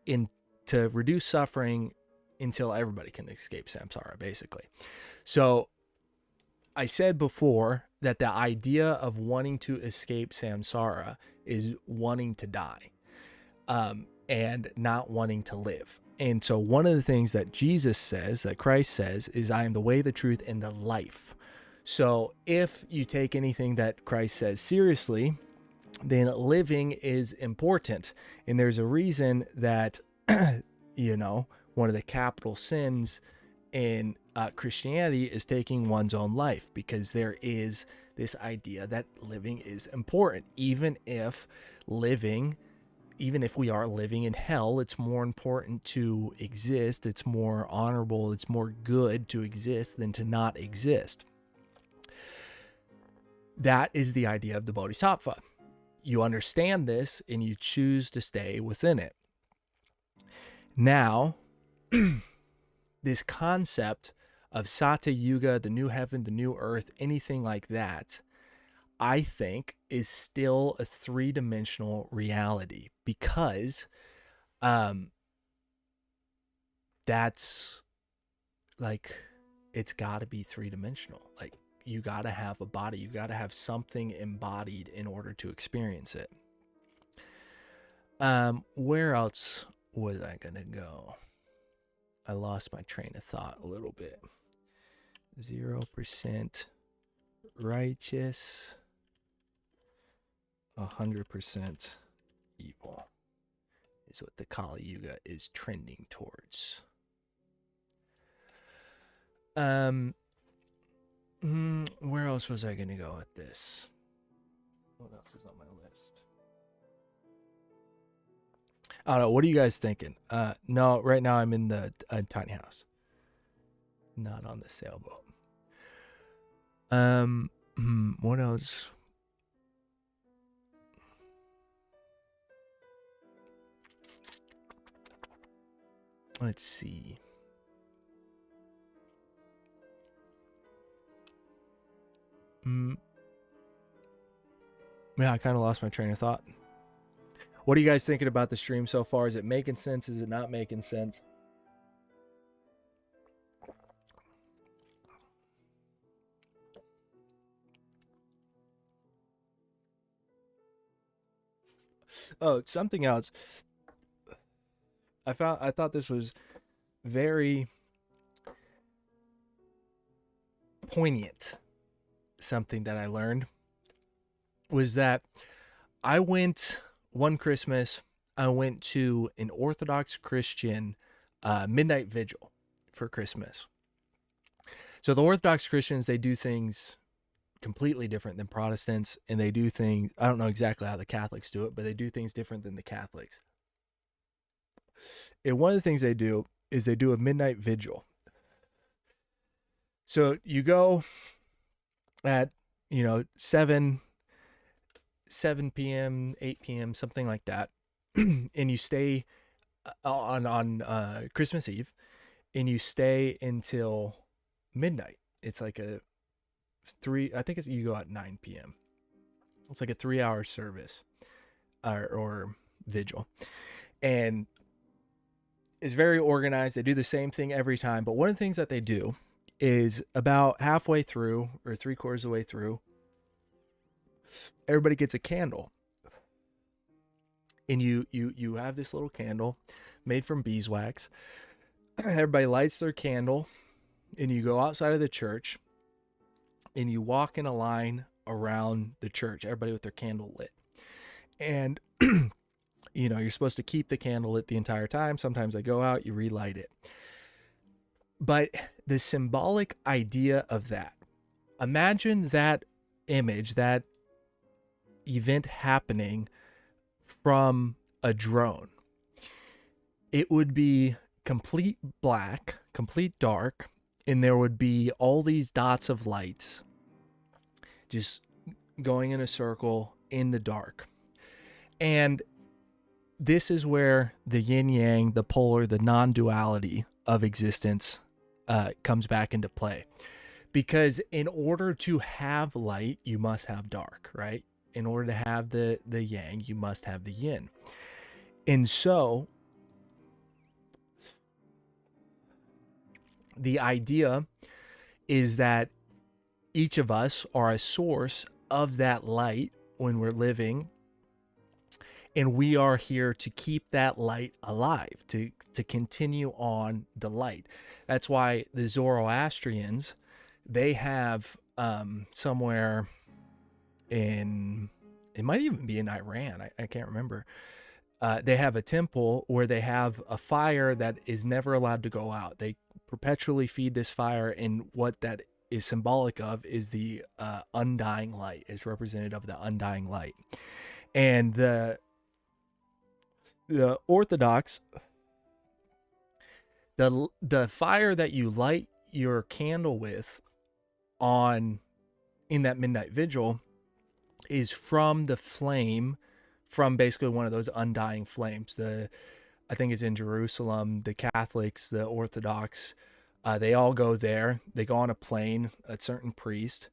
to reduce suffering until everybody can escape samsara, basically. So I said before that the idea of wanting to escape samsara is wanting to die, and not wanting to live. And so one of the things that Jesus says, that Christ says, is, I am the way, the truth, and the life. So if you take anything that Christ says seriously, then living is important. And there's a reason that, one of the capital sins in Christianity is taking one's own life, because there is this idea that living is important. Even if we are living in hell, it's more important to exist. It's more honorable. It's more good to exist than to not exist. That is the idea of the Bodhisattva. You understand this and you choose to stay within it. Now, this concept of Satya Yuga, the new heaven, the new earth, anything like that, I think is still a three-dimensional reality, because that's like, it's got to be three-dimensional. Like, you got to have a body, you got to have something embodied in order to experience it. Where else was I gonna go? I lost my train of thought a little bit. 0% righteous, 100% evil is what the Kali Yuga is trending towards. Where else was I gonna go with this? What else is on my list? I don't know. What are you guys thinking? No, right now I'm in the tiny house, not on the sailboat. What else? Let's see. Yeah, I kind of lost my train of thought. What are you guys thinking about the stream so far? Is it making sense? Is it not making sense? Oh, something else. I thought this was very poignant. Something that I learned was that I went one Christmas, I went to an Orthodox Christian midnight vigil for Christmas. So the Orthodox Christians, they do things completely different than Protestants, and they do things, I don't know exactly how the Catholics do it, but they do things different than the Catholics. And one of the things they do is they do a midnight vigil. So you go at 7 p.m., 8 p.m., something like that, and you stay on Christmas Eve, and you stay until midnight. It's like a I think you go at 9 p.m. It's like a 3-hour service or vigil. And it's very organized. They do the same thing every time. But one of the things that they do is about halfway through or 3/4 of the way through, everybody gets a candle. And you have this little candle made from beeswax. Everybody lights their candle, and you go outside of the church, and you walk in a line around the church, everybody with their candle lit. And you're supposed to keep the candle lit the entire time. Sometimes they go out, you relight it. But the symbolic idea of that, imagine that image, that event happening from a drone. It would be complete black, complete dark, and there would be all these dots of lights just going in a circle in the dark. And this is where the yin yang, the polar, the non-duality of existence comes back into play. Because in order to have light, you must have dark, right? In order to have the yang, you must have the yin. And so the idea is that each of us are a source of that light when we're living, and we are here to keep that light alive, to continue on the light. That's why the Zoroastrians, they have somewhere in, it might even be in Iran, I can't remember. They have a temple where they have a fire that is never allowed to go out. They perpetually feed this fire, and what that is symbolic of is the undying light, is representative of the undying light. And the Orthodox, the fire that you light your candle with in that midnight vigil is from the flame, from basically one of those undying flames. I think it's in Jerusalem, the Catholics, the Orthodox, they all go there. They go on a plane, a certain priest,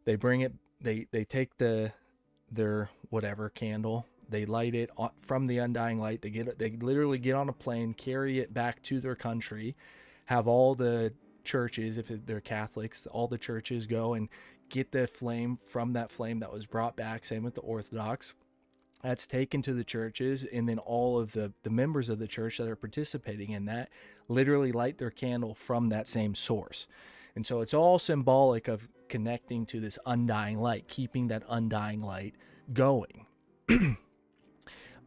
they bring it, they take their whatever candle, they light it from the undying light. They literally get on a plane, carry it back to their country, have all the churches, if they're Catholics, all the churches go and get the flame from that flame that was brought back. Same with the Orthodox. That's taken to the churches, and then all of the members of the church that are participating in that literally light their candle from that same source. And so it's all symbolic of connecting to this undying light, keeping that undying light going.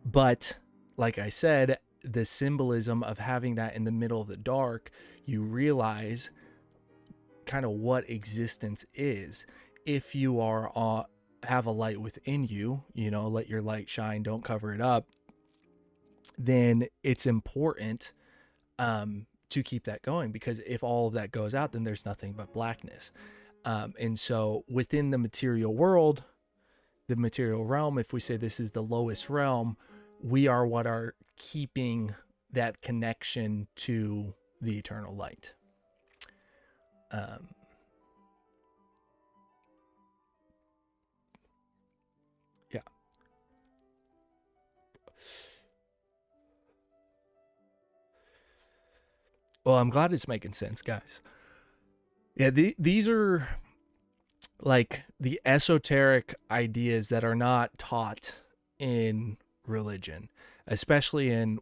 But like I said, the symbolism of having that in the middle of the dark, you realize kind of what existence is. If you are have a light within you, let your light shine, don't cover it up, then it's important to keep that going, because if all of that goes out, then there's nothing but blackness. And so within the material world, the material realm, if we say this is the lowest realm, we are what are keeping that connection to the eternal light. Yeah. Well, I'm glad it's making sense, guys. Yeah, these are like the esoteric ideas that are not taught in religion, especially in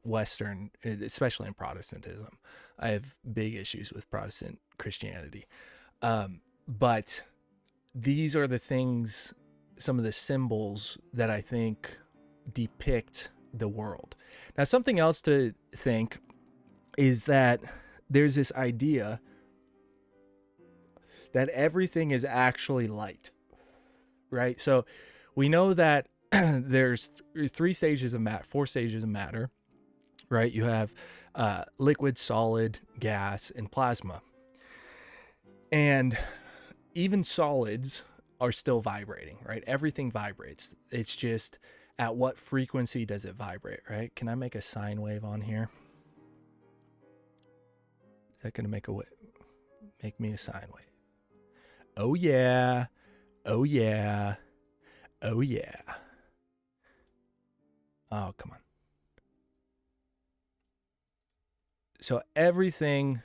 especially in Protestantism. I have big issues with Protestant Christianity. But these are the things, some of the symbols that I think depict the world. Now, something else to think is that there's this idea that everything is actually light, right? So we know that there's 4 stages of matter, right? You have liquid, solid, gas, and plasma. And even solids are still vibrating, right? Everything vibrates. It's just at what frequency does it vibrate, right? Can I make a sine wave on here? Is that going to make a wave? Make me a sine wave. Oh yeah. Oh yeah. Oh yeah. Oh, come on. So everything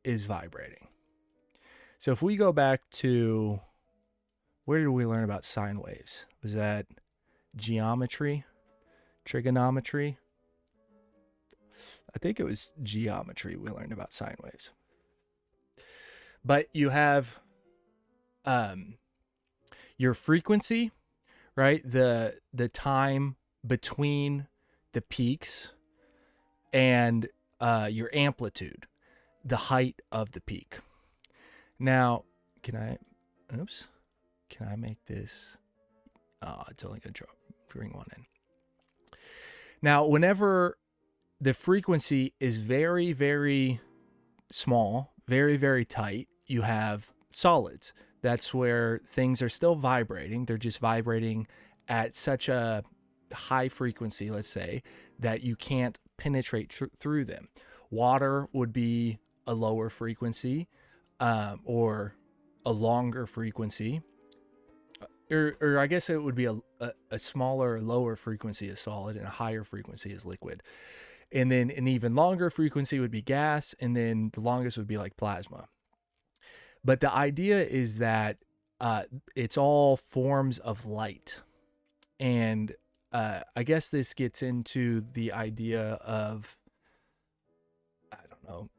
is vibrating. So if we go back to, where did we learn about sine waves? Was that geometry? Trigonometry? I think it was geometry we learned about sine waves. But you have your frequency, right? The time between the peaks, and your amplitude, the height of the peak. Now, can I make this? It's only going to bring one in. Now, whenever the frequency is very, very small, very, very tight, you have solids. That's where things are still vibrating. They're just vibrating at such a high frequency, let's say, that you can't penetrate through them. Water would be a lower frequency, or a longer frequency, or I guess it would be a smaller, lower frequency is solid, and a higher frequency is liquid. And then an even longer frequency would be gas, and then the longest would be like plasma. But the idea is that it's all forms of light. And I guess this gets into the idea of, I don't know,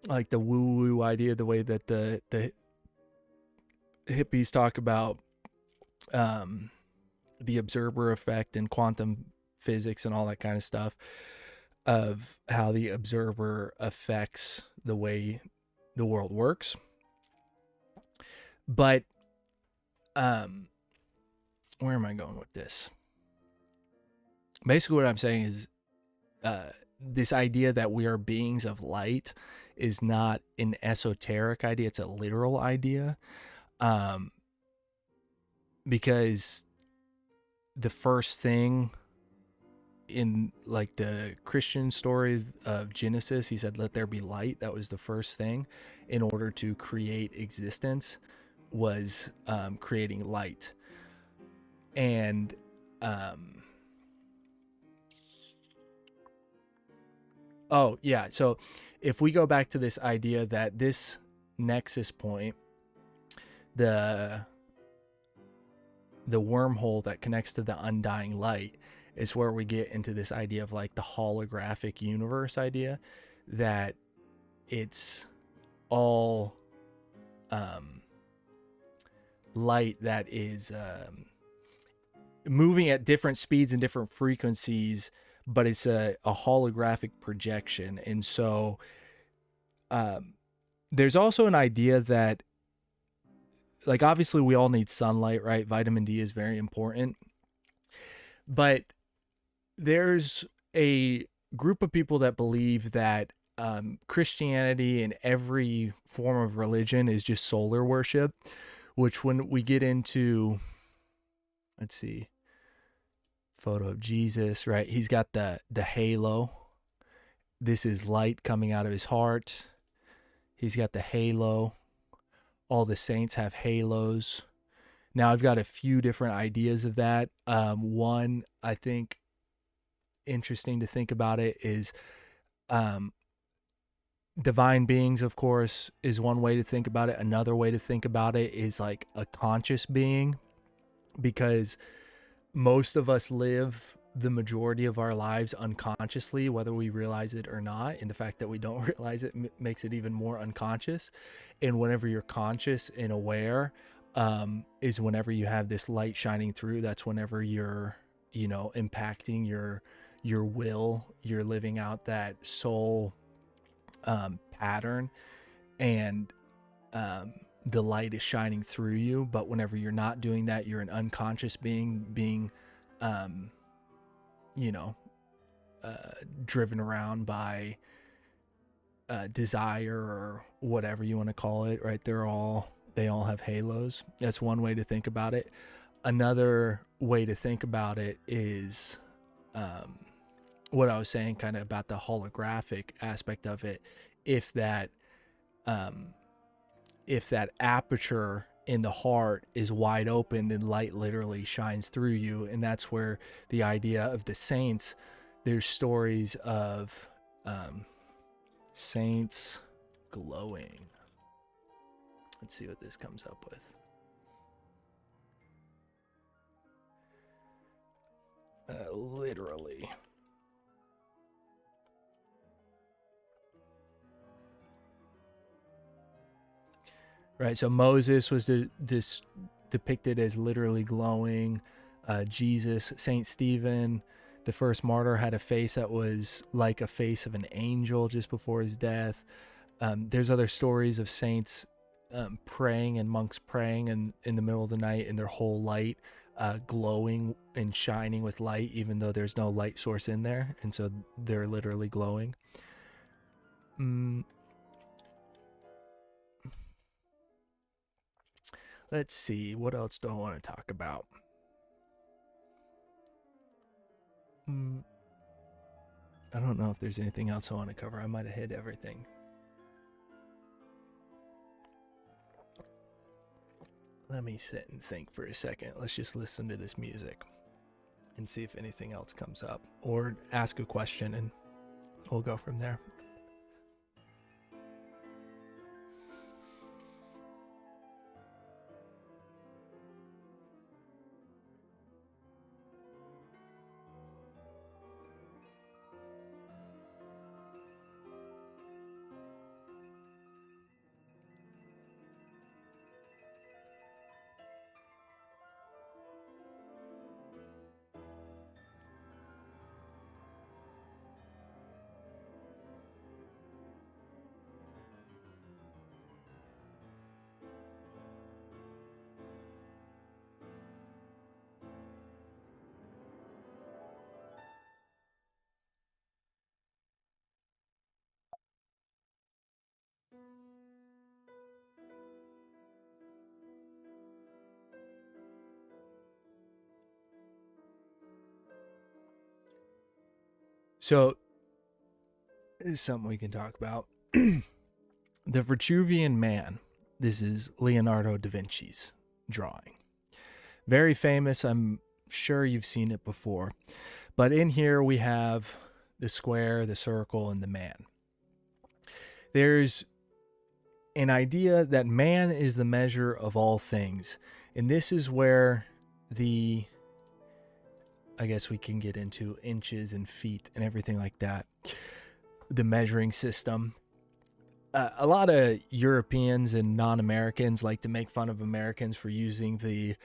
like the woo-woo idea, the way that the hippies talk about the observer effect and quantum physics and all that kind of stuff, of how the observer affects the way the world works. But where am I going with this? Basically what I'm saying is this idea that we are beings of light is not an esoteric idea, it's a literal idea. Because the first thing in like the Christian story of Genesis, he said, let there be light. That was the first thing in order to create existence, was creating light. And oh yeah, so if we go back to this idea that this nexus point, the wormhole that connects to the undying light, is where we get into this idea of like the holographic universe idea, that it's all light that is moving at different speeds and different frequencies, but it's a holographic projection. And so there's also an idea that, like, obviously we all need sunlight, right? Vitamin D is very important. But there's a group of people that believe that Christianity and every form of religion is just solar worship, which when we get into, let's see, photo of Jesus, right? He's got the halo. This is light coming out of his heart. He's got the halo. All the saints have halos. Now, I've got a few different ideas of that. One, I think, interesting to think about it is divine beings, of course, is one way to think about it. Another way to think about it is like a conscious being, because most of us live the majority of our lives unconsciously, whether we realize it or not. And the fact that we don't realize it makes it even more unconscious. And whenever you're conscious and aware, is whenever you have this light shining through. That's whenever you're, impacting your will, you're living out that soul pattern, and the light is shining through you. But whenever you're not doing that, you're an unconscious being driven around by desire or whatever you want to call it, right? They all have halos. That's one way to think about it. Another way to think about it is what I was saying kind of about the holographic aspect of it. If that if that aperture in the heart is wide open, then light literally shines through you. And that's where the idea of the saints, there's stories of saints glowing. Let's see what this comes up with. Literally. Right, so Moses was depicted as literally glowing. Jesus, Saint Stephen, the first martyr, had a face that was like a face of an angel just before his death. There's other stories of saints praying and monks praying in the middle of the night, and their whole light glowing and shining with light, even though there's no light source in there, and so they're literally glowing. Let's see, what else do I want to talk about? I don't know if there's anything else I want to cover. I might have hit everything. Let me sit and think for a second. Let's just listen to this music and see if anything else comes up, or ask a question and we'll go from there. So, this is something we can talk about. The Vitruvian Man. This is Leonardo da Vinci's drawing. Very famous. I'm sure you've seen it before. But in here we have the square, the circle, and the man. There's an idea that man is the measure of all things. And this is where I guess we can get into inches and feet and everything like that. The measuring system. A lot of Europeans and non-Americans like to make fun of Americans for using the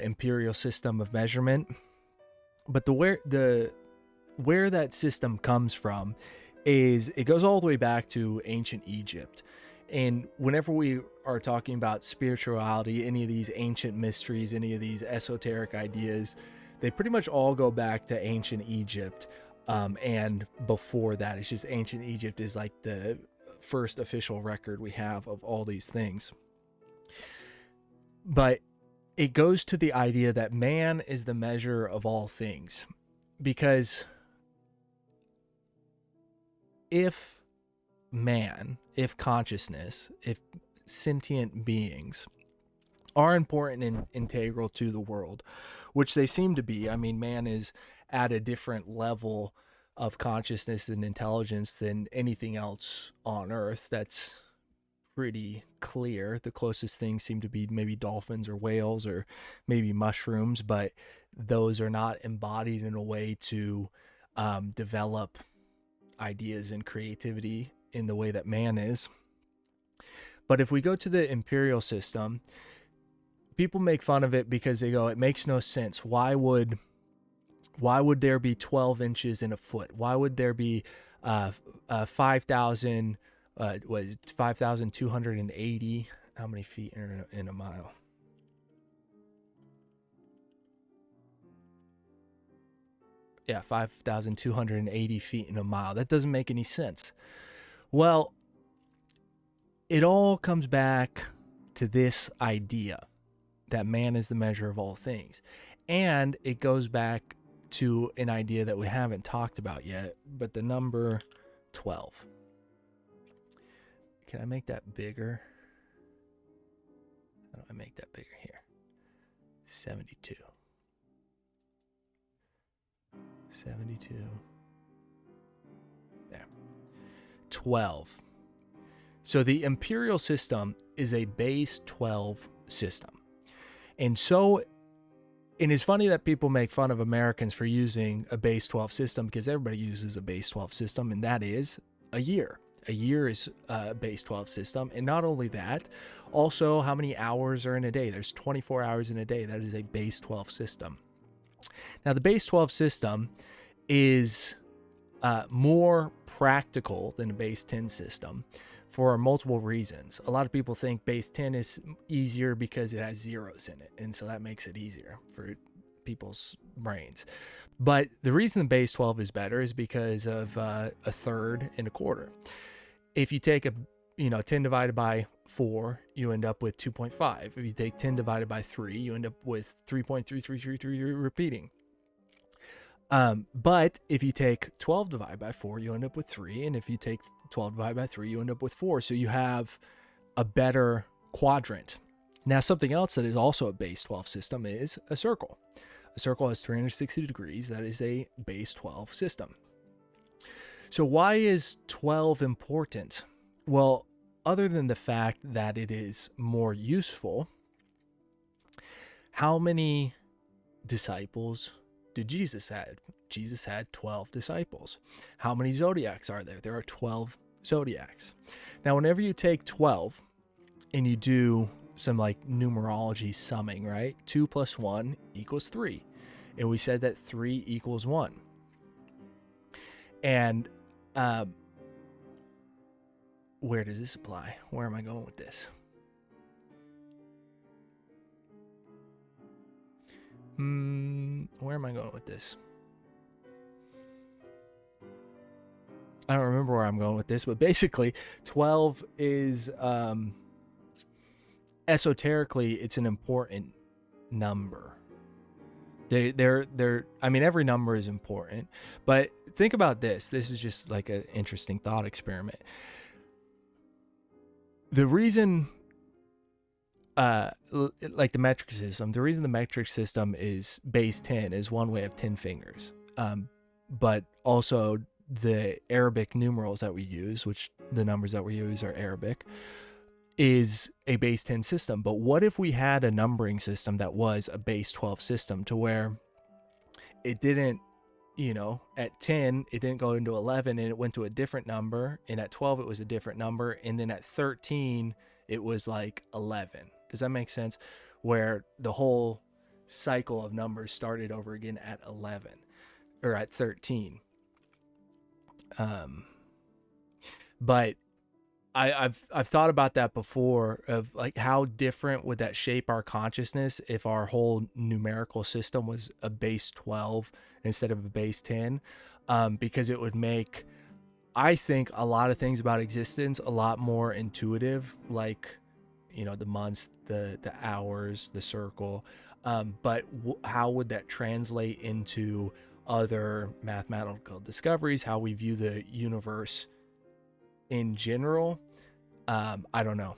imperial system of measurement. But where that system comes from is it goes all the way back to ancient Egypt. And whenever we are talking about spirituality, any of these ancient mysteries, any of these esoteric ideas, they pretty much all go back to ancient Egypt. And before that, it's just ancient Egypt is like the first official record we have of all these things. But it goes to the idea that man is the measure of all things. Because if man, if consciousness, if sentient beings are important and integral to the world, which they seem to be. I mean, man is at a different level of consciousness and intelligence than anything else on Earth. That's pretty clear. The closest things seem to be maybe dolphins or whales or maybe mushrooms, but those are not embodied in a way to develop ideas and creativity in the way that man is. But if we go to the imperial system, people make fun of it because they go, it makes no sense. Why would there be 12 inches in a foot? Why would there be 5,280? How many feet in a mile? Yeah, 5,280 feet in a mile. That doesn't make any sense. Well, it all comes back to this idea that man is the measure of all things. And it goes back to an idea that we haven't talked about yet, but the number 12. Can I make that bigger? How do I make that bigger here? 72. 72. There. 12. So the imperial system is a base 12 system. And it's funny that people make fun of Americans for using a base 12 system, because everybody uses a base 12 system, and that is a year. A year is a base 12 system. And not only that, also how many hours are in a day. There's 24 hours in a day. That is a base 12 system. Now, the base 12 system is more practical than a base 10 system for multiple reasons. A lot of people think base 10 is easier because it has zeros in it, and so that makes it easier for people's brains. But the reason the base 12 is better is because of a third and a quarter. If you take 10 divided by 4, you end up with 2.5. If you take 10 divided by 3, you end up with 3.3333 repeating. But if you take 12 divided by 4, you end up with 3. And if you take 12 divided by 3, you end up with 4. So you have a better quadrant. Now, something else that is also a base 12 system is a circle. A circle has 360 degrees. That is a base 12 system. So why is 12 important? Well, other than the fact that it is more useful, how many disciples did Jesus have? Jesus had 12 disciples. How many zodiacs are there? There are 12 zodiacs. Now, whenever you take 12 and you do some like numerology summing, right? 2 plus 1 equals 3. And we said that 3 equals 1. And where does this apply? Where am I going with this? Where am I going with this? I don't remember where I'm going with this, but basically 12 is esoterically, it's an important number. I mean, every number is important, but think about this. This is just like an interesting thought experiment. The reason, like the metric system, the reason the metric system is base 10 is one way of 10 fingers. But also the Arabic numerals that we use, which the numbers that we use are Arabic, is a base 10 system. But what if we had a numbering system that was a base 12 system, to where it didn't, at 10, it didn't go into 11 and it went to a different number. And at 12, it was a different number. And then at 13, it was like 11. Does that make sense? Where the whole cycle of numbers started over again at 11 or at 13. But I've thought about that before, of like how different would that shape our consciousness if our whole numerical system was a base 12 instead of a base 10, because it would make, I think, a lot of things about existence a lot more intuitive, like, the months, the hours, the circle. But how would that translate into other mathematical discoveries, how we view the universe in general? I don't know,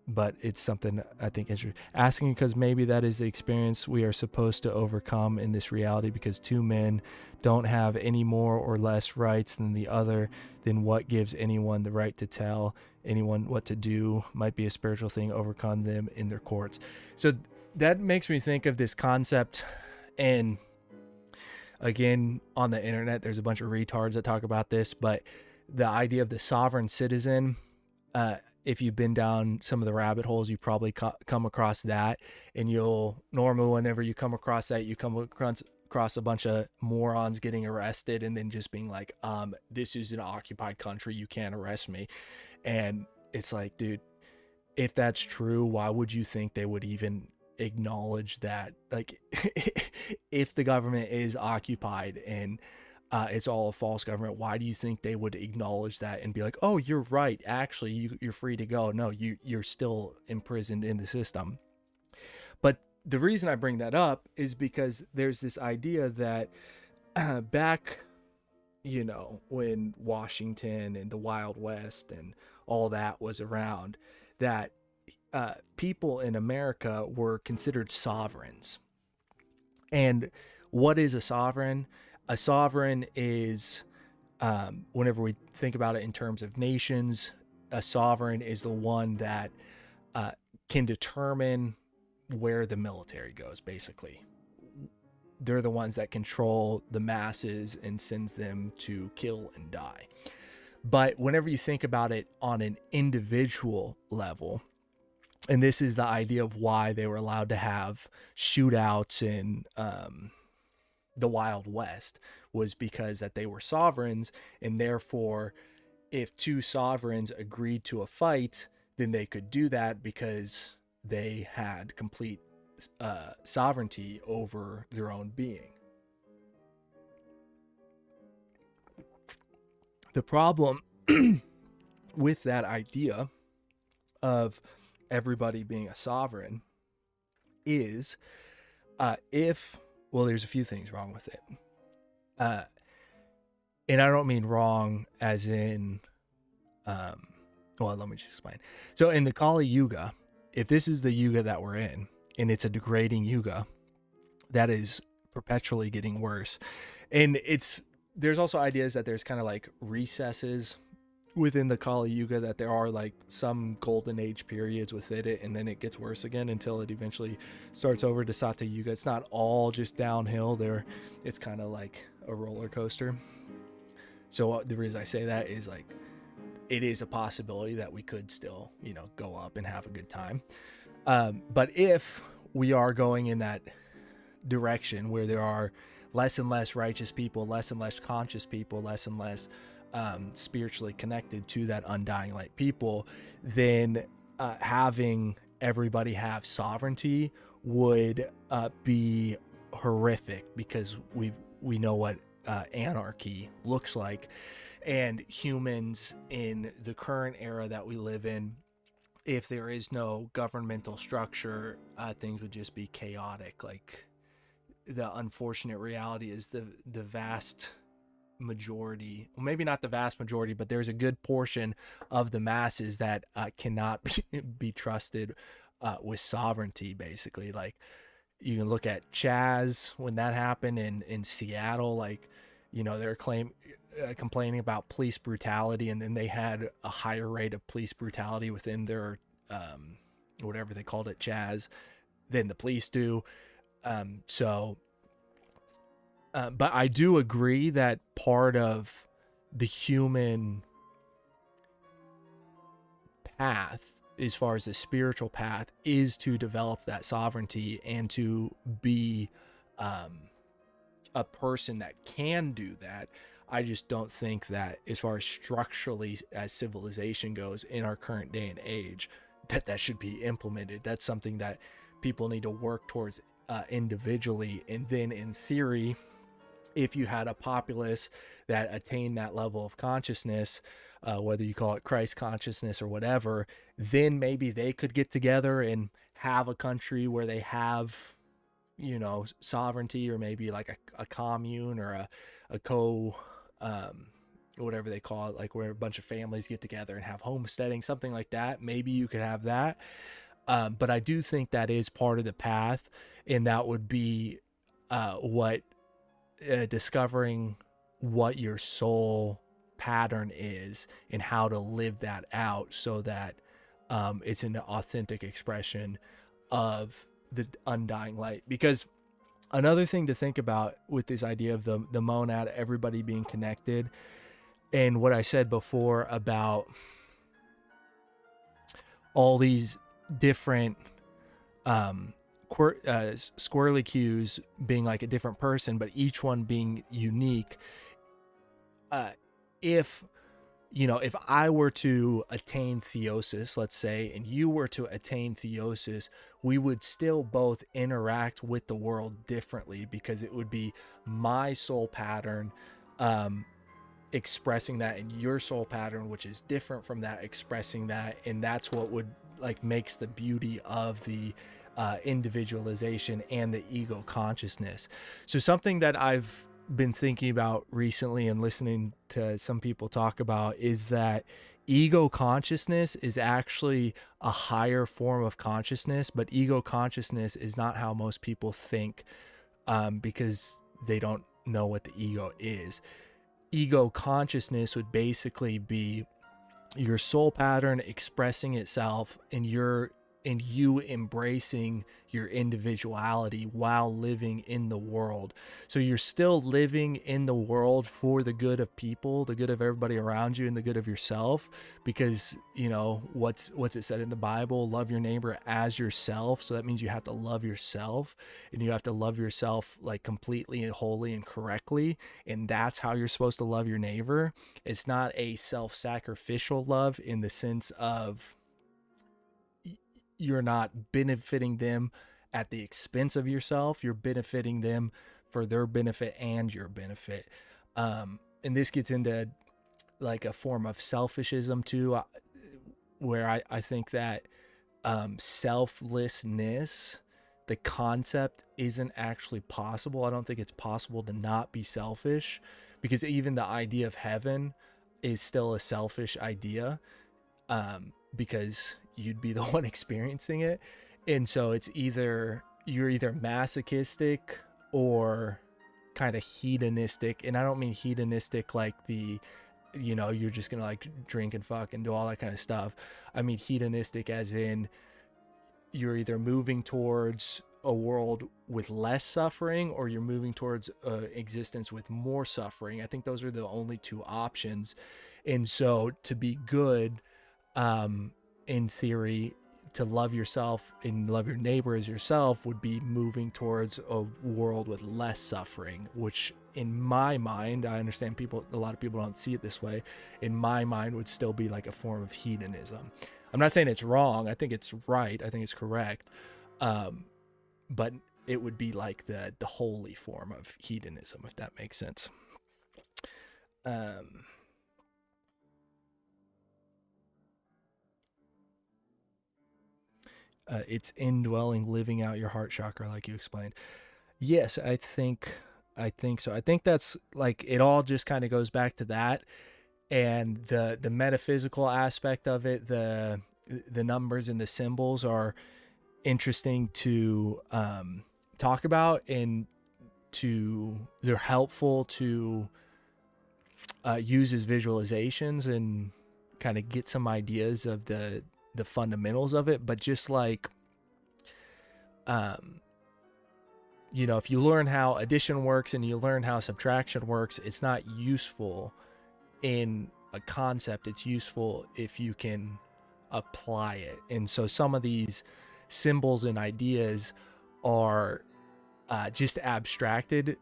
but it's something I think interesting. Asking because maybe that is the experience we are supposed to overcome in this reality, because two men don't have any more or less rights than the other. Then what gives anyone the right to tell anyone what to do? Might be a spiritual thing, overcome them in their courts. So that makes me think of this concept. And again, on the internet, there's a bunch of retards that talk about this, but the idea of the sovereign citizen, if you've been down some of the rabbit holes, you probably come across that. And you'll normally, whenever you come across that, you come across a bunch of morons getting arrested and then just being like, this is an occupied country, you can't arrest me. And it's like, dude, if that's true, why would you think they would even acknowledge that? Like, if the government is occupied and it's all a false government, why do you think they would acknowledge that and be like, oh, you're right, actually you're free to go? No, you're still imprisoned in the system. But the reason I bring that up is because there's this idea that back, when Washington and the Wild West and all that was around, that people in America were considered sovereigns. And what is a sovereign? A sovereign is, whenever we think about it in terms of nations, a sovereign is the one that can determine where the military goes, basically. They're the ones that control the masses and sends them to kill and die. But whenever you think about it on an individual level, and this is the idea of why they were allowed to have shootouts in the Wild West, was because that they were sovereigns, and therefore if two sovereigns agreed to a fight, then they could do that because they had complete sovereignty over their own being. The problem with that idea of everybody being a sovereign is there's a few things wrong with it. And I don't mean wrong as in, let me just explain. So in the Kali Yuga, if this is the Yuga that we're in, and it's a degrading Yuga that is perpetually getting worse, and there's also ideas that there's kind of like recesses within the Kali Yuga, that there are like some golden age periods within it, and then it gets worse again until it eventually starts over to Sata Yuga. It's not all just downhill there. It's kind of like a roller coaster. So the reason I say that is like, it is a possibility that we could still, go up and have a good time. But if we are going in that direction where there are less and less righteous people, less and less conscious people, less and less spiritually connected to that undying light people, then having everybody have sovereignty would be horrific, because we know what anarchy looks like. And humans in the current era that we live in, if there is no governmental structure, things would just be chaotic. Like, the unfortunate reality is the vast majority, well, maybe not the vast majority, but there's a good portion of the masses that cannot be trusted with sovereignty, basically. Like, you can look at Chaz, when that happened in Seattle, like, they're complaining about police brutality, and then they had a higher rate of police brutality within their whatever they called it, Chaz, than the police do. But I do agree that part of the human path, as far as the spiritual path, is to develop that sovereignty and to be a person that can do that. I just don't think that, as far as structurally as civilization goes in our current day and age, that should be implemented. That's something that people need to work towards individually. And then in theory, if you had a populace that attained that level of consciousness, whether you call it Christ consciousness or whatever, then maybe they could get together and have a country where they have, sovereignty, or maybe like a commune, or a whatever they call it, like where a bunch of families get together and have homesteading, something like that. Maybe you could have that. But I do think that is part of the path, and that would be discovering what your soul pattern is and how to live that out, so that it's an authentic expression of the undying light. Because another thing to think about with this idea of the monad, everybody being connected, and what I said before about all these different squirrely cues being like a different person, but each one being unique. If I were to attain theosis, let's say, and you were to attain theosis, we would still both interact with the world differently, because it would be my soul pattern expressing that, and your soul pattern, which is different from that, expressing that. And that's what would makes the beauty of the individualization and the ego consciousness. So something that I've been thinking about recently and listening to some people talk about is that ego consciousness is actually a higher form of consciousness, but ego consciousness is not how most people think, because they don't know what the ego is. Ego consciousness would basically be your soul pattern expressing itself in you embracing your individuality while living in the world. So you're still living in the world for the good of people, the good of everybody around you, and the good of yourself, because what's it said in the Bible? Love your neighbor as yourself. So that means you have to love yourself, and you have to love yourself like completely and wholly and correctly, and that's how you're supposed to love your neighbor. It's not a self-sacrificial love in the sense of you're not benefiting them at the expense of yourself. You're benefiting them for their benefit and your benefit. And this gets into like a form of selfishism too, where I think that selflessness, the concept, isn't actually possible. I don't think it's possible to not be selfish, because even the idea of heaven is still a selfish idea, because you'd be the one experiencing it. And so it's you're either masochistic or kind of hedonistic. And I don't mean hedonistic like you're just gonna like drink and fuck and do all that kind of stuff. I mean hedonistic as in you're either moving towards a world with less suffering, or you're moving towards existence with more suffering. I think those are the only two options. And so to be good, in theory, to love yourself and love your neighbor as yourself would be moving towards a world with less suffering, which in my mind, I understand a lot of people don't see it this way, in my mind would still be like a form of hedonism. I'm not saying it's wrong. I think it's right. I think it's correct. But it would be like the holy form of hedonism, if that makes sense. It's indwelling, living out your heart chakra, like you explained. Yes, I think so. I think that's like, it all just kind of goes back to that, and the metaphysical aspect of it. The numbers and the symbols are interesting to talk about, and they're helpful to use as visualizations and kind of get some ideas of the fundamentals of it. But just like if you learn how addition works and you learn how subtraction works, it's not useful in a concept. It's useful if you can apply it. And so some of these symbols and ideas are just abstracted,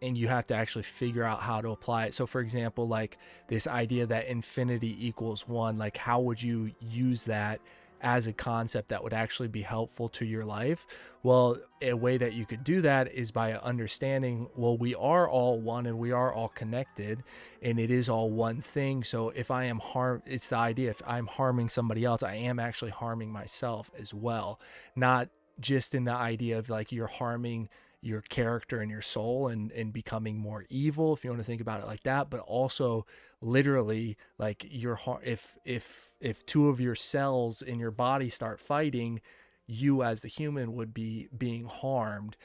and you have to actually figure out how to apply it. So for example, like this idea that infinity equals 1, like how would you use that as a concept that would actually be helpful to your life? Well, a way that you could do that is by understanding, well, we are all one and we are all connected, and it is all one thing. So if I am it's the idea, if I'm harming somebody else, I am actually harming myself as well. Not just in the idea of like you're harming your character and your soul and becoming more evil, if you want to think about it like that, but also literally like if two of your cells in your body start fighting, you as the human would be being harmed,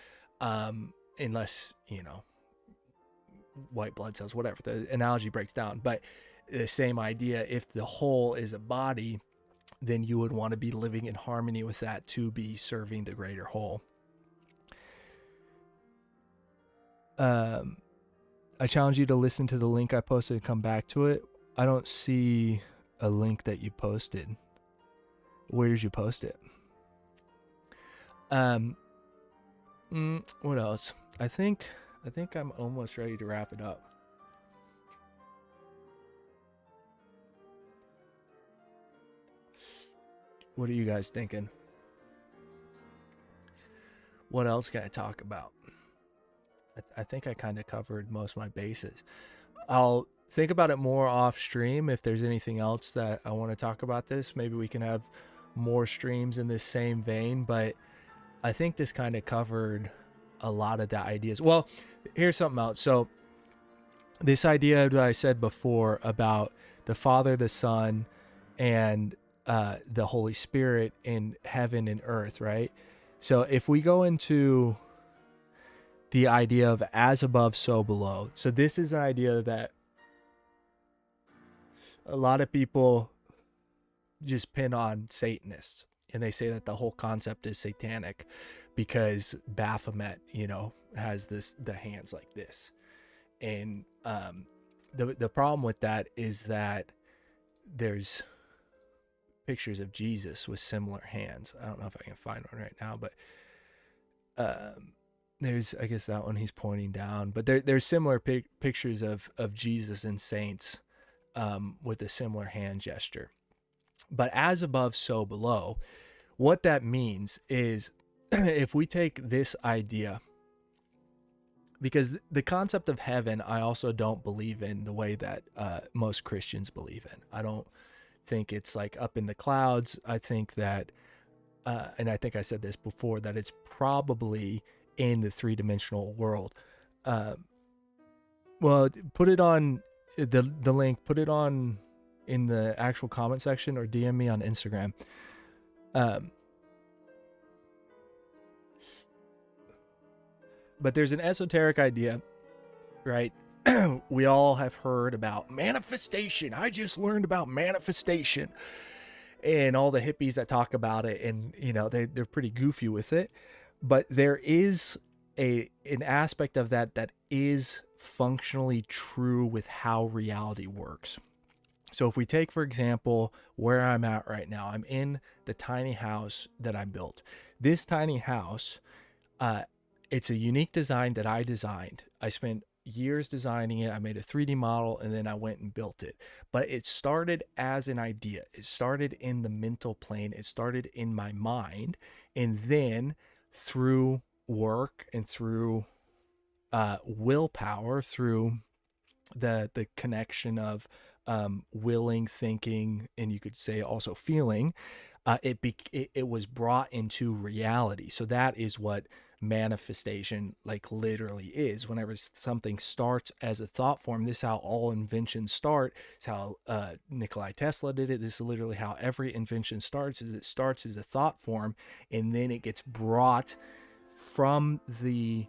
unless white blood cells, whatever the analogy breaks down. But the same idea, if the whole is a body, then you would want to be living in harmony with that to be serving the greater whole. I challenge you to listen to the link I posted and come back to it. I don't see a link that you posted. Where did you post it? What else? I think I'm almost ready to wrap it up. What are you guys thinking? What else can I talk about? I think I kind of covered most of my bases. I'll think about it more off stream. If there's anything else that I want to talk about this, maybe we can have more streams in this same vein. But I think this kind of covered a lot of the ideas. Well, here's something else. So this idea that I said before about the Father, the Son, and the Holy Spirit in heaven and earth, right? So if we go into the idea of as above, so below. So this is an idea that a lot of people just pin on Satanists, and they say that the whole concept is satanic because Baphomet, has the hands like this. And the problem with that is that there's pictures of Jesus with similar hands. I don't know if I can find one right now, but there's, I guess, that one he's pointing down. But there's similar pictures of Jesus and saints with a similar hand gesture. But as above, so below, what that means is if we take this idea, because the concept of heaven, I also don't believe in the way that most Christians believe in. I don't think it's like up in the clouds. I think that, and I think I said this before, that it's probably in the three-dimensional world. Well, put it on the link, put it on in the actual comment section or DM me on Instagram. But there's an esoteric idea, right? We all have heard about manifestation. I just learned about manifestation. And all the hippies that talk about it, and they're pretty goofy with it. But there is an aspect of that is functionally true with how reality works. So if we take, for example, where I'm at right now, I'm in the tiny house that I built. This tiny house, it's a unique design that I designed. I spent years designing it. I made a 3D model, and then I went and built it. But it started as an idea. It started in the mental plane. It started in my mind. And then through work and through willpower, through the connection of willing, thinking, and you could say also feeling, it was brought into reality. So that is what manifestation like literally is. Whenever something starts as a thought form, this is how all inventions start. It's how Nikola Tesla did it. This is literally how every invention starts, is it starts as a thought form, and then it gets brought from the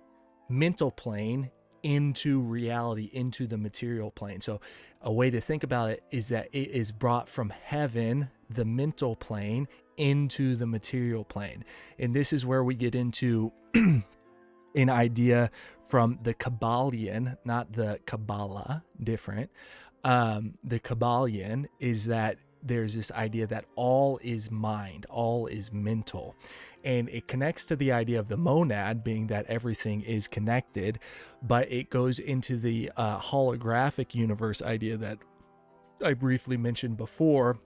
mental plane into reality, into the material plane. So a way to think about it is that it is brought from heaven, the mental plane, into the material plane. And this is where we get into an idea from the Kabbalion, not the Kabbalah, different. The Kabbalion is that there's this idea that all is mind, all is mental. And it connects to the idea of the monad being that everything is connected, but it goes into the holographic universe idea that I briefly mentioned before,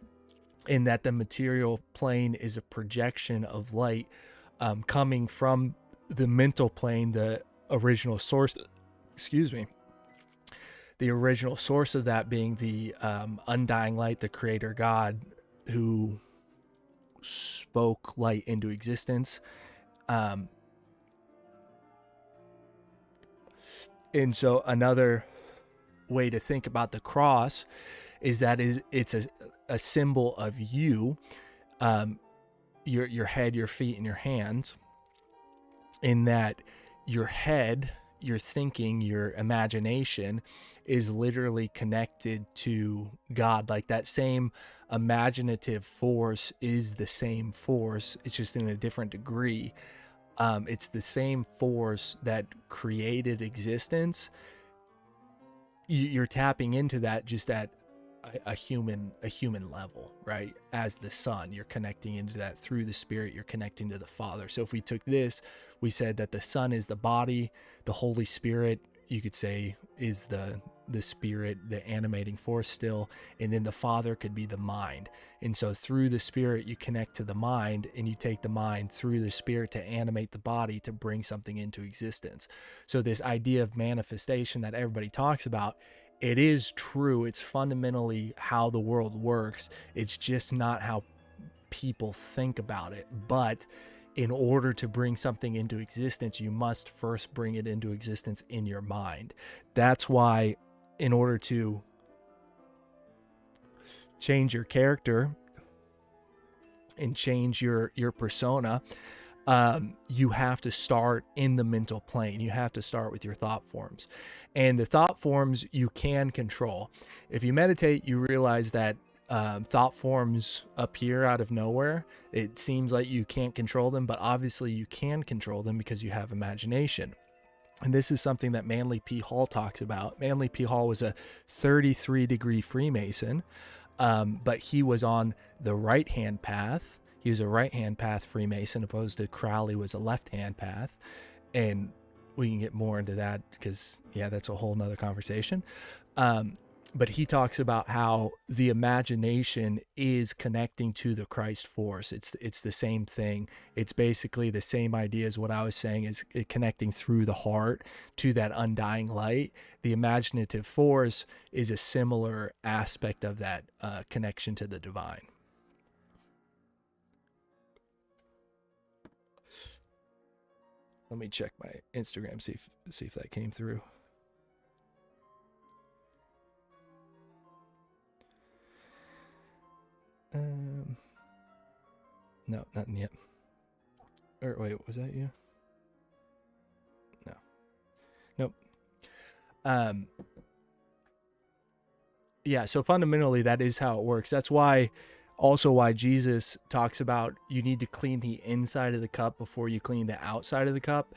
in that the material plane is a projection of light coming from the mental plane, the original source, the original source of that being the undying light, the creator God who spoke light into existence. And so another way to think about the cross is that it's a symbol of you, your head, your feet, and your hands, in that your head, your thinking, your imagination is literally connected to God. Like that same imaginative force is the same force. It's just in a different degree. It's the same force that created existence. You're tapping into that just at a human level, right? As the Son, you're connecting into that through the Spirit. You're connecting to the Father. So if we took this, we said that the Son is the body, the Holy Spirit, you could say, is the Spirit, the animating force still, and then the Father could be the mind. And so through the Spirit, you connect to the mind, and you take the mind through the Spirit to animate the body to bring something into existence. So this idea of manifestation that everybody talks about, it is true. It's fundamentally how the world works. It's just not how people think about it. But in order to bring something into existence, you must first bring it into existence in your mind. That's why, in order to change your character and change your persona, you have to start in the mental plane. You have to start with your thought forms. And the thought forms you can control. If you meditate, you realize that thought forms appear out of nowhere. It seems like you can't control them, but obviously you can control them because you have imagination. And this is something that Manly P. Hall talks about. Manly P. Hall was a 33-degree Freemason, but he was on the right-hand path. He was a right-hand path Freemason, opposed to Crowley was a left-hand path. And we can get more into that because, yeah, that's a whole nother conversation. But he talks about how the imagination is connecting to the Christ force. It's the same thing. It's basically the same idea as what I was saying, is connecting through the heart to that undying light. The imaginative force is a similar aspect of that connection to the divine. Let me check my Instagram, see if that came through. No, nothing yet. Or wait, was that you? No. Nope. Yeah, so fundamentally that is how it works. That's why Jesus talks about you need to clean the inside of the cup before you clean the outside of the cup.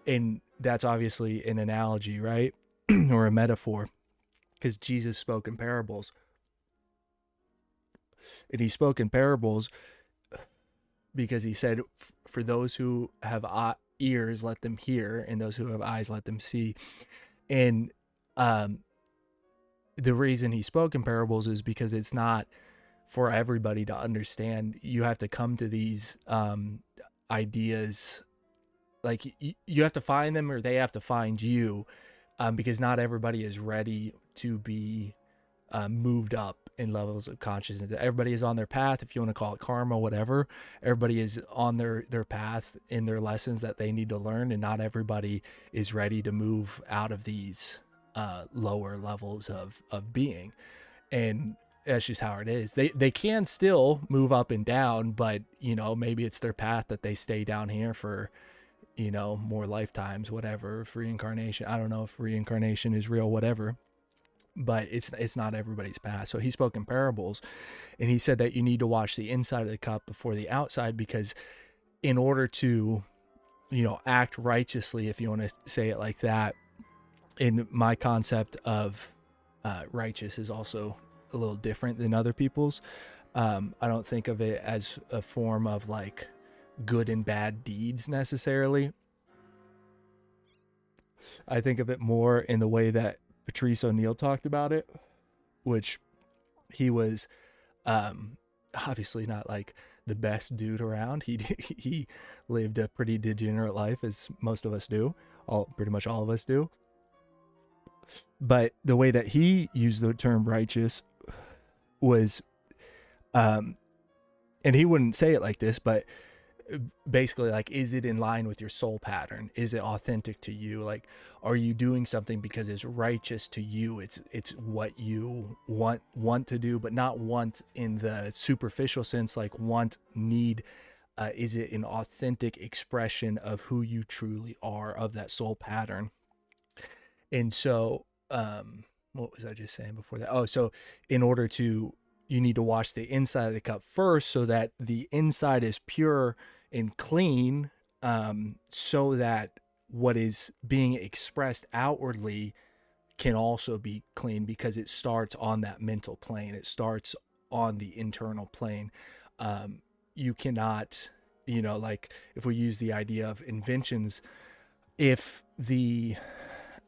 And that's obviously an analogy, right? Or a metaphor, because Jesus spoke in parables. And he spoke in parables because he said, for those who have ears, let them hear, and those who have eyes, let them see. And the reason he spoke in parables is because it's not for everybody to understand. You have to come to these ideas, like you have to find them, or they have to find you, because not everybody is ready to be moved up in levels of consciousness. Everybody is on their path, if you want to call it karma, whatever. Everybody is on their path in their lessons that they need to learn, and not everybody is ready to move out of these lower levels of being. And that's just how it is. They can still move up and down, but maybe it's their path that they stay down here for more lifetimes, whatever, for reincarnation. I don't know if reincarnation is real, whatever, but it's not everybody's path. So he spoke in parables, and he said that you need to wash the inside of the cup before the outside, because in order to act righteously, if you want to say it like that, in my concept of righteous is also a little different than other people's. I don't think of it as a form of like good and bad deeds necessarily. I think of it more in the way that Patrice O'Neill talked about it, which he was obviously not like the best dude around. He lived a pretty degenerate life, as most of us do, pretty much all of us do. But the way that he used the term righteous was, and he wouldn't say it like this, but basically like, is it in line with your soul pattern? Is it authentic to you? Like, are you doing something because it's righteous to you? It's what you want to do, but not want in the superficial sense, like want, need. Is it an authentic expression of who you truly are, of that soul pattern? And so, what was I just saying before that? Oh, so in order to, you need to wash the inside of the cup first, so that the inside is pure and clean, so that what is being expressed outwardly can also be clean, because it starts on that mental plane. It starts on the internal plane. You cannot, like if we use the idea of inventions, if the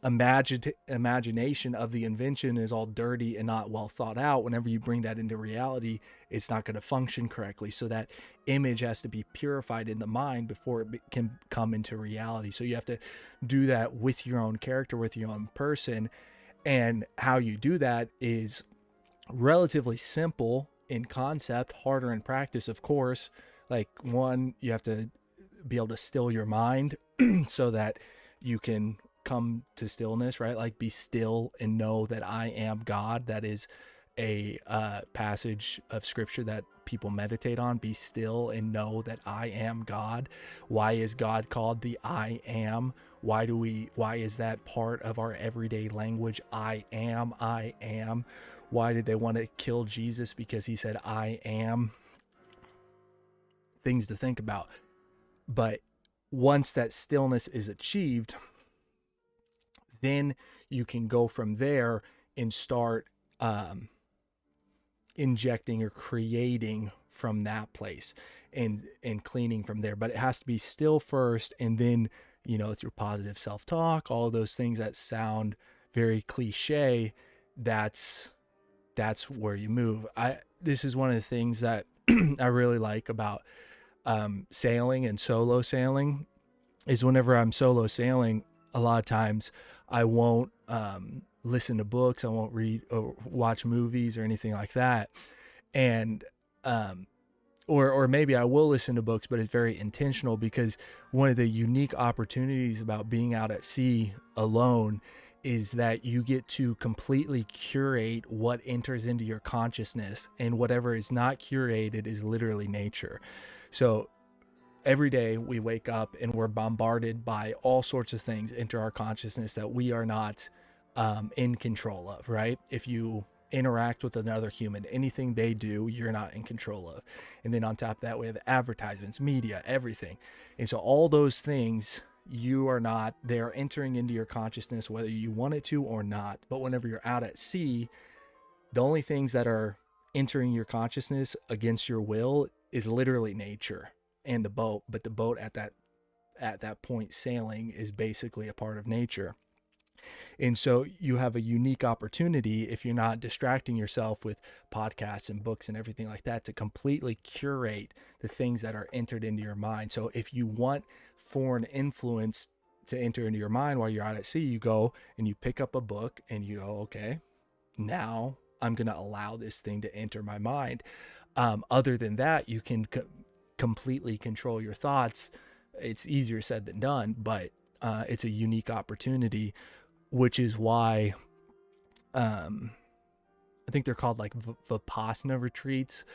imagination of the invention is all dirty and not well thought out, whenever you bring that into reality, it's not going to function correctly. So that image has to be purified in the mind before it can come into reality. So you have to do that with your own character, with your own person. And how you do that is relatively simple in concept, harder in practice, of course. Like, one, you have to be able to still your mind so that you can come to stillness, right? Like, be still and know that I am God. That is a passage of scripture that people meditate on. Be still and know that I am God. Why is God called the I am? Why is that part of our everyday language? I am. Why did they want to kill Jesus? Because he said I am. Things to think about. But once that stillness is achieved, then you can go from there and start injecting or creating from that place and cleaning from there. But it has to be still first, and then, you know, through positive self-talk, all those things that sound very cliche, that's where you move. This is one of the things that I really like about sailing and solo sailing, is whenever I'm solo sailing, a lot of times I won't listen to books, I won't read or watch movies or anything like that. And or maybe I will listen to books, but it's very intentional, because one of the unique opportunities about being out at sea alone is that you get to completely curate what enters into your consciousness, and whatever is not curated is literally nature. So every day we wake up and we're bombarded by all sorts of things enter our consciousness that we are not in control of, right? If you interact with another human, anything they do, you're not in control of. And then on top of that, we have advertisements, media, everything. And so all those things, you are not, they're entering into your consciousness, whether you want it to or not. But whenever you're out at sea, the only things that are entering your consciousness against your will is literally nature and the boat. But the boat at that point sailing is basically a part of nature. And so you have a unique opportunity, if you're not distracting yourself with podcasts and books and everything like that, to completely curate the things that are entered into your mind. So if you want foreign influence to enter into your mind while you're out at sea, you go and you pick up a book and you go, okay, now I'm going to allow this thing to enter my mind. Other than that, you can completely control your thoughts. It's easier said than done, but it's a unique opportunity, which is why I think they're called like Vipassana retreats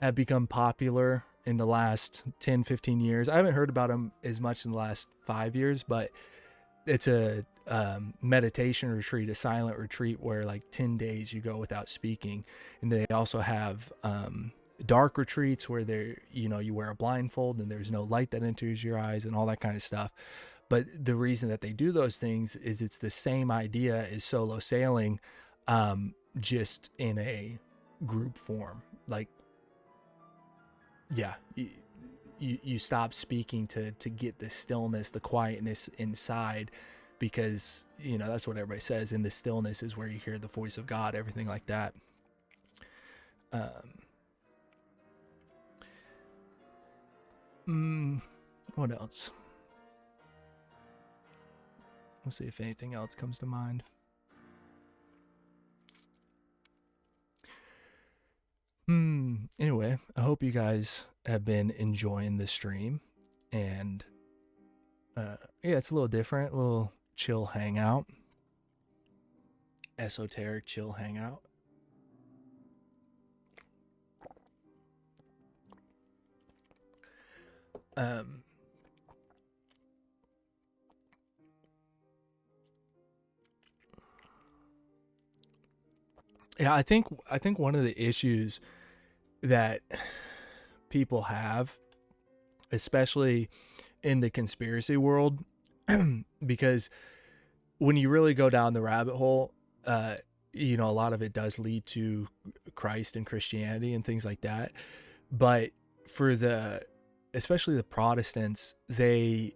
have become popular in the last 10, 15 years. I haven't heard about them as much in the last 5 years, but it's a meditation retreat, a silent retreat where like 10 days you go without speaking. And they also have dark retreats where you wear a blindfold and there's no light that enters your eyes and all that kind of stuff. But the reason that they do those things is it's the same idea as solo sailing, just in a group form. Like, yeah, you stop speaking to get the stillness, the quietness inside, because, that's what everybody says. In the stillness is where you hear the voice of God, everything like that. What else? Let's see if anything else comes to mind. Anyway, I hope you guys have been enjoying the stream. And yeah, it's a little different, a little chill hangout. Esoteric chill hangout. Yeah, I think one of the issues that people have, especially in the conspiracy world, because when you really go down the rabbit hole, a lot of it does lead to Christ and Christianity and things like that. But for especially the Protestants, they,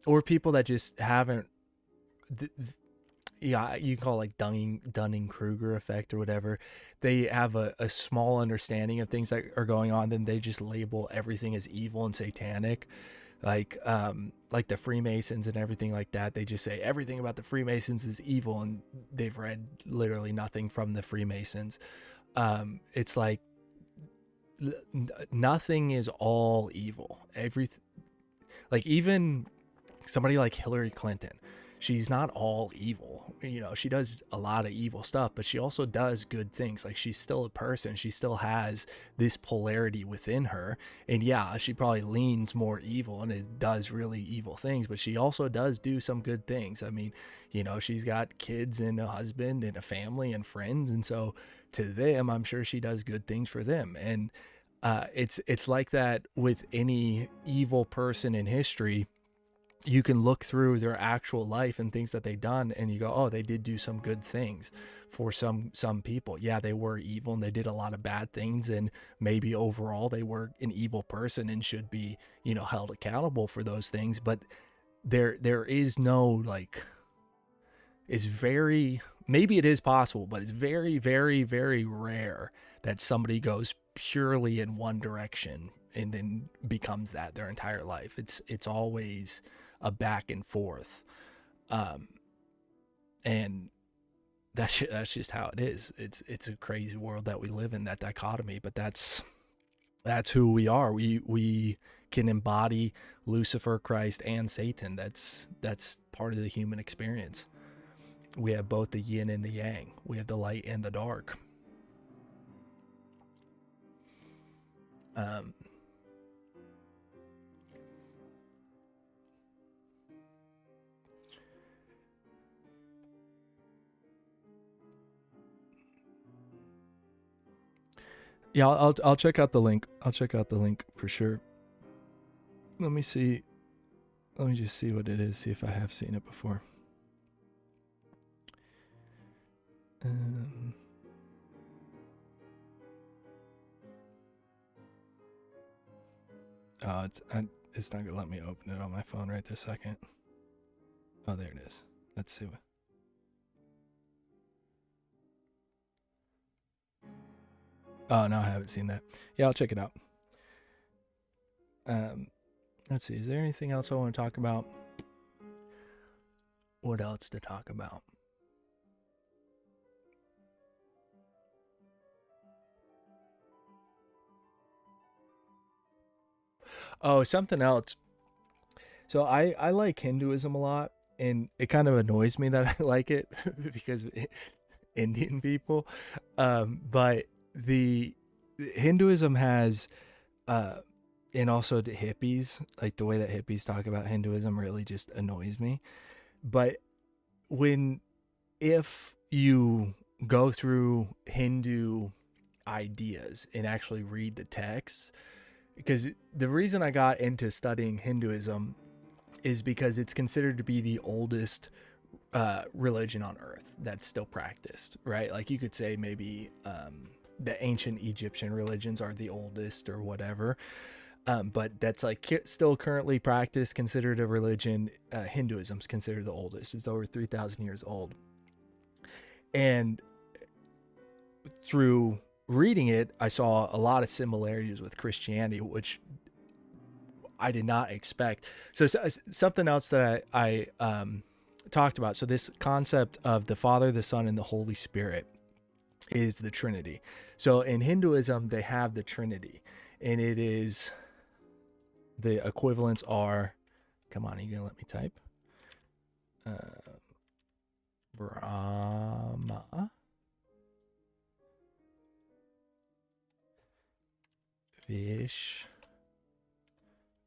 or people that just haven't, yeah, you can call it like Dunning-Kruger effect or whatever. They have a small understanding of things that are going on, then they just label everything as evil and satanic. Like the Freemasons and everything like that. They just say everything about the Freemasons is evil, and they've read literally nothing from the Freemasons. It's like nothing is all evil. Like even somebody like Hillary Clinton, she's not all evil. She does a lot of evil stuff, but she also does good things. Like, she's still a person. She still has this polarity within her. And yeah, she probably leans more evil and it does really evil things, but she also does do some good things. I mean, she's got kids and a husband and a family and friends. And so to them, I'm sure she does good things for them. And it's like that with any evil person in history. You can look through their actual life and things that they've done, and you go, oh, they did do some good things for some people. Yeah, they were evil and they did a lot of bad things, and maybe overall they were an evil person and should be, held accountable for those things. But there is no, like, it's very, maybe it is possible, but it's very, very, very rare that somebody goes purely in one direction and then becomes that their entire life. It's always a back and forth, and that's just how it is. It's a crazy world that we live in, that dichotomy, but that's who we are. We can embody Lucifer, Christ, and Satan. That's part of the human experience. We have both the yin and the yang. We have the light and the dark. Yeah, I'll check out the link. I'll check out the link for sure. Let me see. Let me just see what it is. See if I have seen it before. Oh, it's not gonna let me open it on my phone right this second. Oh, there it is. Let's see what. Oh, no, I haven't seen that. Yeah, I'll check it out. Let's see. Is there anything else I want to talk about? What else to talk about? Oh, something else. So I like Hinduism a lot, and it kind of annoys me that I like it because Indian people. But the Hinduism has, and also the hippies, like the way that hippies talk about Hinduism really just annoys me. But if you go through Hindu ideas and actually read the texts, because the reason I got into studying Hinduism is because it's considered to be the oldest religion on earth that's still practiced, right? Like, you could say maybe the ancient Egyptian religions are the oldest or whatever, but that's like still currently practiced, considered a religion. Hinduism's considered the oldest. It's over 3,000 years old. And through reading it, I saw a lot of similarities with Christianity, which I did not expect. So something else that I talked about. So this concept of the Father, the Son, and the Holy Spirit is the Trinity. So in Hinduism, they have the Trinity, and it is, the equivalents are, come on, are you gonna let me type? Brahma,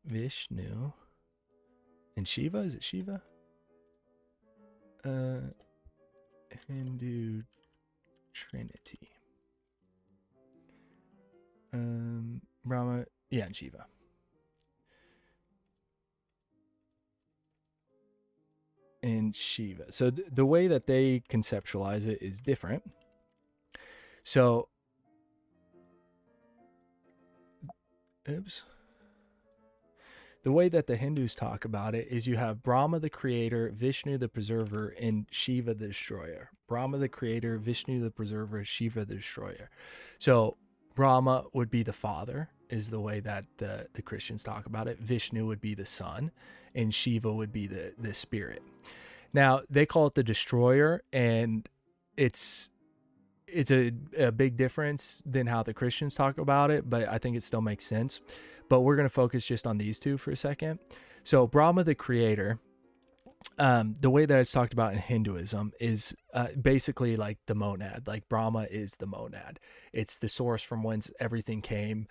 Vishnu, and Shiva. Is it Shiva? Hindu Trinity. Brahma, yeah, and Shiva. And Shiva. So the way that they conceptualize it is different. So, the way that the Hindus talk about it is you have Brahma the creator, Vishnu the preserver, and Shiva the destroyer. Brahma the creator, Vishnu the preserver, Shiva the destroyer. So Brahma would be the father, is the way that the Christians talk about it. Vishnu would be the son, and Shiva would be the spirit. Now, they call it the destroyer, and it's a big difference than how the Christians talk about it, but I think it still makes sense. But we're going to focus just on these two for a second. So Brahma the creator the way that it's talked about in Hinduism is basically like the monad. Like Brahma is the monad. It's the source from whence everything came.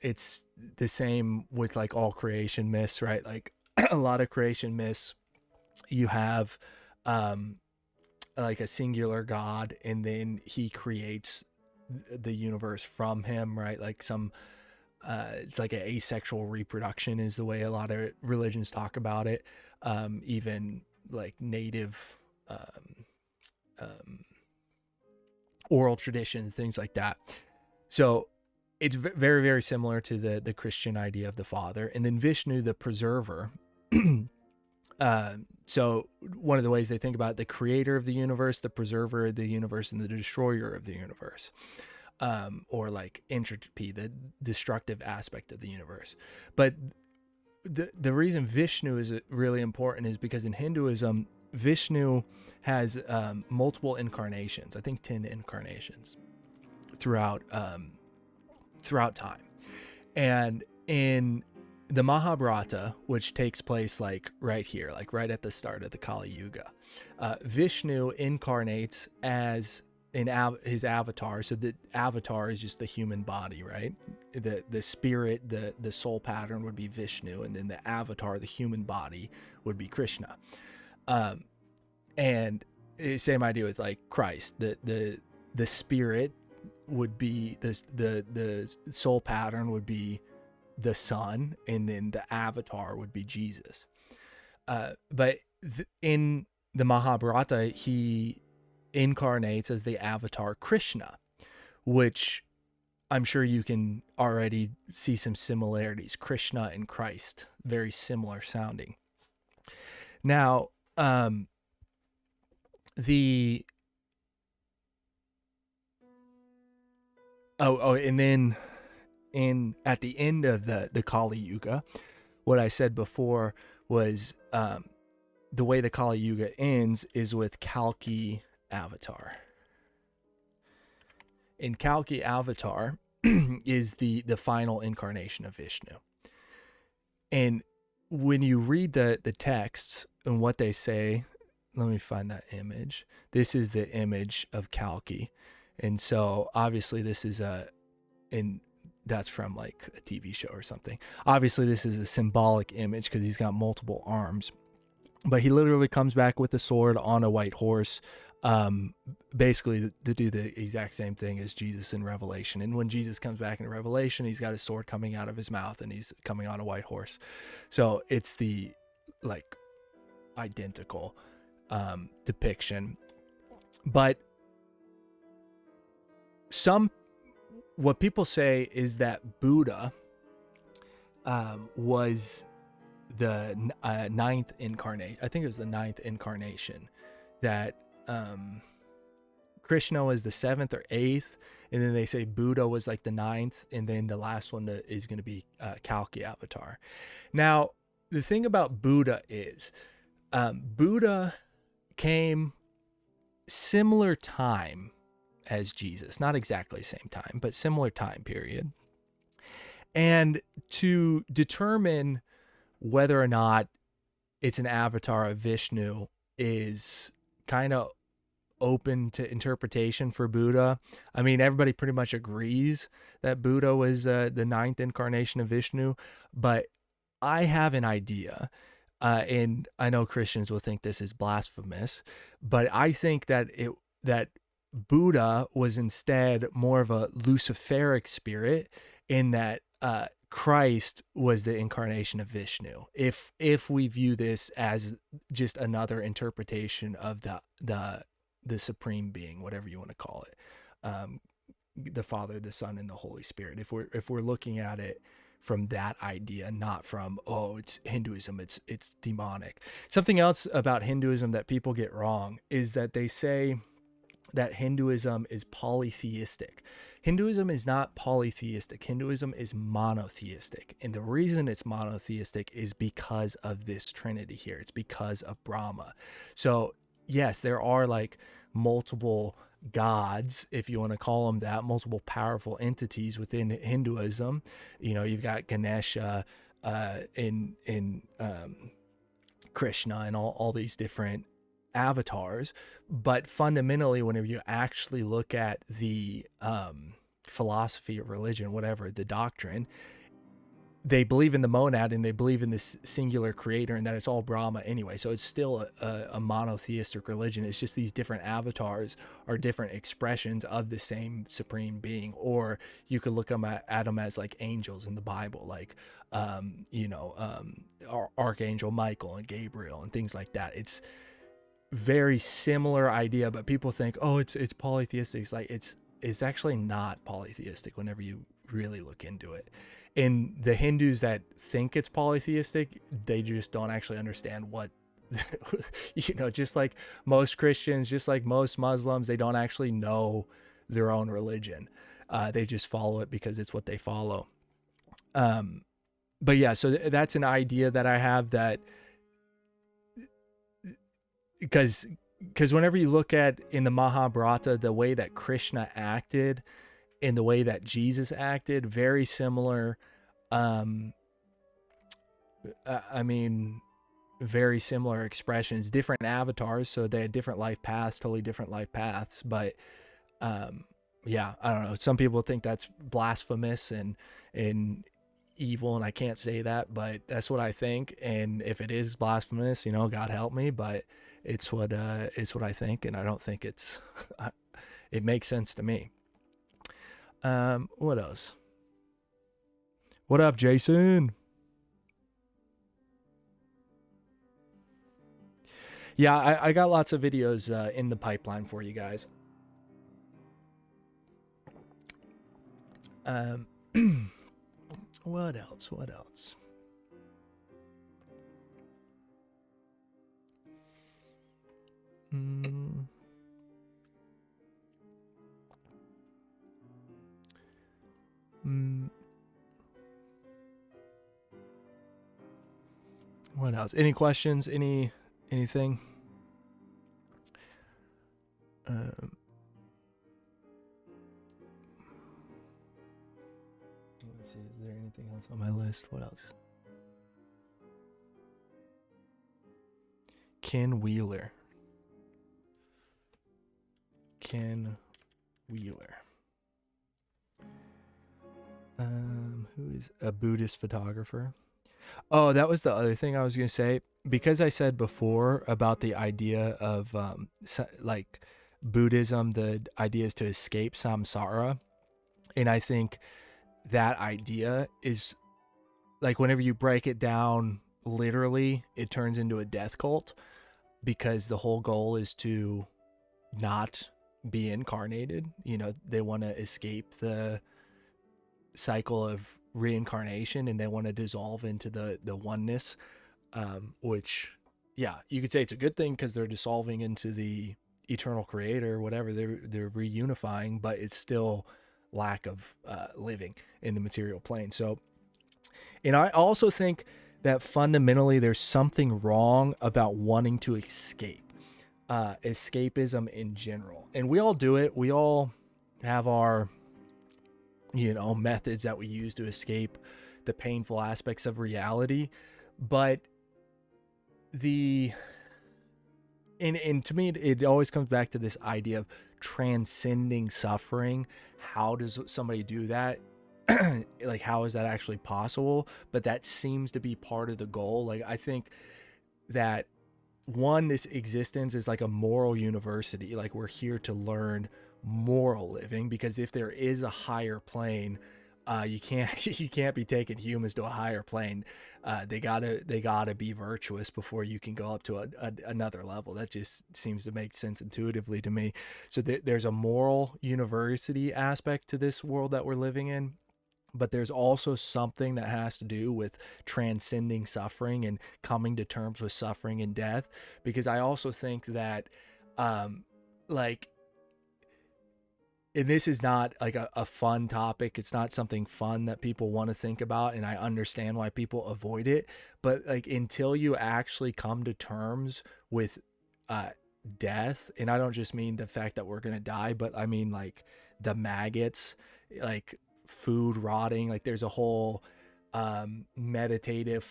It's the same with like all creation myths, right? Like a lot of creation myths, you have um, like a singular God, and then he creates the universe from him, right? Like some it's like an asexual reproduction is the way a lot of religions talk about it. Even like native um, um, oral traditions, things like that. So it's very, very similar to the Christian idea of the Father. And then Vishnu, the preserver. So one of the ways they think about it, the creator of the universe, the preserver of the universe, and the destroyer of the universe. Or like entropy, the destructive aspect of the universe. But the reason Vishnu is really important is because in Hinduism, Vishnu has multiple incarnations. I think 10 incarnations throughout time. And in the Mahabharata, which takes place like right here, like right at the start of the Kali Yuga, Vishnu incarnates as his avatar. So the avatar is just the human body, right? The spirit, the soul pattern would be Vishnu, and then the avatar, the human body, would be Krishna. And same idea with like Christ. The spirit would be the soul pattern would be the Son, and then the avatar would be Jesus. But in the Mahabharata, he incarnates as the avatar Krishna, which I'm sure you can already see some similarities. Krishna and Christ, very similar sounding. Now, and then at the end of the Kali Yuga, what I said before was the way the Kali Yuga ends is with Kalki Avatar. And Kalki Avatar is the final incarnation of Vishnu. And when you read the texts and what they say, let me find that image. This is the image of Kalki. And so obviously this is that's from like a TV show or something. Obviously this is a symbolic image because he's got multiple arms. But he literally comes back with a sword on a white horse, basically to do the exact same thing as Jesus in Revelation. And when Jesus comes back in Revelation, he's got a sword coming out of his mouth and he's coming on a white horse. So it's the like identical depiction. But what people say is that Buddha was the ninth incarnate. I think it was the ninth incarnation. That Krishna was the seventh or eighth, and then they say Buddha was like the ninth, and then the last one is going to be Kalki Avatar. Now, the thing about Buddha is Buddha came similar time as Jesus, not exactly same time, but similar time period. And to determine whether or not it's an avatar of Vishnu is kind of open to interpretation for Buddha. I mean, everybody pretty much agrees that Buddha was the ninth incarnation of Vishnu, but I have an idea, and I know Christians will think this is blasphemous, but I think that Buddha was instead more of a Luciferic spirit, in that Christ was the incarnation of Vishnu. If we view this as just another interpretation of the supreme being, whatever you want to call it, the Father, the Son, and the Holy Spirit. If we're looking at it from that idea, not from, oh, it's Hinduism, it's demonic. Something else about Hinduism that people get wrong is that they say that Hinduism is polytheistic. Hinduism is not polytheistic. Hinduism is monotheistic. And the reason it's monotheistic is because of this Trinity here. It's because of Brahma. So yes, there are like multiple gods, if you want to call them that, multiple powerful entities within Hinduism. You know, you've got Ganesha in Krishna and all these different avatars. But fundamentally, whenever you actually look at the philosophy or religion, whatever, the doctrine, they believe in the monad and they believe in this singular creator and that it's all Brahma anyway. So it's still a monotheistic religion. It's just these different avatars are different expressions of the same supreme being. Or you could look at them as like angels in the Bible, like, Archangel Michael and Gabriel and things like that. It's very similar idea, but people think, oh, it's polytheistic. It's like, it's actually not polytheistic whenever you really look into it. And the Hindus that think it's polytheistic, they just don't actually understand what, just like most Christians, just like most Muslims, they don't actually know their own religion. They just follow it because it's what they follow. But yeah, so that's an idea that I have, that because whenever you look at in the Mahabharata, the way that Krishna acted in the way that Jesus acted, very similar. Very similar expressions, different avatars. So they had different life paths, totally different life paths. But, yeah, I don't know. Some people think that's blasphemous and evil, and I can't say that, but that's what I think. And if it is blasphemous, God help me, but it's what I think. And I don't think it makes sense to me. What else? What up, Jason? Yeah, I got lots of videos in the pipeline for you guys. What else? What else? Any questions? Anything? Let's see. Is there anything else on my list? What else? Ken Wheeler. Who is a Buddhist photographer? Oh, that was the other thing I was going to say. Because I said before about the idea of like Buddhism, the idea is to escape samsara. And I think that idea is like, whenever you break it down literally, it turns into a death cult, because the whole goal is to not be incarnated. They want to escape the cycle of reincarnation and they want to dissolve into the oneness, which, yeah, you could say it's a good thing because they're dissolving into the eternal creator, whatever. They're reunifying, but it's still lack of living in the material plane. So, and I also think that fundamentally there's something wrong about wanting to escape, escapism in general. And we all do it. We all have our methods that we use to escape the painful aspects of reality. But and to me, it always comes back to this idea of transcending suffering. How does somebody do that? Like, how is that actually possible? But that seems to be part of the goal. Like, I think that this existence is like a moral university. Like, we're here to learn moral living, because if there is a higher plane, you can't be taking humans to a higher plane. They gotta be virtuous before you can go up to another level. That just seems to make sense intuitively to me. So there's a moral university aspect to this world that we're living in, but there's also something that has to do with transcending suffering and coming to terms with suffering and death. Because I also think that, and this is not like a fun topic. It's not something fun that people want to think about. And I understand why people avoid it. But like, until you actually come to terms with death, and I don't just mean the fact that we're going to die, but I mean like the maggots, like food rotting. Like, there's a whole meditative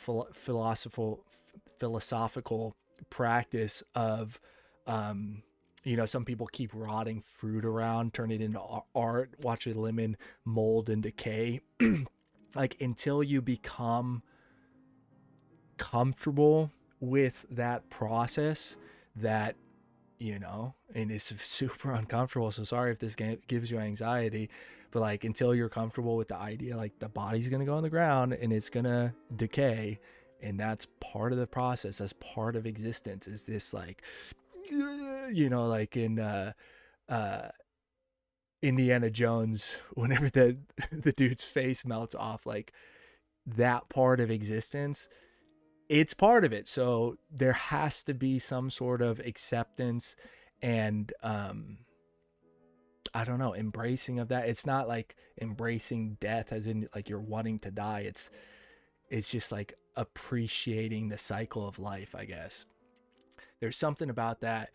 philosophical practice of, some people keep rotting fruit around, turn it into art, watch a lemon mold and decay. Like, until you become comfortable with that process, that, and it's super uncomfortable. So sorry if this gives you anxiety, but like, until you're comfortable with the idea, like, the body's going to go on the ground and it's going to decay. And that's part of the process. That's part of existence, is this, like, like in Indiana Jones, whenever the dude's face melts off, like, that part of existence, it's part of it. So there has to be some sort of acceptance and I don't know, embracing of that. It's not like embracing death as in like you're wanting to die. It's just like appreciating the cycle of life, I guess. There's something about that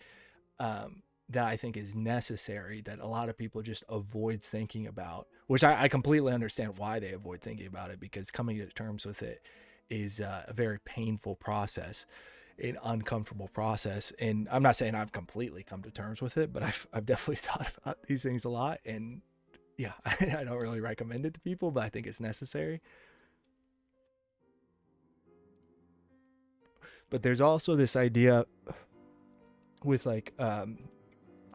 that I think is necessary, that a lot of people just avoid thinking about, which I completely understand why they avoid thinking about it, because coming to terms with it is a very painful process, an uncomfortable process. And I'm not saying I've completely come to terms with it, but I've definitely thought about these things a lot. And yeah, I don't really recommend it to people, but I think it's necessary. But there's also this idea with like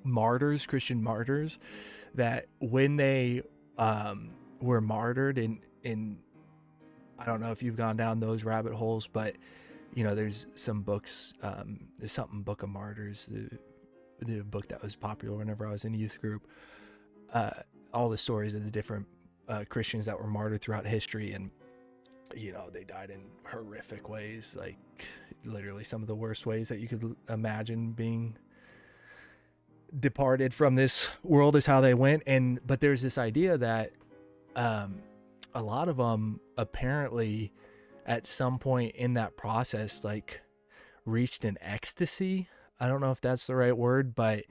martyrs, Christian martyrs, that when they were martyred in I don't know if you've gone down those rabbit holes, but there's some books, there's something Book of Martyrs, the book that was popular whenever I was in youth group, all the stories of the different Christians that were martyred throughout history. And they died in horrific ways, like literally some of the worst ways that you could imagine being departed from this world is how they went. But there's this idea that a lot of them apparently at some point in that process, like, reached an ecstasy. I don't know if that's the right word, but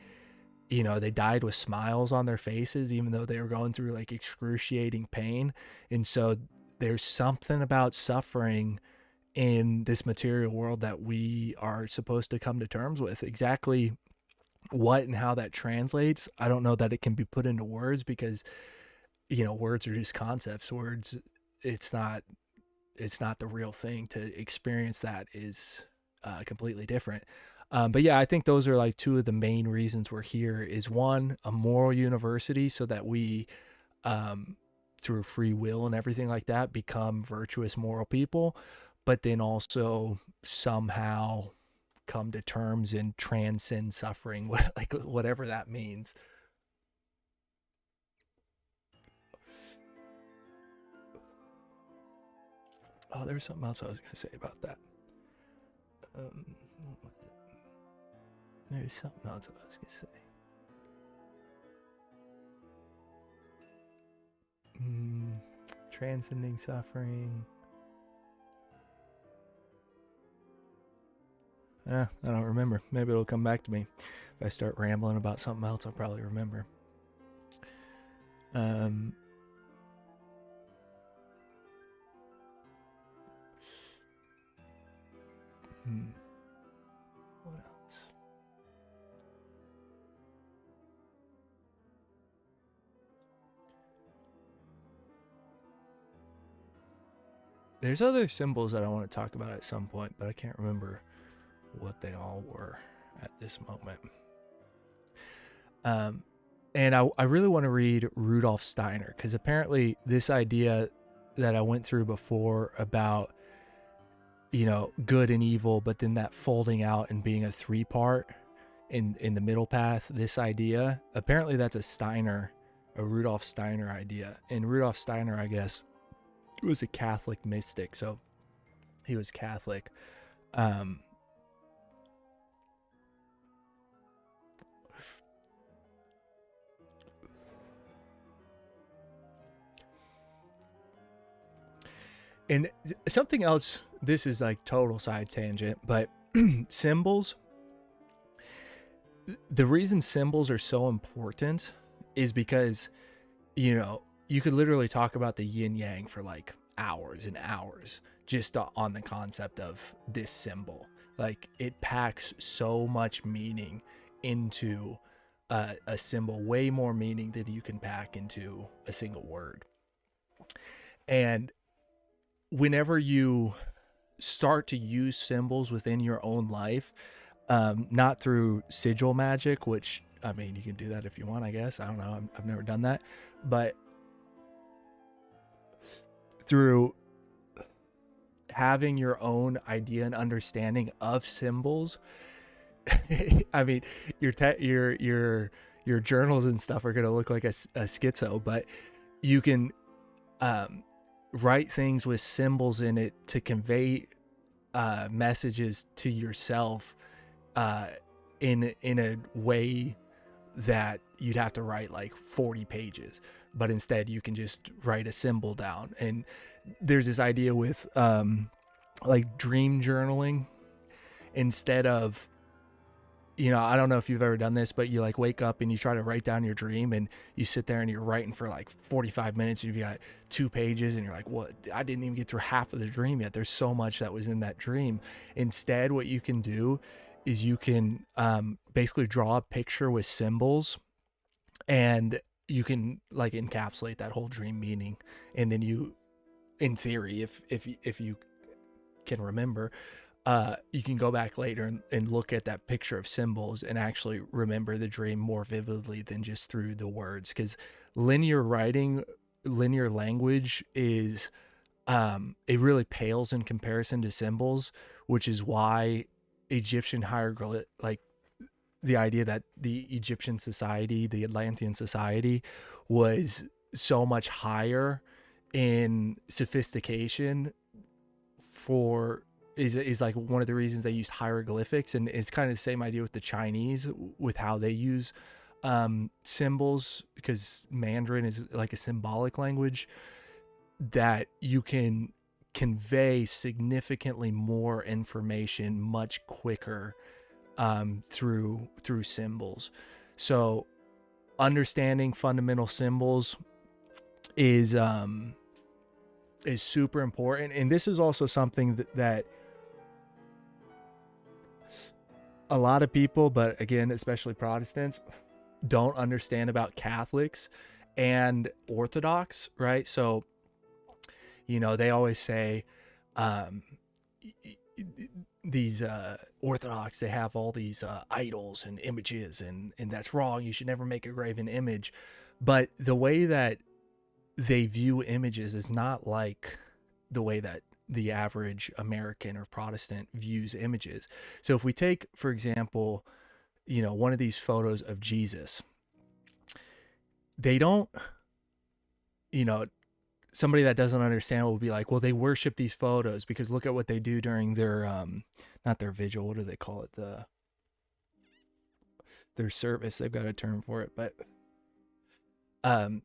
they died with smiles on their faces, even though they were going through like excruciating pain. And so there's something about suffering in this material world that we are supposed to come to terms with. Exactly what and how that translates, I don't know that it can be put into words, because words are just concepts. Words, it's not the real thing. To experience that is completely different. But yeah, I think those are like two of the main reasons we're here. Is one, a moral university, so that we through free will and everything like that become virtuous moral people, but then also somehow come to terms and transcend suffering, like whatever that means. Oh, there's something else I was going to say about that. There's something else I was going to say. Transcending suffering. I don't remember. Maybe it'll come back to me. If I start rambling about something else, I'll probably remember. What else? There's other symbols that I want to talk about at some point, but I can't remember what they all were at this moment. And I really want to read Rudolf Steiner, because apparently this idea that I went through before about, good and evil, but then that folding out and being a 3-part in the middle path, this idea, apparently that's a Rudolf Steiner idea. And Rudolf Steiner, I guess, was a Catholic mystic, so he was Catholic. And something else, this is like total side tangent, but symbols, the reason symbols are so important is because, you could literally talk about the yin yang for like hours and hours just on the concept of this symbol. Like, it packs so much meaning into a symbol, way more meaning than you can pack into a single word. And whenever you start to use symbols within your own life, not through sigil magic, which, I mean, you can do that if you want, I guess. I don't know. I've never done that. But through having your own idea and understanding of symbols, I mean, your journals and stuff are going to look like a schizo, but you can write things with symbols in it to convey messages to yourself in a way that you'd have to write like 40 pages, but instead you can just write a symbol down. And there's this idea with like dream journaling. Instead of, you know, I don't know if you've ever done this, but you like wake up and you try to write down your dream, and you sit there and you're writing for like 45 minutes and you've got 2 pages and you're like, what? I didn't even get through half of the dream yet. There's so much that was in that dream. Instead, what you can do is you can basically draw a picture with symbols, and you can like encapsulate that whole dream meaning. And then you, in theory, if you can remember, you can go back later and look at that picture of symbols and actually remember the dream more vividly than just through the words. Because linear writing, linear language is, it really pales in comparison to symbols, which is why Egyptian hieroglyph, like the idea that the Egyptian society, the Atlantean society, was so much higher in sophistication is like one of the reasons they used hieroglyphics. And it's kind of the same idea with the Chinese, with how they use symbols, because Mandarin is like a symbolic language, that you can convey significantly more information much quicker through symbols. So understanding fundamental symbols is super important. And this is also something that a lot of people, but again, especially Protestants, don't understand about Catholics and Orthodox, right? So, you know, they always say these Orthodox, they have all these idols and images, and that's wrong. You should never make a graven image. But the way that they view images is not like the way that the average American or Protestant views images. So if we take, for example, you know, one of these photos of Jesus, they don't, you know, somebody that doesn't understand will be like, well, they worship these photos because look at what they do during their, not their vigil, what do they call it? Their service. They've got a term for it, but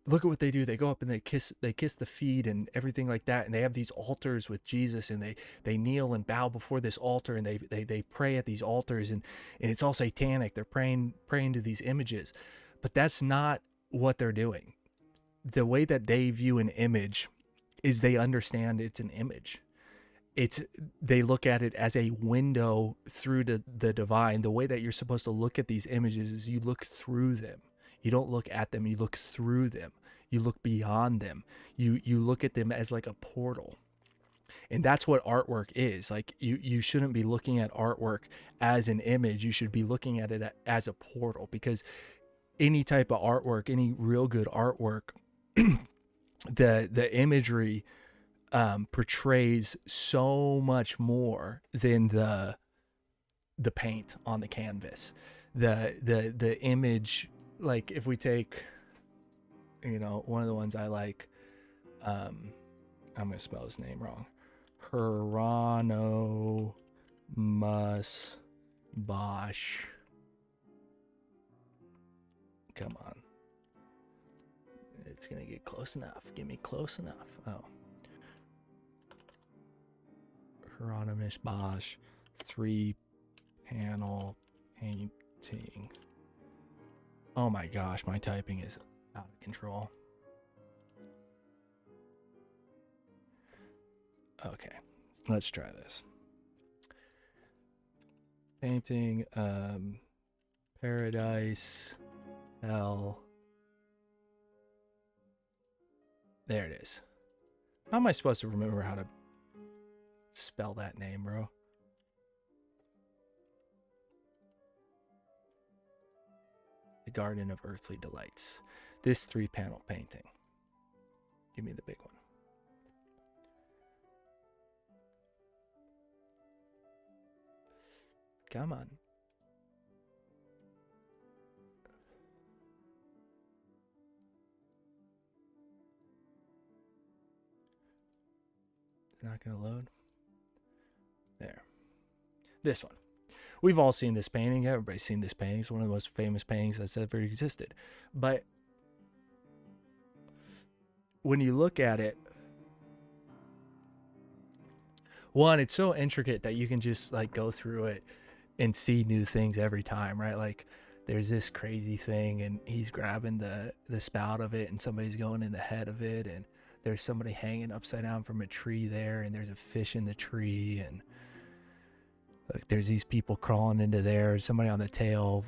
look at what they do. They go up and they kiss the feet and everything like that. And they have these altars with Jesus, and they kneel and bow before this altar, and they pray at these altars, and it's all satanic. They're praying to these images, but that's not what they're doing. The way that they view an image is they understand it's an image. They look at it as a window through the divine. The way that you're supposed to look at these images is you look through them. You don't look at them, you look through them. You look beyond them. You look at them as like a portal. And that's what artwork is. Like you shouldn't be looking at artwork as an image. You should be looking at it as a portal, because any type of artwork, any real good artwork, the imagery portrays so much more than the paint on the canvas. The image, like if we take, you know, one of the ones I like, I'm going to spell his name wrong. Hieronymus Bosch. Come on. It's going to get close enough. Give me close enough. Oh. Hieronymus Bosch 3-panel painting. Oh my gosh, my typing is out of control. Okay, let's try this. Painting, paradise, hell. There it is. How am I supposed to remember how to spell that name, bro? The Garden of Earthly Delights. This 3-panel painting. Give me the big one. Come on. It's not going to load. There. This one. We've all seen this painting. Everybody's seen this painting. It's one of the most famous paintings that's ever existed. But when you look at it, one, it's so intricate that you can just like go through it and see new things every time, right? Like there's this crazy thing and he's grabbing the spout of it and somebody's going in the head of it, and there's somebody hanging upside down from a tree there, and there's a fish in the tree, and like there's these people crawling into there, somebody on the tail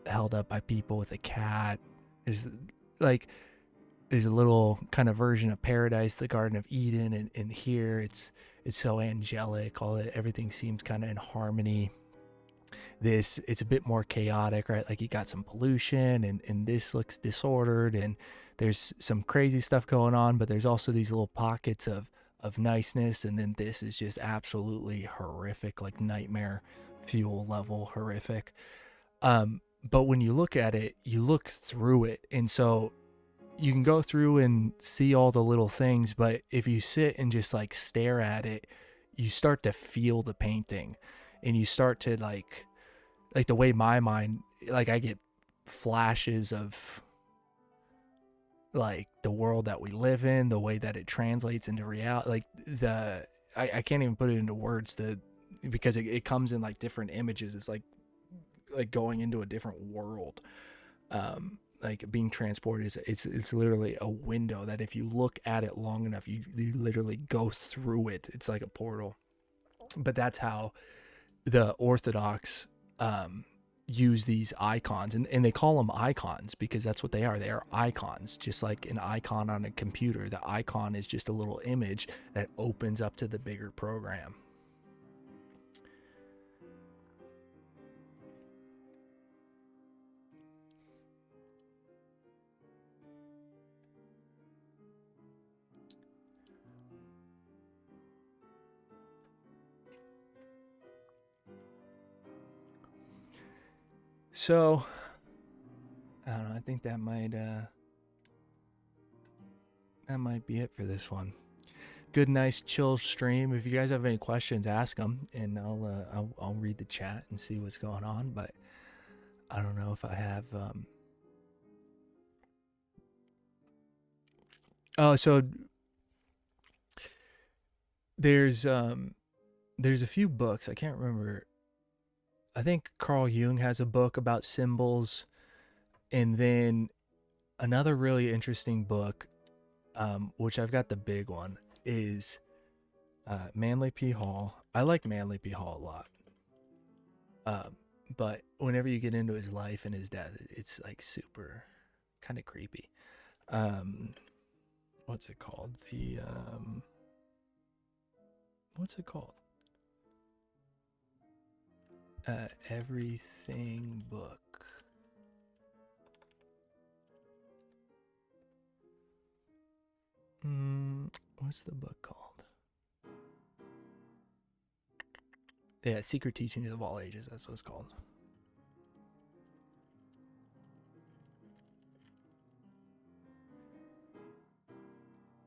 held up by people with a cat. Is like there's a little kind of version of paradise, the Garden of Eden, and here it's so angelic. Everything seems kind of in harmony. It's a bit more chaotic, right? Like you got some pollution, and this looks disordered, and there's some crazy stuff going on, but there's also these little pockets of niceness, and then this is just absolutely horrific, like nightmare fuel level horrific. But when you look at it, you look through it, and so you can go through and see all the little things, but if you sit and just like stare at it, you start to feel the painting, and you start to like the way my mind, like I get flashes of like the world that we live in, the way that it translates into reality. Like I can't even put it into words because it comes in like different images. It's like going into a different world. Like being transported it's literally a window that if you look at it long enough, you literally go through it. It's like a portal. But that's how the Orthodox use these icons, and they call them icons because that's what they are. They are icons, just like an icon on a computer. The icon is just a little image that opens up to the bigger program. So I don't know, I think that might be it for this one. Good, nice, chill stream. If you guys have any questions, ask them, and I'll read the chat and see what's going on. But I don't know if I have. Oh, so there's a few books. I can't remember. I think Carl Jung has a book about symbols, and then another really interesting book, which I've got the big one, is Manly P. Hall. I like Manly P. Hall a lot. But whenever you get into his life and his death, it's like super kind of creepy. What's it called? What's it called? Everything book. What's the book called? Yeah, Secret Teachings of All Ages. That's what it's called.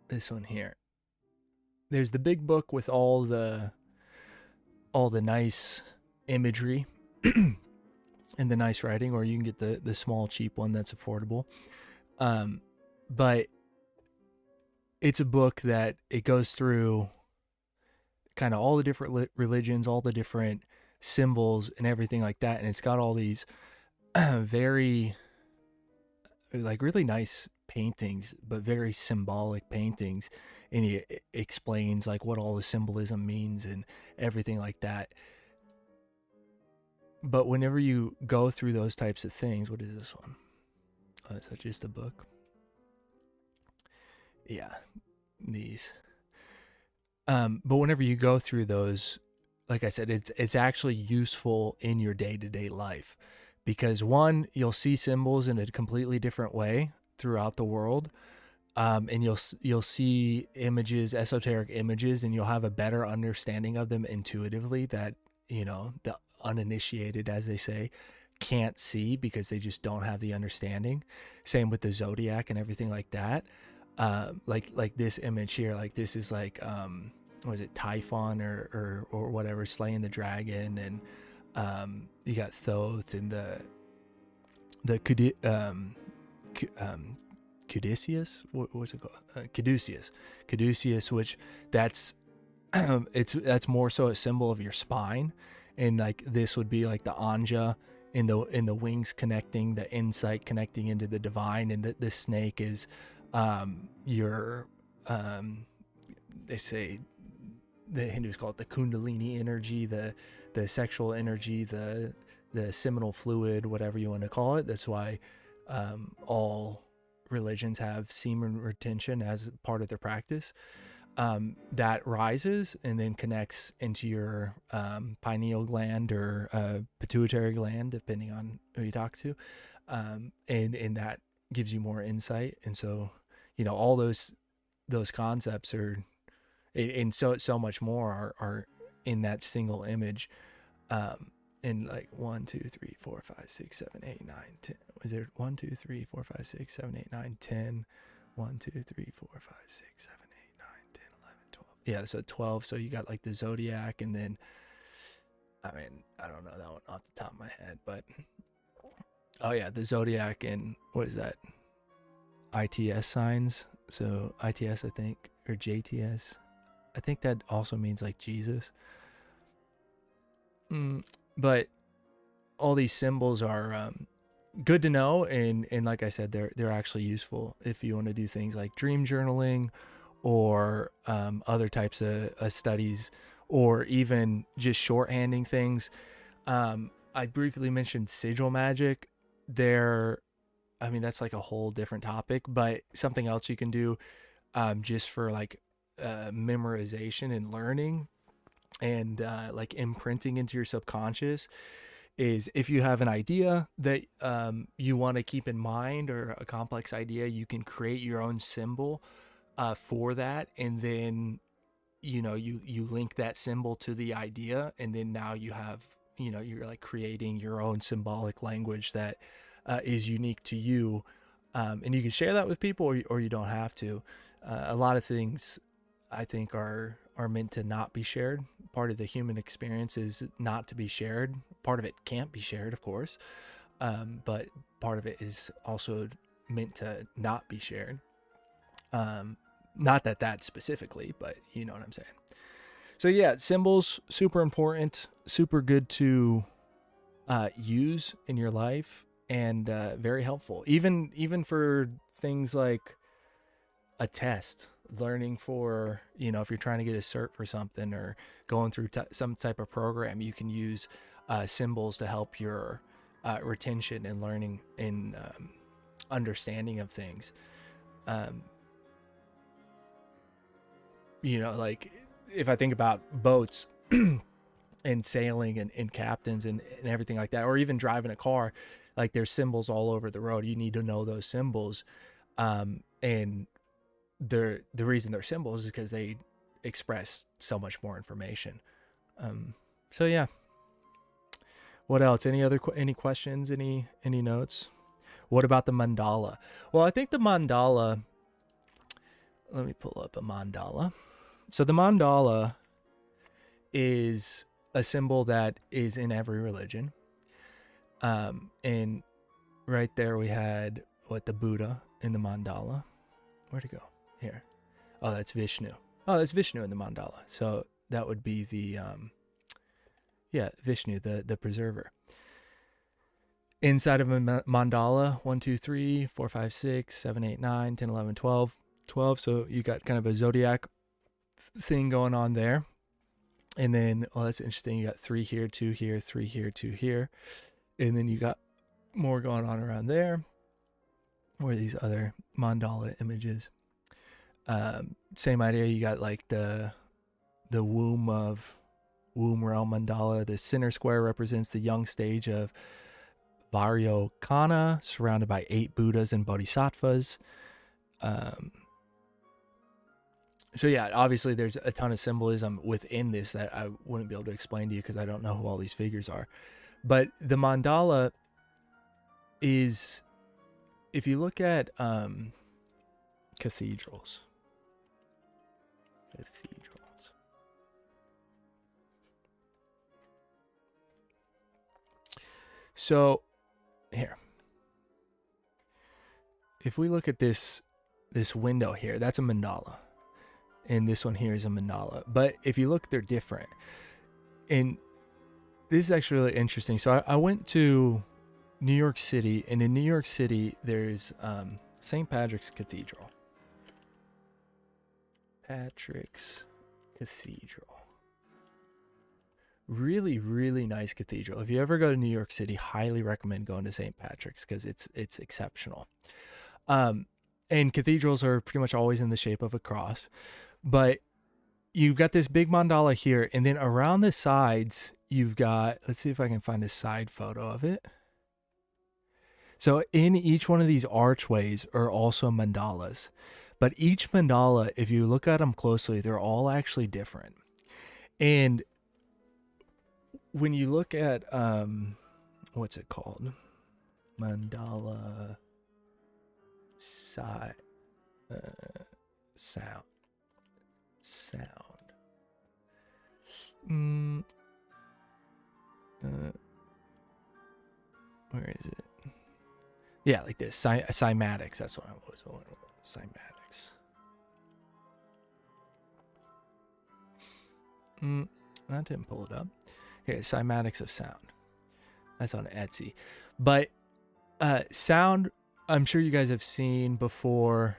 This one here. There's the big book with all the nice imagery and the nice writing, or you can get the small cheap one that's affordable. But it's a book that it goes through kind of all the different religions, all the different symbols and everything like that, and it's got all these very like really nice paintings, but very symbolic paintings, and he explains like what all the symbolism means and everything like that. But whenever you go through those types of things, what is this one? Oh, is that just a book? Yeah, these. But whenever you go through those, like I said, it's actually useful in your day-to-day life, because one, you'll see symbols in a completely different way throughout the world, and you'll see images, esoteric images, and you'll have a better understanding of them intuitively that the uninitiated, as they say, can't see because they just don't have the understanding. Same with the zodiac and everything like that. Like this image here, like this is like was it Typhon or whatever, slaying the dragon, and you got Thoth and the Caduceus. What was it called? Caduceus, which that's that's more so a symbol of your spine, and like this would be like the Anja in the wings connecting, the insight connecting into the divine, and the snake is your they say the Hindus call it the Kundalini energy, the sexual energy, the seminal fluid, whatever you want to call it. That's why all religions have semen retention as part of their practice. That rises and then connects into your pineal gland or pituitary gland, depending on who you talk to, and that gives you more insight. And so, all those concepts are, and so much more are in that single image. And like 1, 2, 3, 4, 5, 6, 7, 8, 9, 10. Was there 1, 2, 3, 4, 5, 6, 7, 8, 9, 10? 1, 2, 3, 4, 5, 6, 7, 8, 9, 10, 11, 12. Yeah, so 12. So you got like the zodiac, and then, I mean, I don't know that one off the top of my head, but oh yeah, the zodiac and what is that? ITS signs. So ITS, I think, or JTS. I think that also means like Jesus. But all these symbols are good to know, and like I said, they're actually useful if you want to do things like dream journaling or other types of studies, or even just shorthanding things. I briefly mentioned sigil magic. That's like a whole different topic, but something else you can do just for like memorization and learning and like imprinting into your subconscious is, if you have an idea that you want to keep in mind, or a complex idea, you can create your own symbol for that, and then you link that symbol to the idea, and then now you have you're like creating your own symbolic language that is unique to you, and you can share that with people, or you don't have to. A lot of things I think are meant to not be shared. Part of the human experience is not to be shared. Part of it can't be shared, of course, but part of it is also meant to not be shared. Not that specifically, but you know what I'm saying. So yeah, symbols, super important, super good to use in your life, and very helpful. Even for things like a test, learning for, if you're trying to get a cert for something, or going through some type of program, you can use symbols to help your retention and learning and understanding of things. Like if I think about boats and sailing and captains and everything like that, or even driving a car, like there's symbols all over the road. You need to know those symbols. And the reason they're symbols is because they express so much more information. So yeah. What else? Any questions? Any notes? What about the mandala? Well, I think the mandala, let me pull up a mandala. So the mandala is a symbol that is in every religion. And right there we had the Buddha in the mandala. Where'd it go? Here. Oh, that's Vishnu. Oh, that's Vishnu in the mandala. So that would be the Vishnu, the preserver. Inside of a mandala, 1, 2, 3, 4, 5, 6, 7, 8, 9, 10, 11, 12. 12. So you got kind of a zodiac thing going on there. And then, oh, that's interesting. You got 3 here, 2 here, 3 here, 2 here. And then you got more going on around there. Where these other mandala images. Same idea. You got like the womb realm mandala. The center square represents the young stage of Vairocana, surrounded by 8 Buddhas and Bodhisattvas. So yeah, obviously there's a ton of symbolism within this that I wouldn't be able to explain to you because I don't know who all these figures are. But the mandala is, if you look at cathedrals. So here, if we look at this window here, that's a mandala. And this one here is a mandala. But if you look, they're different. And this is actually really interesting. So I went to New York City, and in New York City, there's St. Patrick's Cathedral. Patrick's Cathedral. Really, really nice cathedral. If you ever go to New York City, highly recommend going to St. Patrick's because it's exceptional. And cathedrals are pretty much always in the shape of a cross. But you've got this big mandala here, and then around the sides, you've got, let's see if I can find a side photo of it. So in each one of these archways are also mandalas. But each mandala, if you look at them closely, they're all actually different. And when you look at, what's it called? Mandala sound. Where is it? Yeah, like this. Cymatics. That's what I was. Cymatics. I didn't pull it up. Here, cymatics of sound. That's on Etsy. But sound, I'm sure you guys have seen before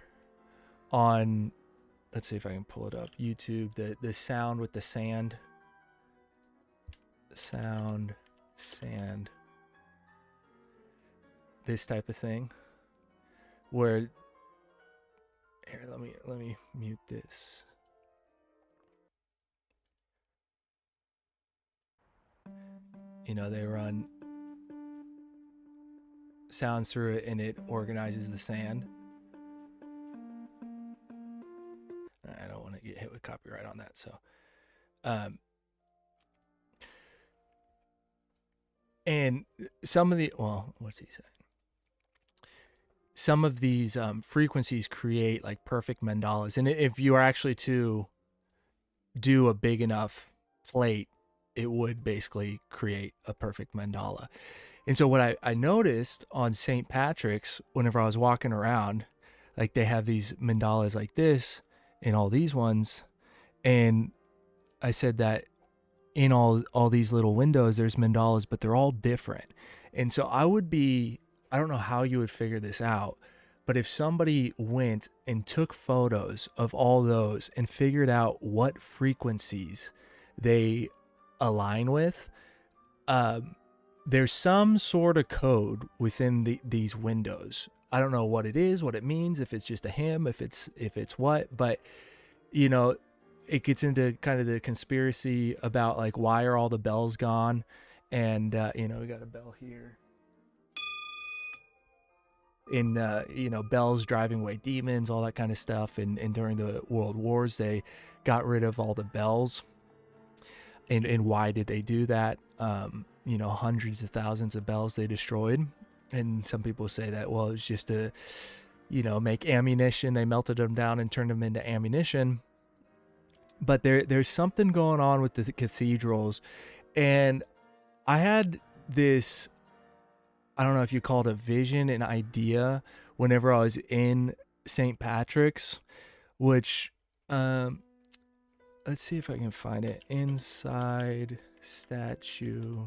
on, let's see if I can pull it up, YouTube, the sound with the sand. Sound, sand. This type of thing. Where, here, let me mute this. You know, they run sounds through it and it organizes the sand. I don't want to get hit with copyright on that, so and some of the, well, what's he saying? Some of these frequencies create like perfect mandalas, and if you are actually to do a big enough plate, it would basically create a perfect mandala. And so what I noticed on St. Patrick's, whenever I was walking around, like they have these mandalas like this and all these ones. And I said that in all these little windows, there's mandalas, but they're all different. And so I don't know how you would figure this out, but if somebody went and took photos of all those and figured out what frequencies they align with, there's some sort of code within these windows. I don't know what it is, what it means, if it's just a hymn, if it's what, but you know, it gets into kind of the conspiracy about like, why are all the bells gone? And you know, we got a bell here. In you know, bells driving away demons, all that kind of stuff. And during the World Wars, they got rid of all the bells. And why did they do that? You know, hundreds of thousands of bells they destroyed. And some people say that, well, it was just to, you know, make ammunition. They melted them down and turned them into ammunition. But there's something going on with the cathedrals. And I had this, I don't know if you call it a vision, an idea, whenever I was in St. Patrick's, which, let's see if I can find it. Inside statue.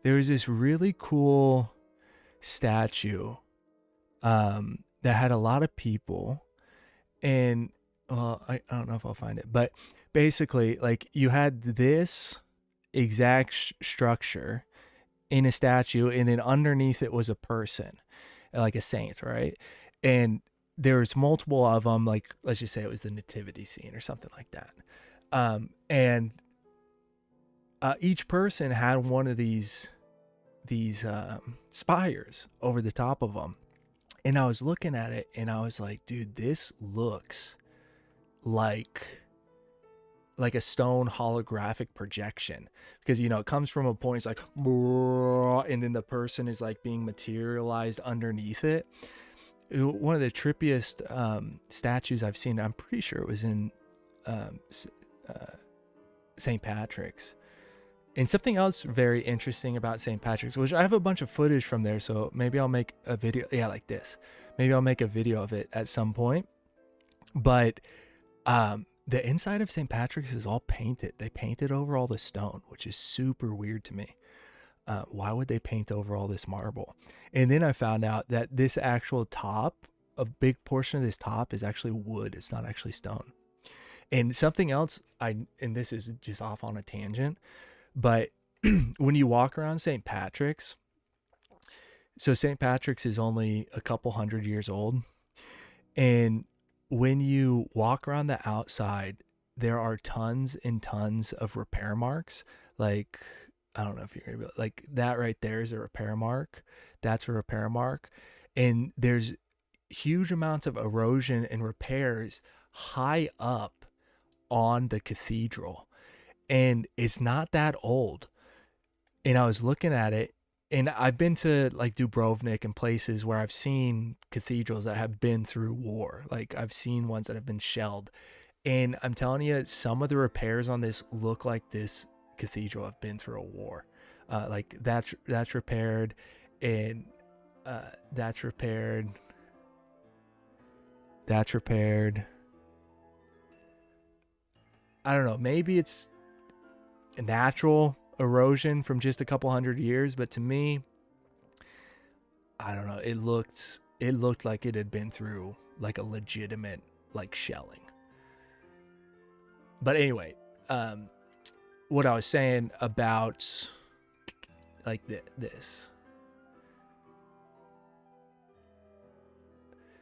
There was this really cool statue that had a lot of people. And well, I don't know if I'll find it, but basically, like, you had this exact structure in a statue, and then underneath it was a person, like a saint, right? And there's multiple of them. Like, let's just say it was the nativity scene or something like that. And each person had one of these spires over the top of them. And I was looking at it and I was like, dude, this looks like a stone holographic projection, because, you know, it comes from a point, it's like, and then the person is like being materialized underneath it. One of the trippiest statues I've seen, I'm pretty sure it was in St. Patrick's. And something else very interesting about St. Patrick's, which I have a bunch of footage from there, so maybe I'll make a video. Yeah, like this. Maybe I'll make a video of it at some point. But the inside of St. Patrick's is all painted. They painted over all the stone, which is super weird to me. Why would they paint over all this marble? And then I found out that this actual top, a big portion of this top is actually wood. It's not actually stone. And something else, and this is just off on a tangent, but when you walk around St. Patrick's, so St. Patrick's is only a couple hundred years old. And when you walk around the outside, there are tons and tons of repair marks. Like, I don't know if you're able, like that right there is a repair mark. That's a repair mark. And there's huge amounts of erosion and repairs high up on the cathedral. And it's not that old. And I was looking at it, and I've been to like Dubrovnik and places where I've seen cathedrals that have been through war. Like, I've seen ones that have been shelled. And I'm telling you, some of the repairs on this look like this cathedral have been through a war. Like that's repaired, and that's repaired. That's repaired. I don't know. Maybe it's natural erosion from just a couple hundred years, but to me, I don't know, it looked like it had been through like a legitimate like shelling. But anyway, what I was saying about like this,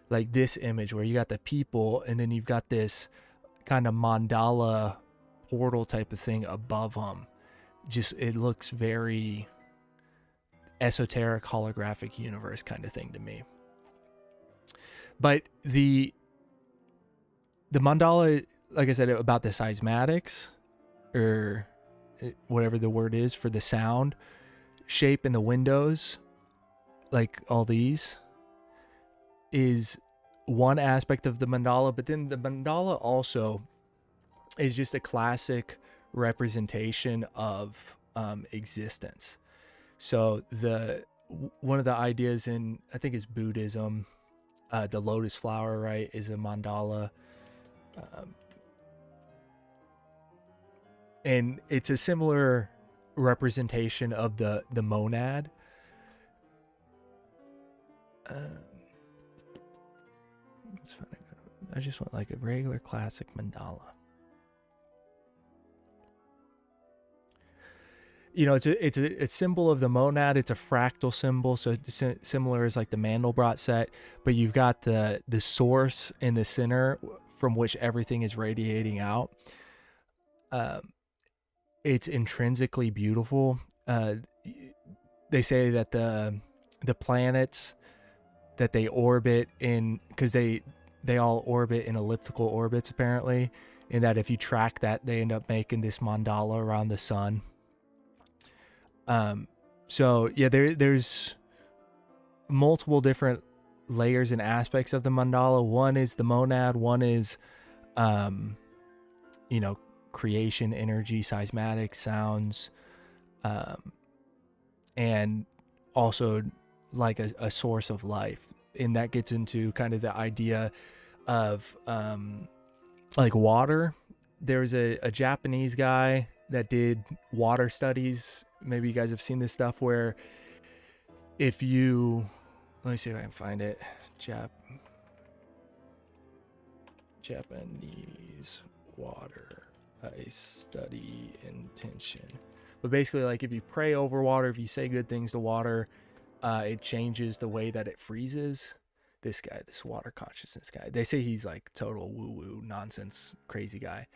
like this image where you got the people and then you've got this kind of mandala portal type of thing above them. Just, it looks very esoteric holographic universe kind of thing to me. But the mandala, like I said, about the seismatics, or whatever the word is for the sound shape in the windows, like all these, is one aspect of the mandala. But then the mandala also is just a classic representation of existence. So one of the ideas in, I think it's Buddhism, the lotus flower, right, is a mandala, and it's a similar representation of the monad. That's funny. I just want like a regular classic mandala. You know, it's a symbol of the monad. It's a fractal symbol, so it's similar as like the Mandelbrot set. But you've got the source in the center from which everything is radiating out. It's intrinsically beautiful. They say that the planets that they orbit in, because they all orbit in elliptical orbits apparently, and that if you track that, they end up making this mandala around the sun. So yeah, there's multiple different layers and aspects of the mandala. One is the monad, one is, you know, creation, energy, seismatic sounds, and also like a source of life. And that gets into kind of the idea of, like water. There's a Japanese guy that did water studies. Maybe you guys have seen this stuff where if you, let me see if I can find it. Japanese water. I study intention. But basically, like if you pray over water, if you say good things to water, it changes the way that it freezes. This guy, this water consciousness guy, they say he's like total woo-woo nonsense crazy guy.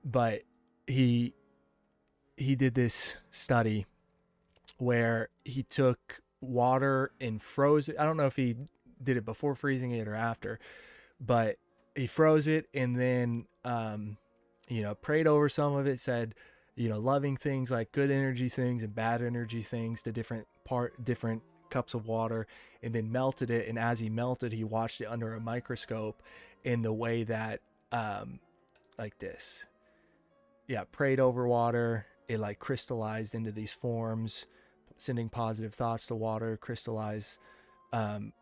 But he did this study where he took water and froze it. I don't know if he did it before freezing it or after, but he froze it and then prayed over some of it, said loving things like good energy things and bad energy things to different cups of water, and then melted it. And as he melted, he watched it under a microscope in the way that like this, prayed over water, it like crystallized into these forms, sending positive thoughts to water, crystallize,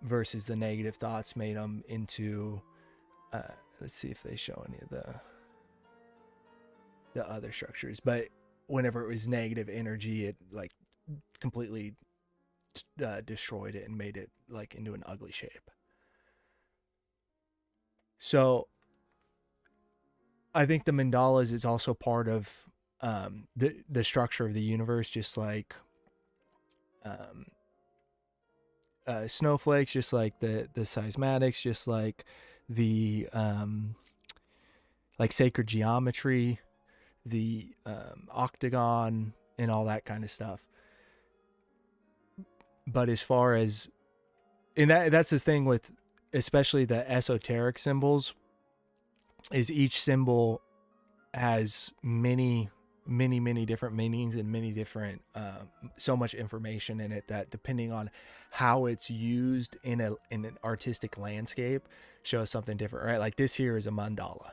versus the negative thoughts made them into let's see if they show any of the other structures. But whenever it was negative energy, it like completely destroyed it and made it like into an ugly shape. So I think the mandalas is also part of the structure of the universe, just like snowflakes, just like the seismatics, just like the like sacred geometry, the octagon, and all that kind of stuff. But as far as, and that's his thing with especially the esoteric symbols, is each symbol has many different meanings and many different so much information in it that depending on how it's used in an artistic landscape shows something different, right? Like this here is a mandala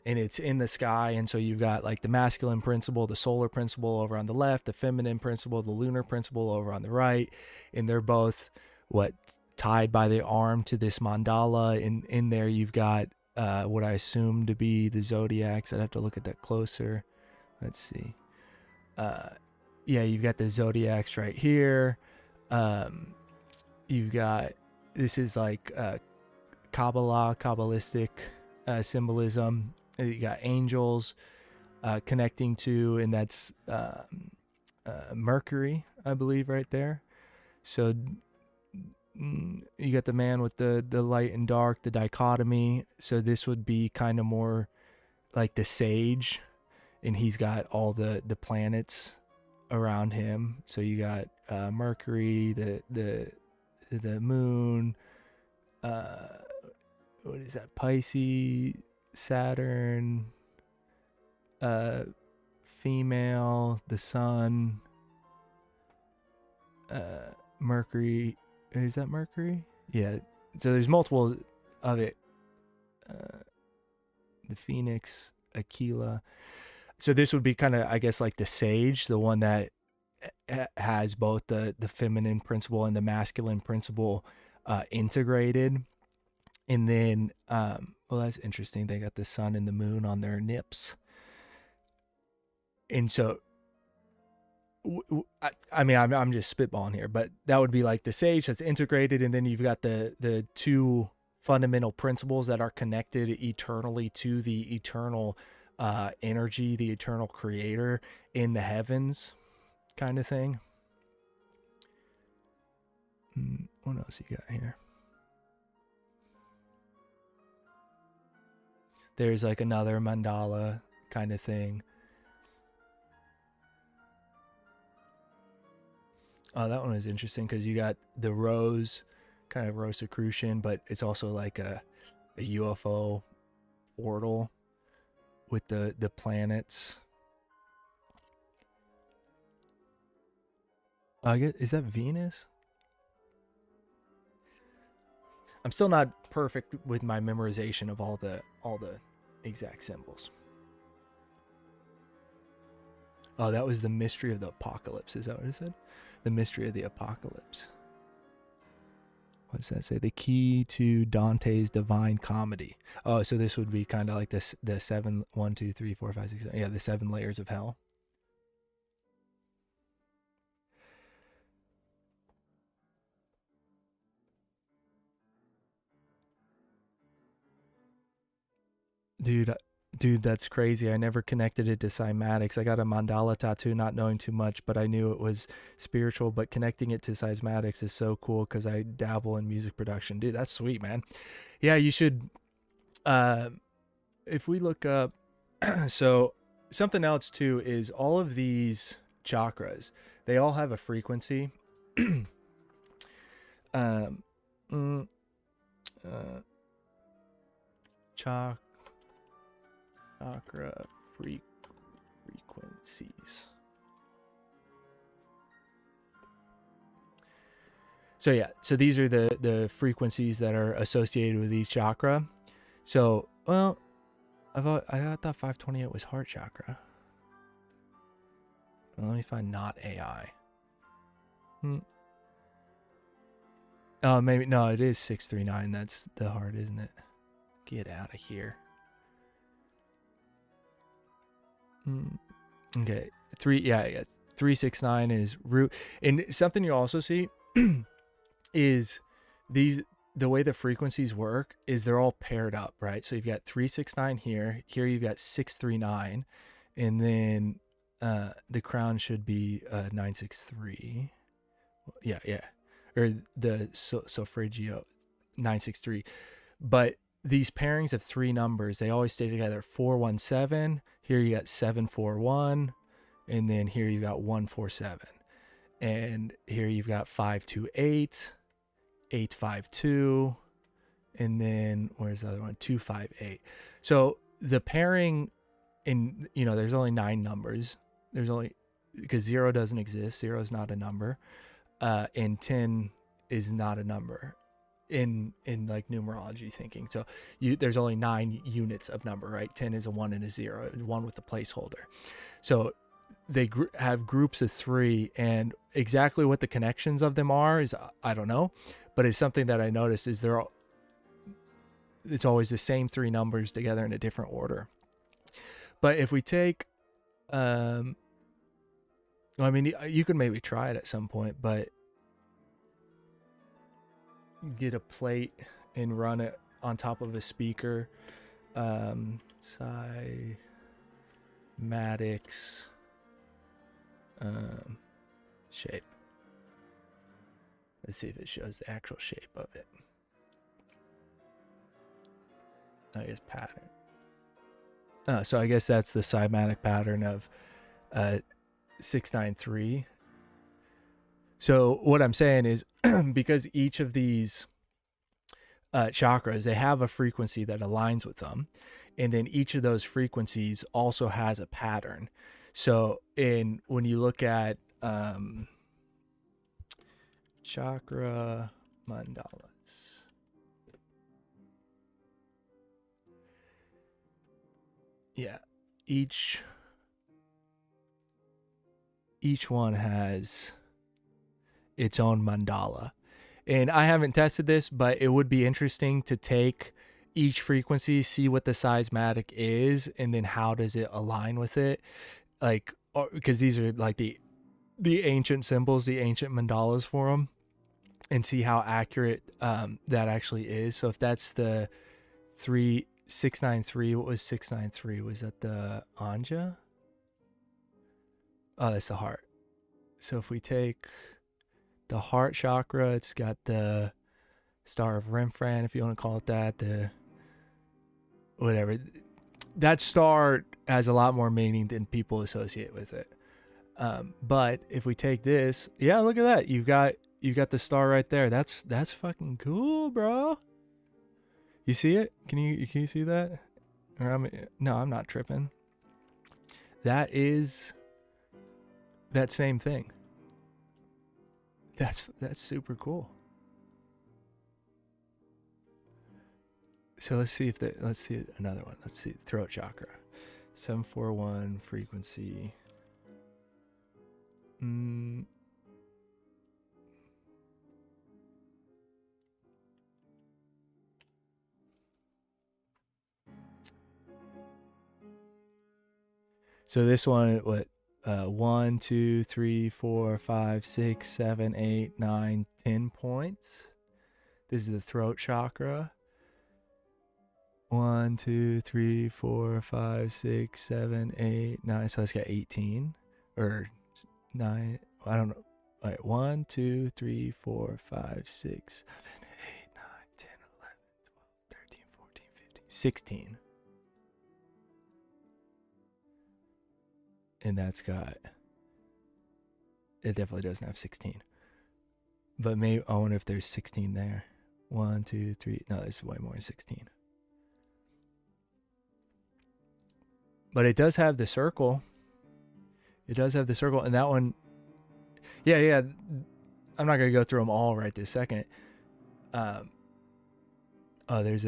and it's in the sky, and so you've got like the masculine principle, the solar principle over on the left, the feminine principle, the lunar principle over on the right, and they're both tied by the arm to this mandala. And in there you've got what I assume to be the zodiacs. I'd have to look at that closer. Let's see. You've got the zodiacs right here. You've got, this is like Kabbalistic symbolism. You got angels connecting to, and that's Mercury, I believe, right there. So you got the man with the light and dark, the dichotomy. So this would be kind of more like the sage, and he's got all the planets around him. So you got Mercury, the moon, what is that, Pisces, Saturn, female, the sun, Mercury. Is that Mercury? Yeah. So there's multiple of it. The Phoenix, Aquila. So this would be kind of, I guess, like the sage, the one that has both the feminine principle and the masculine principle integrated. And then, well, that's interesting. They got the sun and the moon on their nips. And so, I mean, I'm just spitballing here, but that would be like the sage that's integrated. And then you've got the two fundamental principles that are connected eternally to the eternal energy, the eternal creator in the heavens kind of thing. What else you got here? There's like another mandala kind of thing. Oh, that one was interesting because you got the rose, kind of Rosicrucian, but it's also like a UFO portal with the planets. I guess, is that Venus? I'm still not perfect with my memorization of all the exact symbols. Oh, that was the mystery of the apocalypse. Is that what it said? The mystery of the apocalypse. What does that say? The key to Dante's Divine Comedy. Oh, so this would be kind of like this, the 7, 1, 2, 3, 4, 5, 6, 7. Yeah, the 7 layers of hell. Dude, that's crazy. I never connected it to cymatics. I got a mandala tattoo not knowing too much, but I knew it was spiritual. But connecting it to cymatics is so cool because I dabble in music production. Dude, that's sweet, man. Yeah, you should. Uh, if we look up, so something else too is all of these chakras, they all have a frequency. um, mm, uh, chakra frequencies. So yeah, so these are the frequencies that are associated with each chakra. So well, I thought 528 was heart chakra. Well, let me find not AI. Oh, maybe no, it is 639. That's the heart, isn't it? Get out of here. Okay, 369 is root. And something you also see is the way the frequencies work is they're all paired up, right? So you've got 369 here. Here you've got 639, and then the crown should be 963. Yeah, or the solfeggio 963. But these pairings of three numbers, they always stay together. 417. Here you got 741, and then here you got 147, and here you've got 528, 852, and then where's the other one? 258. So the pairing in, there's only 9 numbers. There's only, because 0 doesn't exist. 0 is not a number. And 10 is not a number in like numerology thinking. So there's only 9 units of number, right? 10 is a 1 and a 0, 1 with the placeholder. So they have groups of 3, and exactly what the connections of them are is I don't know, but it's something that I noticed is it's always the same 3 numbers together in a different order. But if we take I mean, you could maybe try it at some point, but get a plate and run it on top of a speaker. Cymatics shape. Let's see if it shows the actual shape of it. I guess pattern. So I guess that's the cymatic pattern of 693. So what I'm saying is because each of these chakras, they have a frequency that aligns with them, and then each of those frequencies also has a pattern. So when you look at chakra mandalas, yeah, each one has its own mandala. And I haven't tested this, but it would be interesting to take each frequency, see what the seismatic is, and then how does it align with it. Like, because these are like the ancient symbols, the ancient mandalas for them, and see how accurate that actually is. So if that's the 693, what was 693? Was that the Anja? Oh, that's the heart. So if we take the heart chakra, it's got the Star of Rembrandt, if you want to call it that, the whatever. That star has a lot more meaning than people associate with it. But if we take this, yeah, look at that. You've got the star right there. That's fucking cool, bro. You see it? Can you see that? No, I'm not tripping. That is that same thing. That's super cool. So let's see another one. Let's see throat chakra. 741 frequency. So this one, what? 1, 2, 3, 4, 5, 6, 7, 8, 9, 10 points. This is the throat chakra. 1, 2, 3, 4, 5, 6, 7, 8, 9. So it's got 18 or 9. I don't know. All right. 1, 2, 3, 4, 5, 6, 7, 8, 9, 10, 11, 12, 13, 14, 15, 16. And that's got, it definitely doesn't have 16. But maybe, I wonder if there's 16 there. 1, 2, 3. No, there's way more than 16. But it does have the circle. It does have the circle. And that one, yeah. I'm not going to go through them all right this second. Oh, there's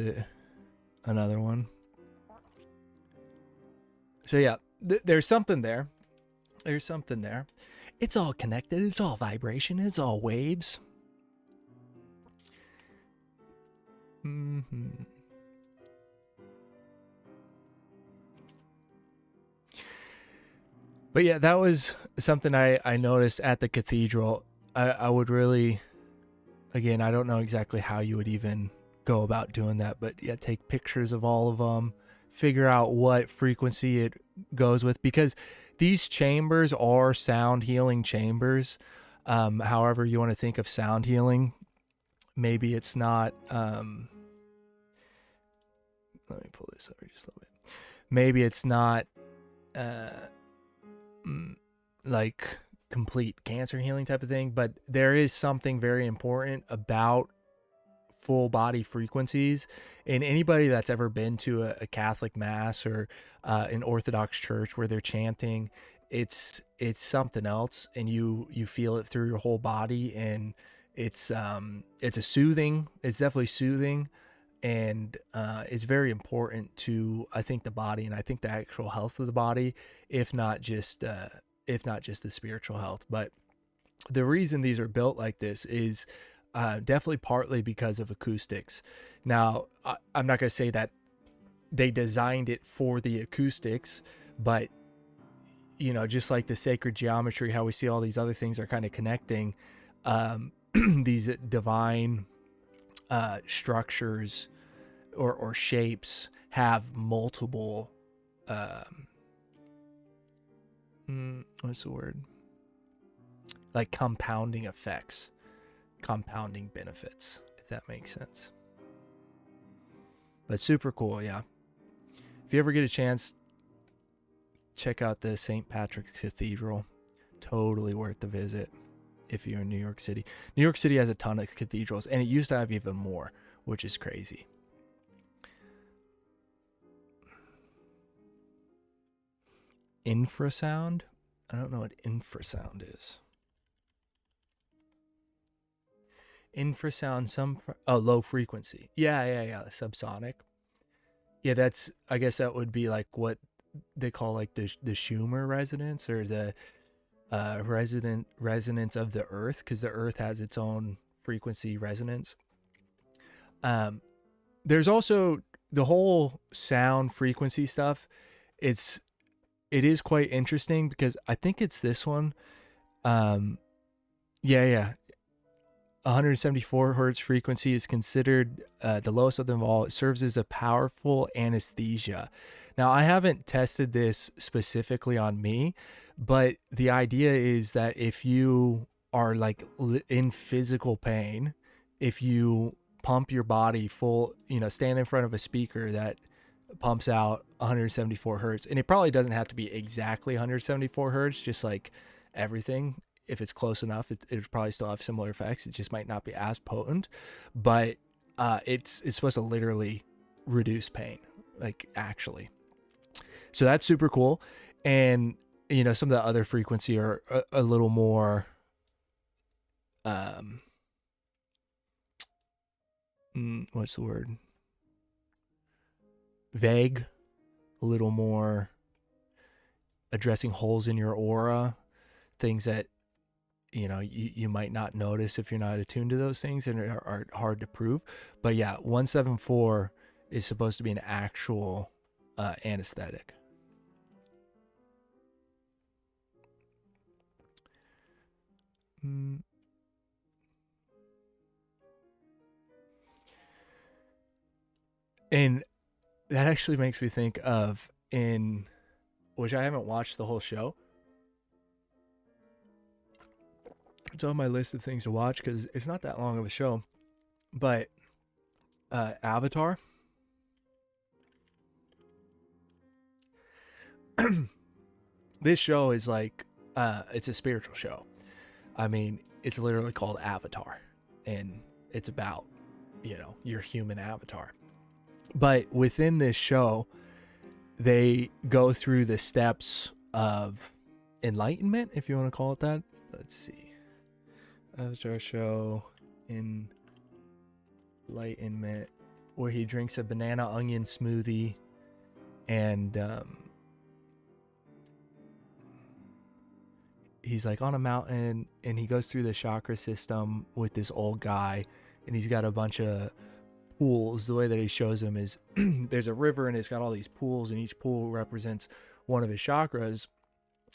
another one. So yeah, there's something there. There's something there. It's all connected. It's all vibration. It's all waves. Mm-hmm. But yeah, that was something I noticed at the cathedral. I would really, again, I don't know exactly how you would even go about doing that, but yeah, take pictures of all of them, figure out what frequency it goes with, because these chambers are sound healing chambers. However you want to think of sound healing, maybe it's not, let me pull this over just a little bit. Maybe it's not, like complete cancer healing type of thing, but there is something very important about full body frequencies. And anybody that's ever been to a Catholic mass or an Orthodox church where they're chanting, it's something else, and you feel it through your whole body, and it's definitely soothing, and it's very important to, I think, the body, and I think the actual health of the body, if not just the spiritual health. But the reason these are built like this is definitely partly because of acoustics. Now, I'm not going to say that they designed it for the acoustics, but just like the sacred geometry, how we see all these other things are kind of connecting, these divine structures or shapes have multiple what's the word, like compounding effects, compounding benefits, if that makes sense. But super cool. Yeah, if you ever get a chance, check out the St. Patrick's Cathedral. Totally worth the visit if you're in New York City. New York City has a ton of cathedrals, and it used to have even more, which is crazy. Infrasound? I don't know what infrasound is. Infrasound, low frequency. Yeah. Subsonic. Yeah, I guess that would be like what they call like the Schumer resonance, or the resonance of the Earth, because the Earth has its own frequency resonance. There's also the whole sound frequency stuff. It is quite interesting, because I think it's this one. Yeah. 174 hertz frequency is considered the lowest of them all. It serves as a powerful anesthesia. Now, I haven't tested this specifically on me, but the idea is that if you are like in physical pain, if you pump your body full, stand in front of a speaker that pumps out 174 hertz, and it probably doesn't have to be exactly 174 hertz, just like everything. If it's close enough, it would probably still have similar effects. It just might not be as potent, but it's supposed to literally reduce pain, like actually. So that's super cool. And some of the other frequency are a little more what's the word? Vague, a little more addressing holes in your aura, things that you might not notice if you're not attuned to those things, and are hard to prove. But yeah, 174 is supposed to be an actual anesthetic. And that actually makes me think of which I haven't watched the whole show. It's on my list of things to watch because it's not that long of a show. But Avatar. This show is like, it's a spiritual show. I mean, it's literally called Avatar, and it's about, your human avatar. But within this show, they go through the steps of enlightenment, if you want to call it that. Let's see. Avatar show enlightenment, where he drinks a banana onion smoothie, and he's like on a mountain, and he goes through the chakra system with this old guy, and he's got a bunch of pools. The way that he shows them is there's a river, and it's got all these pools, and each pool represents one of his chakras.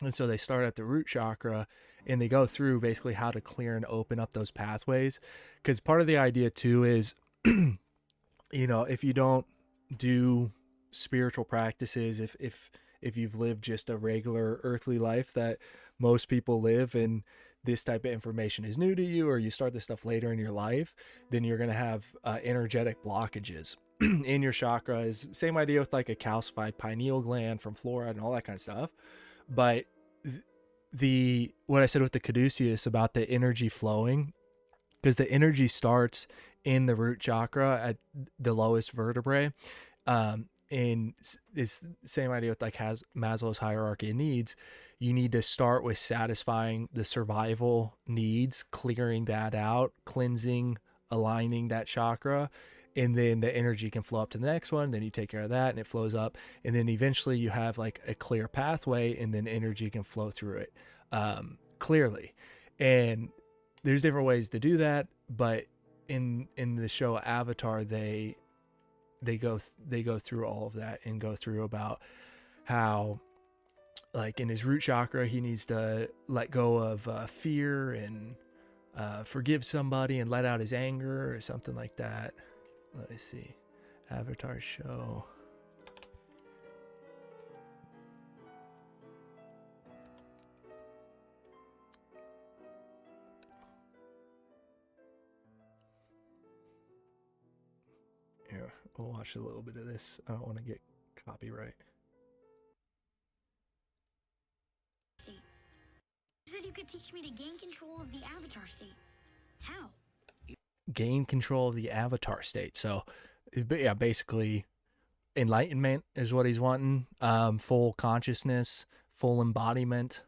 And so they start at the root chakra, and they go through basically how to clear and open up those pathways. Because part of the idea too is, if you don't do spiritual practices, if you've lived just a regular earthly life that most people live, and this type of information is new to you, or you start this stuff later in your life, then you're going to have energetic blockages in your chakras. Same idea with like a calcified pineal gland from fluoride and all that kind of stuff. But what I said with the caduceus about the energy flowing, because the energy starts in the root chakra at the lowest vertebrae. And it's the same idea with like Maslow's hierarchy of needs. You need to start with satisfying the survival needs, clearing that out, cleansing, aligning that chakra, and then the energy can flow up to the next one. Then you take care of that, and it flows up, and then eventually you have like a clear pathway, and then energy can flow through it clearly. And there's different ways to do that, but in the show Avatar, they go through all of that, and go through about how, like, in his root chakra, he needs to let go of fear and forgive somebody and let out his anger or something like that. Let me see. Avatar show. Here, we'll watch a little bit of this. I don't want to get copyright. You said you could teach me to gain control of the avatar state. How? Gain control of the avatar state. So, yeah, basically, enlightenment is what he's wanting. Full consciousness, full embodiment.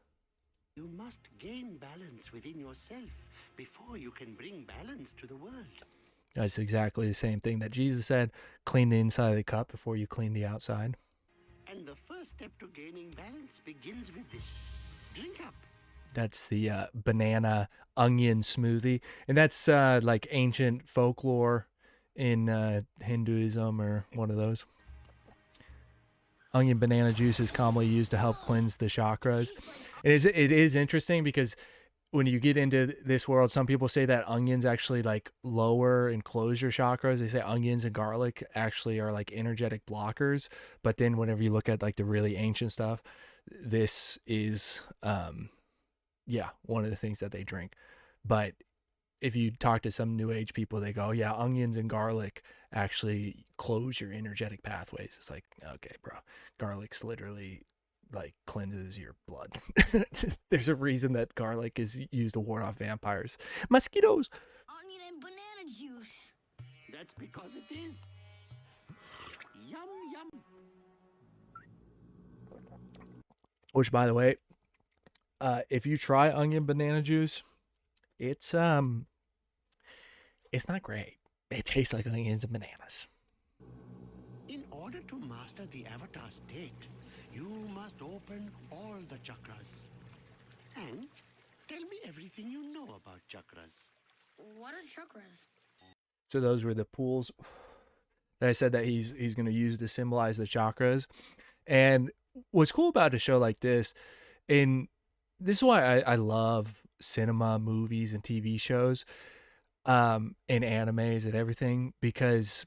You must gain balance within yourself before you can bring balance to the world. That's exactly the same thing that Jesus said. Clean the inside of the cup before you clean the outside. And the first step to gaining balance begins with this. Drink up. That's the banana onion smoothie. And that's like ancient folklore in Hinduism, or one of those. Onion banana juice is commonly used to help cleanse the chakras. It is interesting because when you get into this world, some people say that onions actually like lower and close your chakras. They say onions and garlic actually are like energetic blockers. But then whenever you look at like the really ancient stuff, this is, one of the things that they drink. But if you talk to some new age people, they go, yeah, onions and garlic actually close your energetic pathways. It's like, okay, bro, garlic's literally like cleanses your blood. There's a reason that garlic is used to ward off vampires. Mosquitoes. Onion and banana juice. That's because it is. Yum, yum. Which, by the way, if you try onion banana juice, it's not great. It tastes like onions and bananas. In order to master the avatar state, you must open all the chakras. And tell me everything you know about chakras. What are chakras? So those were the pools that I said that he's going to use to symbolize the chakras. And what's cool about a show like this, and this is why I love cinema, movies, and TV shows, and animes and everything, because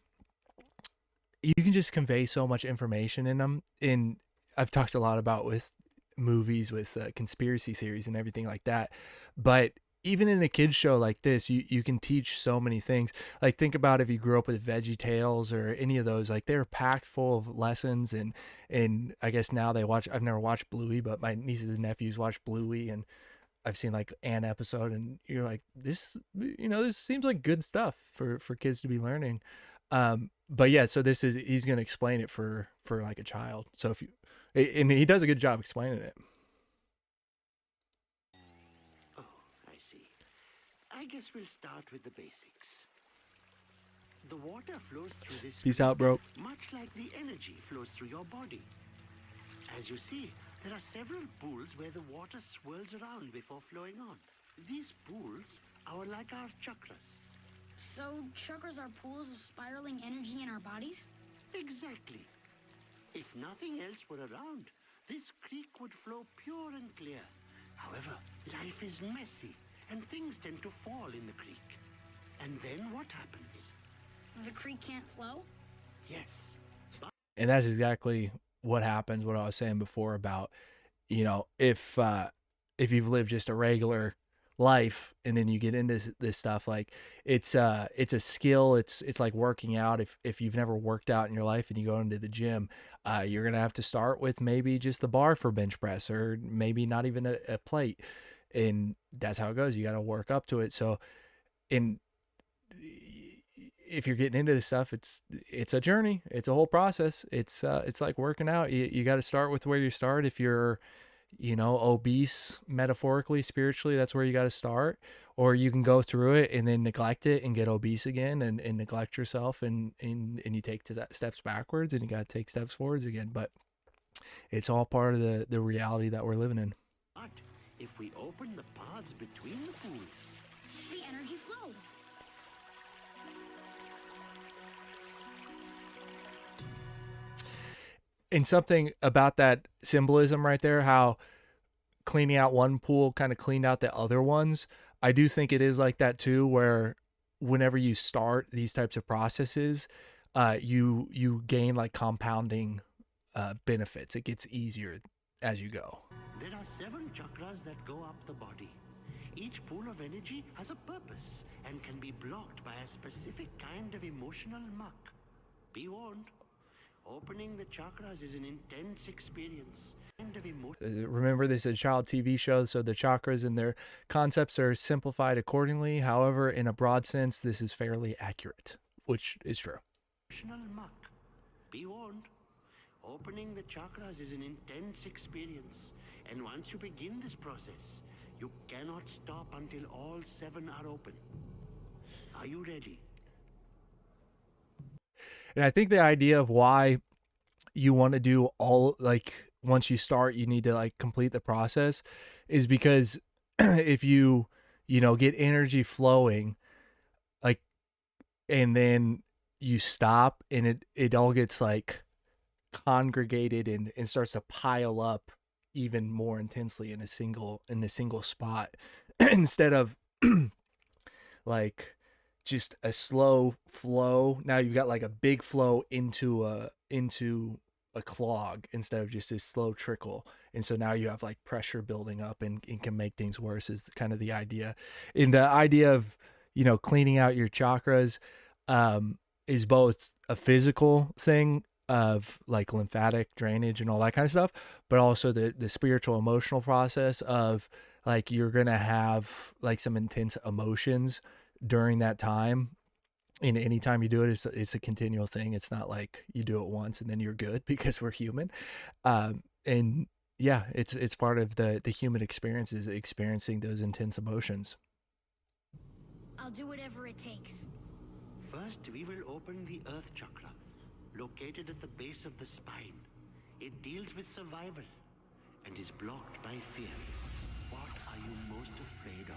you can just convey so much information in them. And I've talked a lot about with movies with conspiracy theories and everything like that. But even in a kid's show like this, you can teach so many things. Like, think about if you grew up with Veggie Tales or any of those, like they're packed full of lessons. And I guess now they watch, I've never watched Bluey, but my nieces and nephews watch Bluey, and I've seen like an episode, and you're like, this, this seems like good stuff for kids to be learning. But yeah, so he's going to explain it for like a child. So and he does a good job explaining it. Oh, I see. I guess we'll start with the basics. The water flows through this Peace out, bro. much like the energy flows through your body. As you see, there are several pools where the water swirls around before flowing on. These pools are like our chakras. So, chakras are pools of spiraling energy in our bodies? Exactly. If nothing else were around, this creek would flow pure and clear. However, life is messy, and things tend to fall in the creek. And then what happens? The creek can't flow? Yes. And that's exactly what happens, what I was saying before about, if you've lived just a regular life and then you get into this stuff, like it's a skill. It's like working out. If you've never worked out in your life and you go into the gym, you're going to have to start with maybe just the bar for bench press, or maybe not even a plate. And that's how it goes. You got to work up to it. So if you're getting into this stuff, it's a journey. It's a whole process. It's like working out. You got to start with where you start. If you're, obese, metaphorically, spiritually, that's where you got to start. Or you can go through it and then neglect it and get obese again and neglect yourself and you take steps backwards, and you got to take steps forwards again. But it's all part of the reality that we're living in. But if we open the paths between the pools, The energy flows. And something about that symbolism right there, how cleaning out one pool kind of cleaned out the other ones. I do think it is like that too, where whenever you start these types of processes, you gain like compounding benefits. It gets easier as you go. there are 7 chakras that go up the body. Each pool of energy has a purpose and can be blocked by a specific kind of emotional muck. Be warned. Opening the chakras is an intense experience. Remember, this is a child TV show, so the chakras and their concepts are simplified accordingly. However, in a broad sense, this is fairly accurate, which is true. Emotional muck. Be warned. Opening the chakras is an intense experience. And once you begin this process, you cannot stop until all 7 are open. Are you ready? And I think the idea of why you want to do all, like, once you start, you need to like complete the process, is because if you get energy flowing, like, and then you stop and it all gets like congregated and starts to pile up even more intensely in a single spot instead of like just a slow flow. Now you've got like a big flow into a clog instead of just a slow trickle. And so now you have like pressure building up and can make things worse, is kind of the idea. And the idea of, cleaning out your chakras is both a physical thing of like lymphatic drainage and all that kind of stuff, but also the spiritual emotional process of like, you're going to have like some intense emotions during that time. And anytime you do it, it's a continual thing. It's not like you do it once and then you're good, because we're human. And yeah, it's part of the human experience, is experiencing those intense emotions. I'll do whatever it takes. First, we will open the Earth Chakra, located at the base of the spine. It deals with survival and is blocked by fear. What are you most afraid of?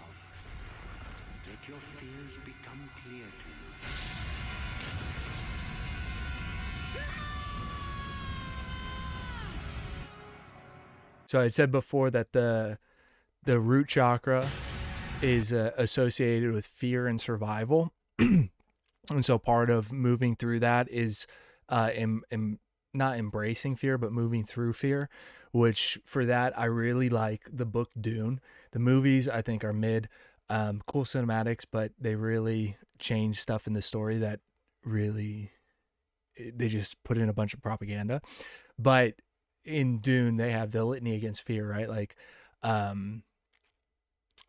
Let your fears become clear to you. So I said before that the root chakra is associated with fear and survival. And so part of moving through that is not embracing fear, but moving through fear, which for that, I really like the book Dune. The movies I think are mid, cool cinematics, but they really change stuff in the story that really, they just put in a bunch of propaganda. But in Dune, they have the litany against fear, right? Like, oh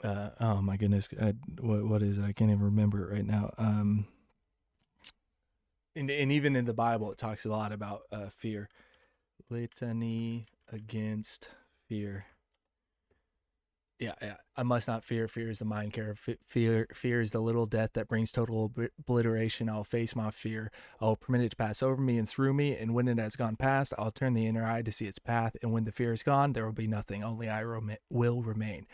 my goodness, what is it? I can't even remember it right now. And even in the Bible, it talks a lot about fear. Litany against fear. Yeah. I must not fear. Fear is the mind care. Fear is the little death that brings total obliteration. I'll face my fear. I'll permit it to pass over me and through me. And when it has gone past, I'll turn the inner eye to see its path. And when the fear is gone, there will be nothing. Only I will remain.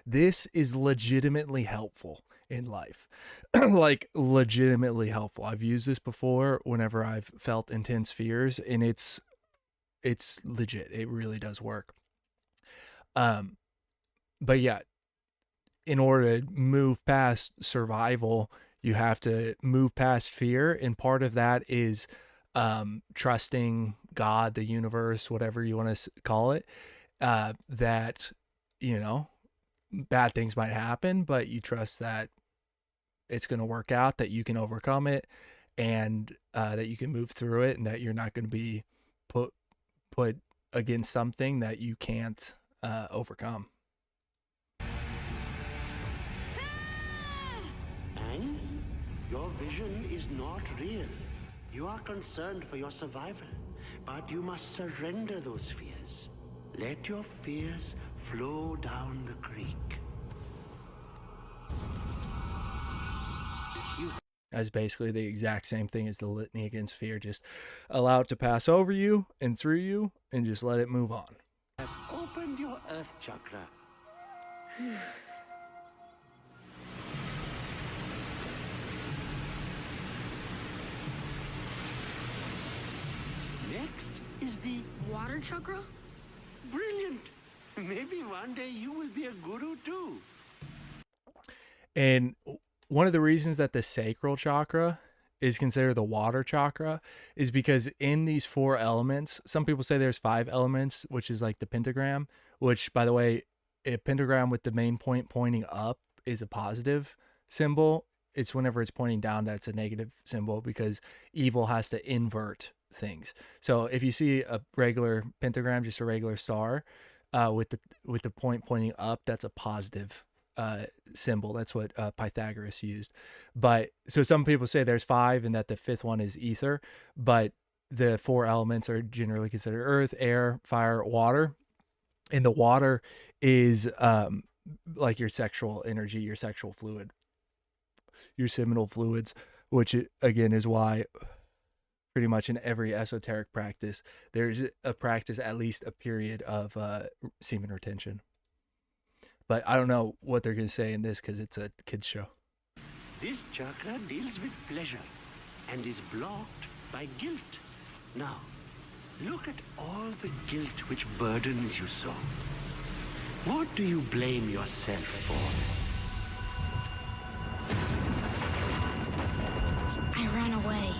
This is legitimately helpful in life. Like, legitimately helpful. I've used this before whenever I've felt intense fears, and it's legit. It really does work. But yeah, in order to move past survival, you have to move past fear. And part of that is trusting God, the universe, whatever you want to call it, that, you know, bad things might happen, but you trust that it's going to work out, that you can overcome it, and that you can move through it, and that you're not going to be put against something that you can't overcome. Your vision is not real. You are concerned for your survival, but you must surrender those fears. Let your fears flow down the creek. That's basically the exact same thing as the litany against fear. Just allow it to pass over you and through you, and just let it move on. Have opened your earth chakra. Next is the Water chakra? brilliant. Maybe one day you will be a guru too. And one of the reasons that the sacral chakra is considered the water chakra is because in these 4 elements, some people say there's 5 elements, which is like the pentagram, which, by the way, a pentagram with the main point pointing up is a positive symbol. It's whenever it's pointing down that's a negative symbol, because evil has to invert things. So if you see a regular pentagram, just a regular star, with the point pointing up, that's a positive symbol. That's what Pythagoras used. But so some people say there's 5 and that the 5th one is ether, but the 4 elements are generally considered earth, air, fire, water. And the water is like your sexual energy, your sexual fluid, your seminal fluids, which again is why pretty much in every esoteric practice, there's a practice, at least a period of semen retention. But I don't know what they're going to say in this because it's a kid's show. This chakra deals with pleasure and is blocked by guilt. Now, look at all the guilt which burdens you so. What do you blame yourself for? I ran away.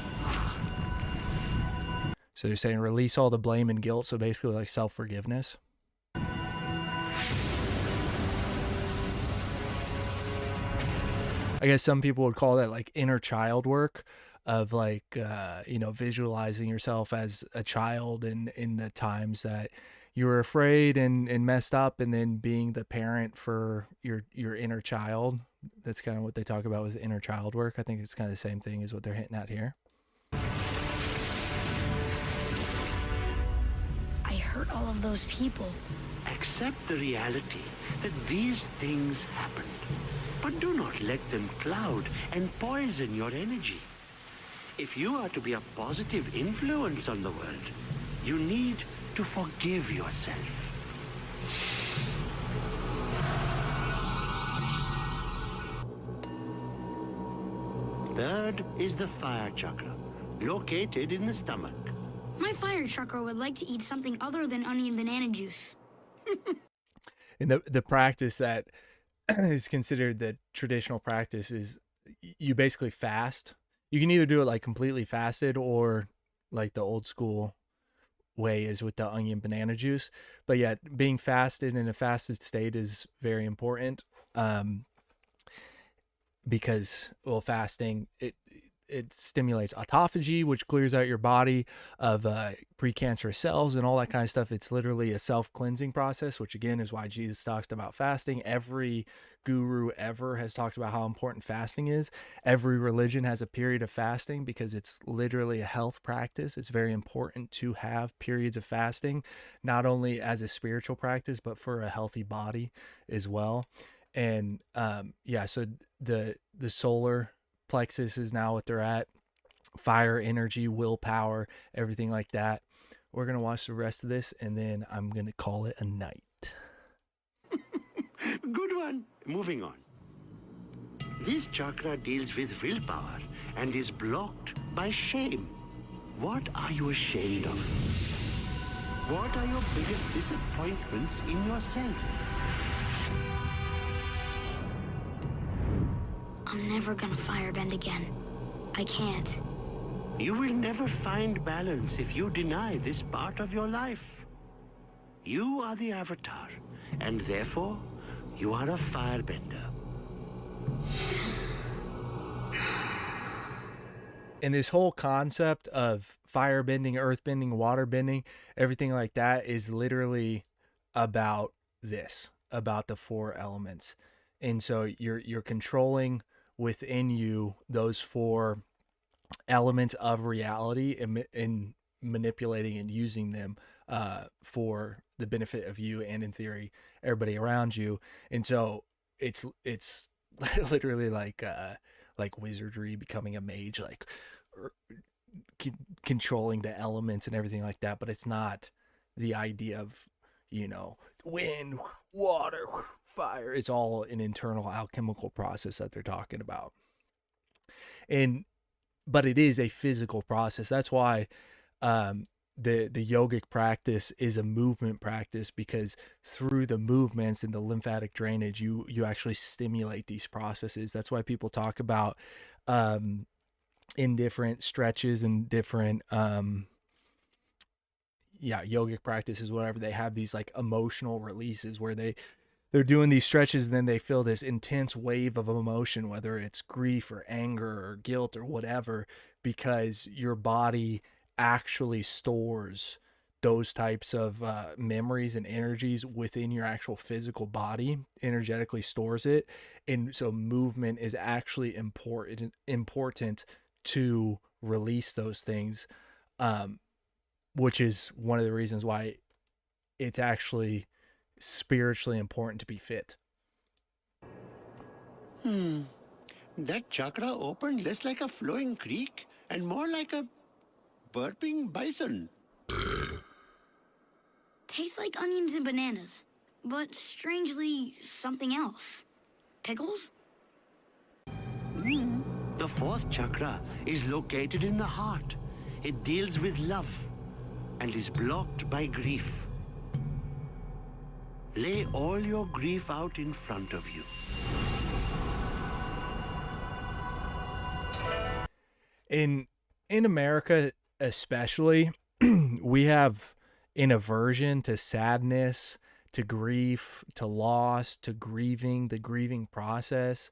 So they're saying release all the blame and guilt. So basically like self-forgiveness. I guess some people would call that like inner child work of like, visualizing yourself as a child in the times that you were afraid and messed up, and then being the parent for your inner child. That's kind of what they talk about with inner child work. I think it's kind of the same thing as what they're hinting at here. I hurt all of those people. Accept the reality that these things happened, but do not let them cloud and poison your energy. If you are to be a positive influence on the world, you need to forgive yourself. Third is the fire chakra, located in the stomach. My fire chakra would like to eat something other than onion banana juice. And the practice that is considered the traditional practice is you basically fast. You can either do it like completely fasted or like the old school way is with the onion banana juice. But yeah, being fasted in a fasted state is very important, because, well, fasting, it stimulates autophagy, which clears out your body of precancerous cells and all that kind of stuff. It's literally a self-cleansing process, which again is why Jesus talks about fasting. Every guru ever has talked about how important fasting is. Every religion has a period of fasting because it's literally a health practice. It's very important to have periods of fasting, not only as a spiritual practice, but for a healthy body as well. And so the solar plexus is now what they're at. Fire, energy, willpower, everything like that. We're going to watch the rest of this, and then I'm going to call it a night. Good one. Moving on. This chakra deals with willpower and is blocked by shame. What are you ashamed of? What are your biggest disappointments in yourself? I'm never gonna firebend again. I can't. You will never find balance if you deny this part of your life. You are the avatar, and therefore, you are a firebender. And this whole concept of firebending, earthbending, waterbending, everything like that is literally about this, about the four elements. And so you're controlling within you those four elements of reality and manipulating and using them for the benefit of you and, in theory, everybody around you. And so it's literally like wizardry, becoming a mage, like controlling the elements and everything like that. But it's not the idea of, wind, water, fire. It's all an internal alchemical process that they're talking about. But it is a physical process. That's why the yogic practice is a movement practice, because through the movements and the lymphatic drainage, you actually stimulate these processes. That's why people talk about in different stretches and different yogic practices, whatever, they have these like emotional releases where they're doing these stretches and then they feel this intense wave of emotion, whether it's grief or anger or guilt or whatever, because your body actually stores those types of memories and energies within your actual physical body, energetically stores it. And so movement is actually important to release those things, which is one of the reasons why it's actually spiritually important to be fit. That chakra opened less like a flowing creek and more like a burping bison. Tastes like onions and bananas, but strangely something else. Pickles? The fourth chakra is located in the heart. It deals with love and is blocked by grief. Lay all your grief out in front of you. In America especially, we have an aversion to sadness, to grief, to loss, to grieving, the grieving process.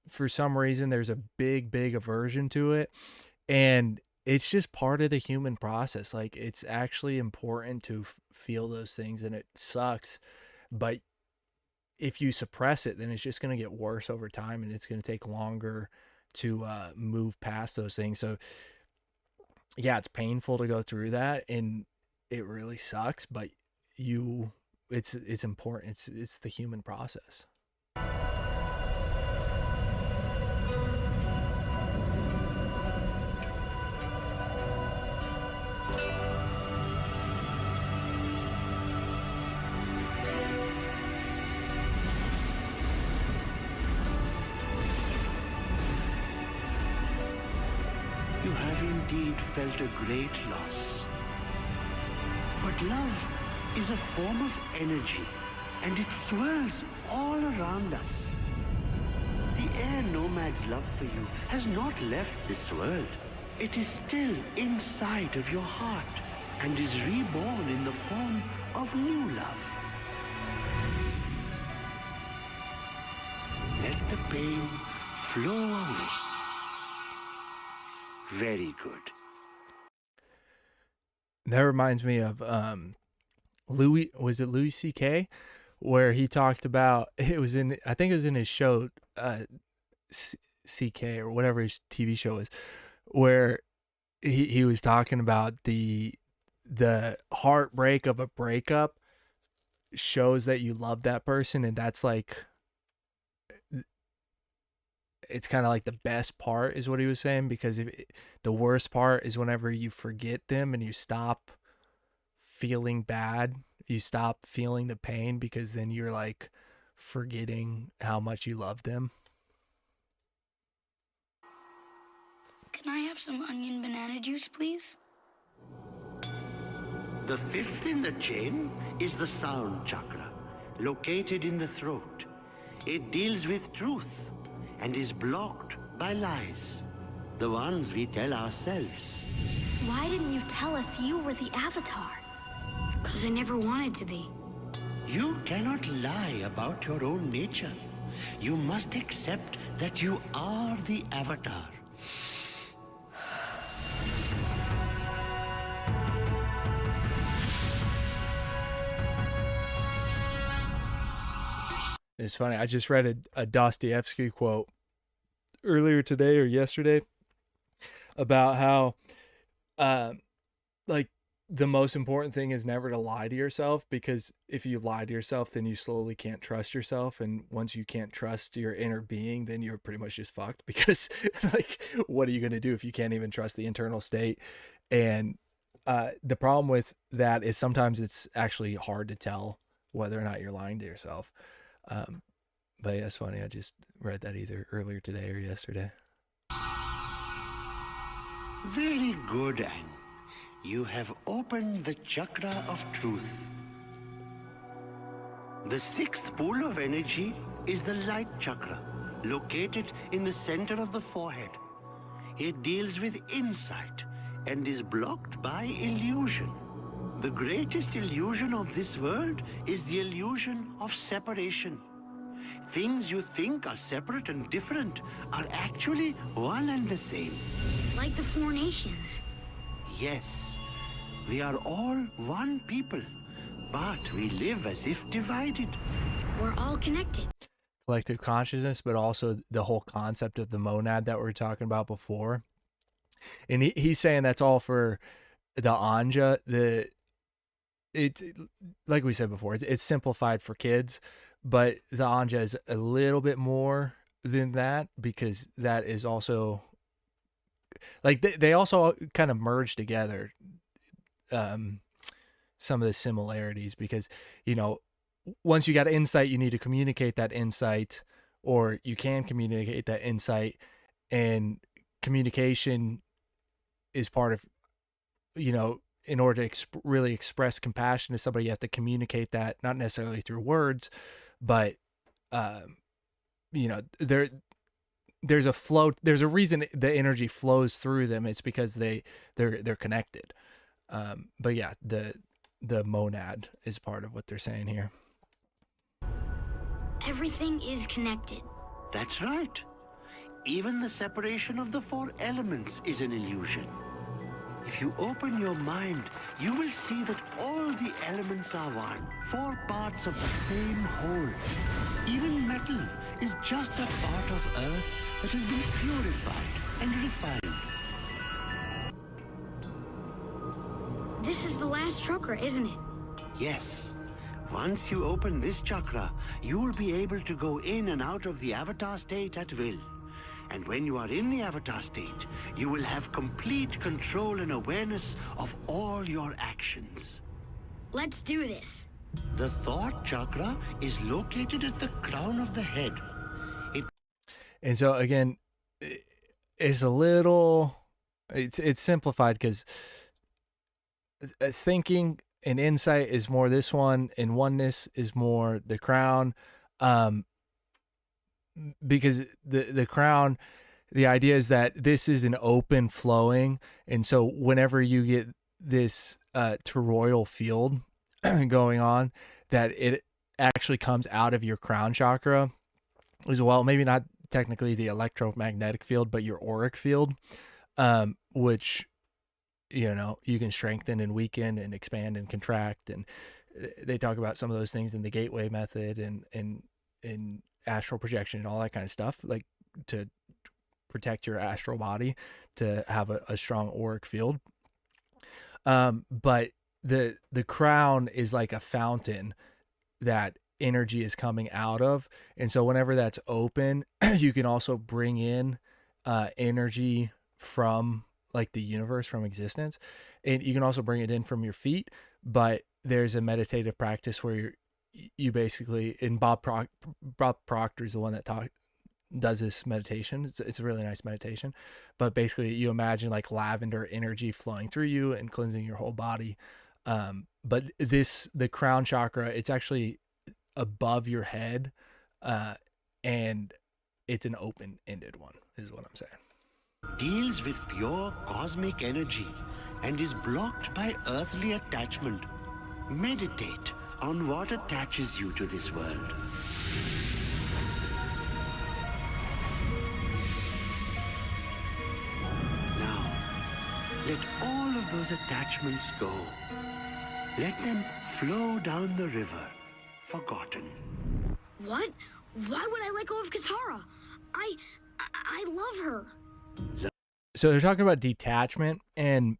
For some reason, there's a big aversion to it. And it's just part of the human process. Like, it's actually important to feel those things, and it sucks. But if you suppress it, then it's just going to get worse over time, and it's going to take longer to move past those things. So yeah, it's painful to go through that, and it really sucks, but it's important. It's the human process. You have indeed felt a great loss. But love is a form of energy, and it swirls all around us. The air nomad's love for you has not left this world. It is still inside of your heart and is reborn in the form of new love. Let the pain flow away. Very good. That reminds me of Louis C.K., where he talked about, it was in, I think it was in his show, CK or whatever his TV show is, where he was talking about the heartbreak of a breakup shows that you love that person, and that's like, it's kind of like the best part is what he was saying, because the worst part is whenever you forget them and you stop feeling bad, you stop feeling the pain, because then you're like forgetting how much you loved them. Can I have some onion banana juice, please? The fifth in the chain is the sound chakra, located in the throat. It deals with truth and is blocked by lies, the ones we tell ourselves. Why didn't you tell us you were the Avatar? 'Cause I never wanted to be. You cannot lie about your own nature. You must accept that you are the Avatar. It's funny, I just read a Dostoevsky quote earlier today or yesterday about how like the most important thing is never to lie to yourself, because if you lie to yourself, then you slowly can't trust yourself, and once you can't trust your inner being, then you're pretty much just fucked, because like, what are you going to do if you can't even trust the internal state? And the problem with that is sometimes it's actually hard to tell whether or not you're lying to yourself. But yeah, it's funny, I just read that either earlier today or yesterday. Very good, Ang. You have opened the chakra of truth. The sixth pool of energy is the light chakra, located in the center of the forehead. It deals with insight and is blocked by illusion. The greatest illusion of this world is the illusion of separation. Things you think are separate and different are actually one and the same. Like the Four Nations. Yes, we are all one people, but we live as if divided. We're all connected. Collective consciousness, but also the whole concept of the monad that we were talking about before. And he's saying that's all for the Anja. It's like we said before, it's simplified for kids, but the Anja is a little bit more than that, because that is also like they also kind of merge together some of the similarities, because, you know, once you got insight, you need to communicate that insight, or you can communicate that insight, and communication is part of, you know, in order to really express compassion to somebody, you have to communicate that, not necessarily through words, but, you know, there's a flow, there's a reason the energy flows through them. It's because they're connected. But yeah, the monad is part of what they're saying here. Everything is connected. That's right. Even the separation of the four elements is an illusion. If you open your mind, you will see that all the elements are one, four parts of the same whole. Even metal is just a part of earth that has been purified and refined. This is the last chakra, isn't it? Yes. Once you open this chakra, you will be able to go in and out of the avatar state at will. And when you are in the avatar state, you will have complete control and awareness of all your actions. Let's do this. The thought chakra is located at the crown of the head. And so again, it's a little, it's simplified, because thinking and insight is more this one, and oneness is more the crown. Because the crown the idea is that this is an open flowing, and so whenever you get this toroidal field going on, that it actually comes out of your crown chakra as well. Maybe not technically the electromagnetic field, but your auric field, which you can strengthen and weaken and expand and contract. And they talk about some of those things in the gateway method and in astral projection and all that kind of stuff, like to protect your astral body, to have a strong auric field. But the crown is like a fountain that energy is coming out of. And so whenever that's open, you can also bring in energy from like the universe, from existence. And you can also bring it in from your feet. But there's a meditative practice where you basically, and Bob Proctor is the one that does this meditation. It's a really nice meditation, but basically you imagine like lavender energy flowing through you and cleansing your whole body. But the crown chakra, it's actually above your head, and it's an open-ended one, is what I'm saying. Deals with pure cosmic energy and is blocked by earthly attachment. Meditate on what attaches you to this world. Now, let all of those attachments go. Let them flow down the river, forgotten. What? Why would I let go of Katara? I love her. So they're talking about detachment, and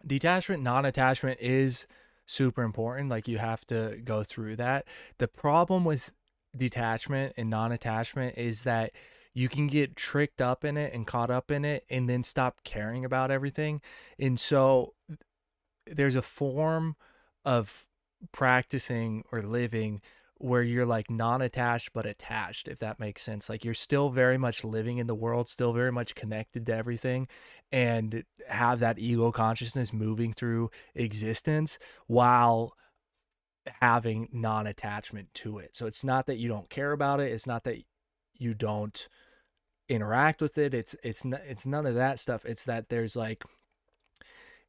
detachment, non-attachment is super important. Like, you have to go through that. The problem with detachment and non-attachment is that you can get tricked up in it and caught up in it and then stop caring about everything. And so there's a form of practicing or living where you're like non-attached but attached, if that makes sense. Like, you're still very much living in the world, still very much connected to everything, and have that ego consciousness moving through existence while having non-attachment to it. So it's not that you don't care about it, it's not that you don't interact with it, it's none of that stuff. It's that there's like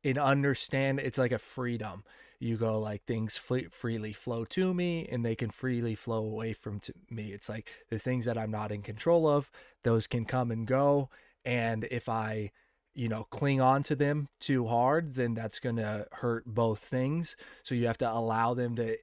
it's like a freedom. You go like, things freely flow to me and they can freely flow away from me. It's like the things that I'm not in control of, those can come and go. And if I, cling on to them too hard, then that's going to hurt both things. So you have to allow them to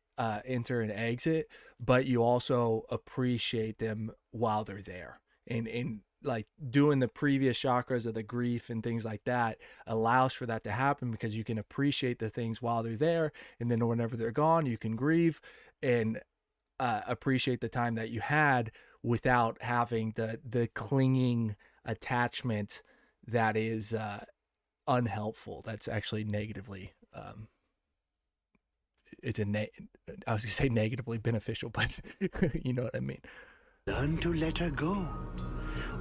enter and exit, but you also appreciate them while they're there. And like doing the previous chakras of the grief and things like that allows for that to happen, because you can appreciate the things while they're there, and then whenever they're gone, you can grieve and appreciate the time that you had without having the clinging attachment that is unhelpful. That's actually negatively I was gonna say negatively beneficial, but you know what I mean. Learn to let her go,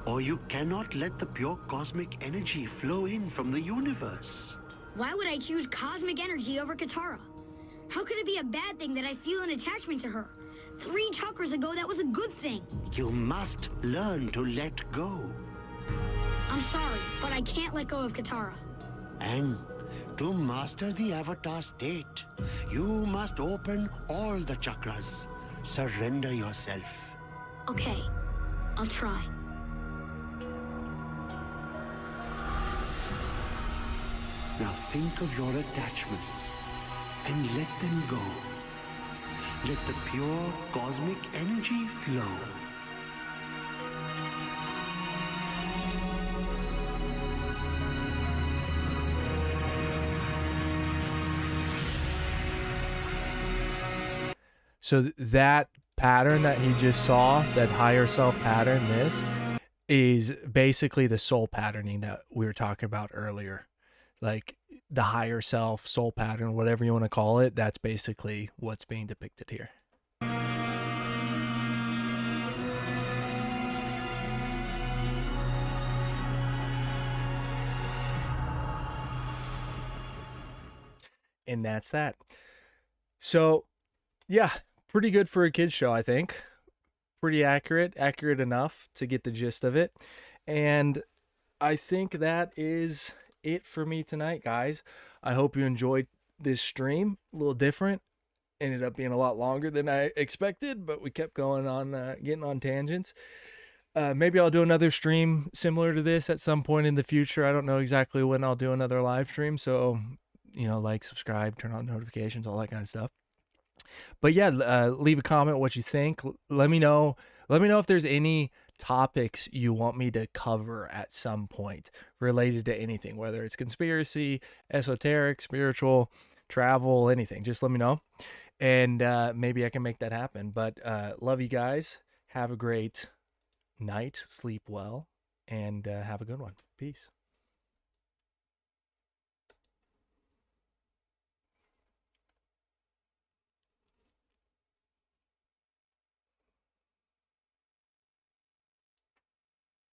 or you cannot let the pure cosmic energy flow in from the universe. Why would I choose cosmic energy over Katara? How could it be a bad thing that I feel an attachment to her? 3 chakras ago, that was a good thing. You must learn to let go. I'm sorry, but I can't let go of Katara. And to master the Avatar state, you must open all the chakras. Surrender yourself. Okay, I'll try. Now think of your attachments and let them go. Let the pure cosmic energy flow. So that pattern that he just saw, that higher self pattern, this is basically the soul patterning that we were talking about earlier. Like the higher self, soul pattern, whatever you want to call it, that's basically what's being depicted here. And that's that. So, yeah, pretty good for a kid's show, I think. Pretty accurate enough to get the gist of it. And I think that is it for me tonight, guys. I hope you enjoyed this stream. A little different. Ended up being a lot longer than I expected, but we kept going on, getting on tangents. Maybe I'll do another stream similar to this at some point in the future. I don't know exactly when I'll do another live stream. So, like, subscribe, turn on notifications, all that kind of stuff. But yeah, leave a comment what you think. Let me know. Let me know if there's any topics you want me to cover at some point related to anything, whether it's conspiracy, esoteric, spiritual, travel, anything. Just let me know, and maybe I can make that happen. But love you guys. Have a great night. Sleep well, and have a good one. Peace.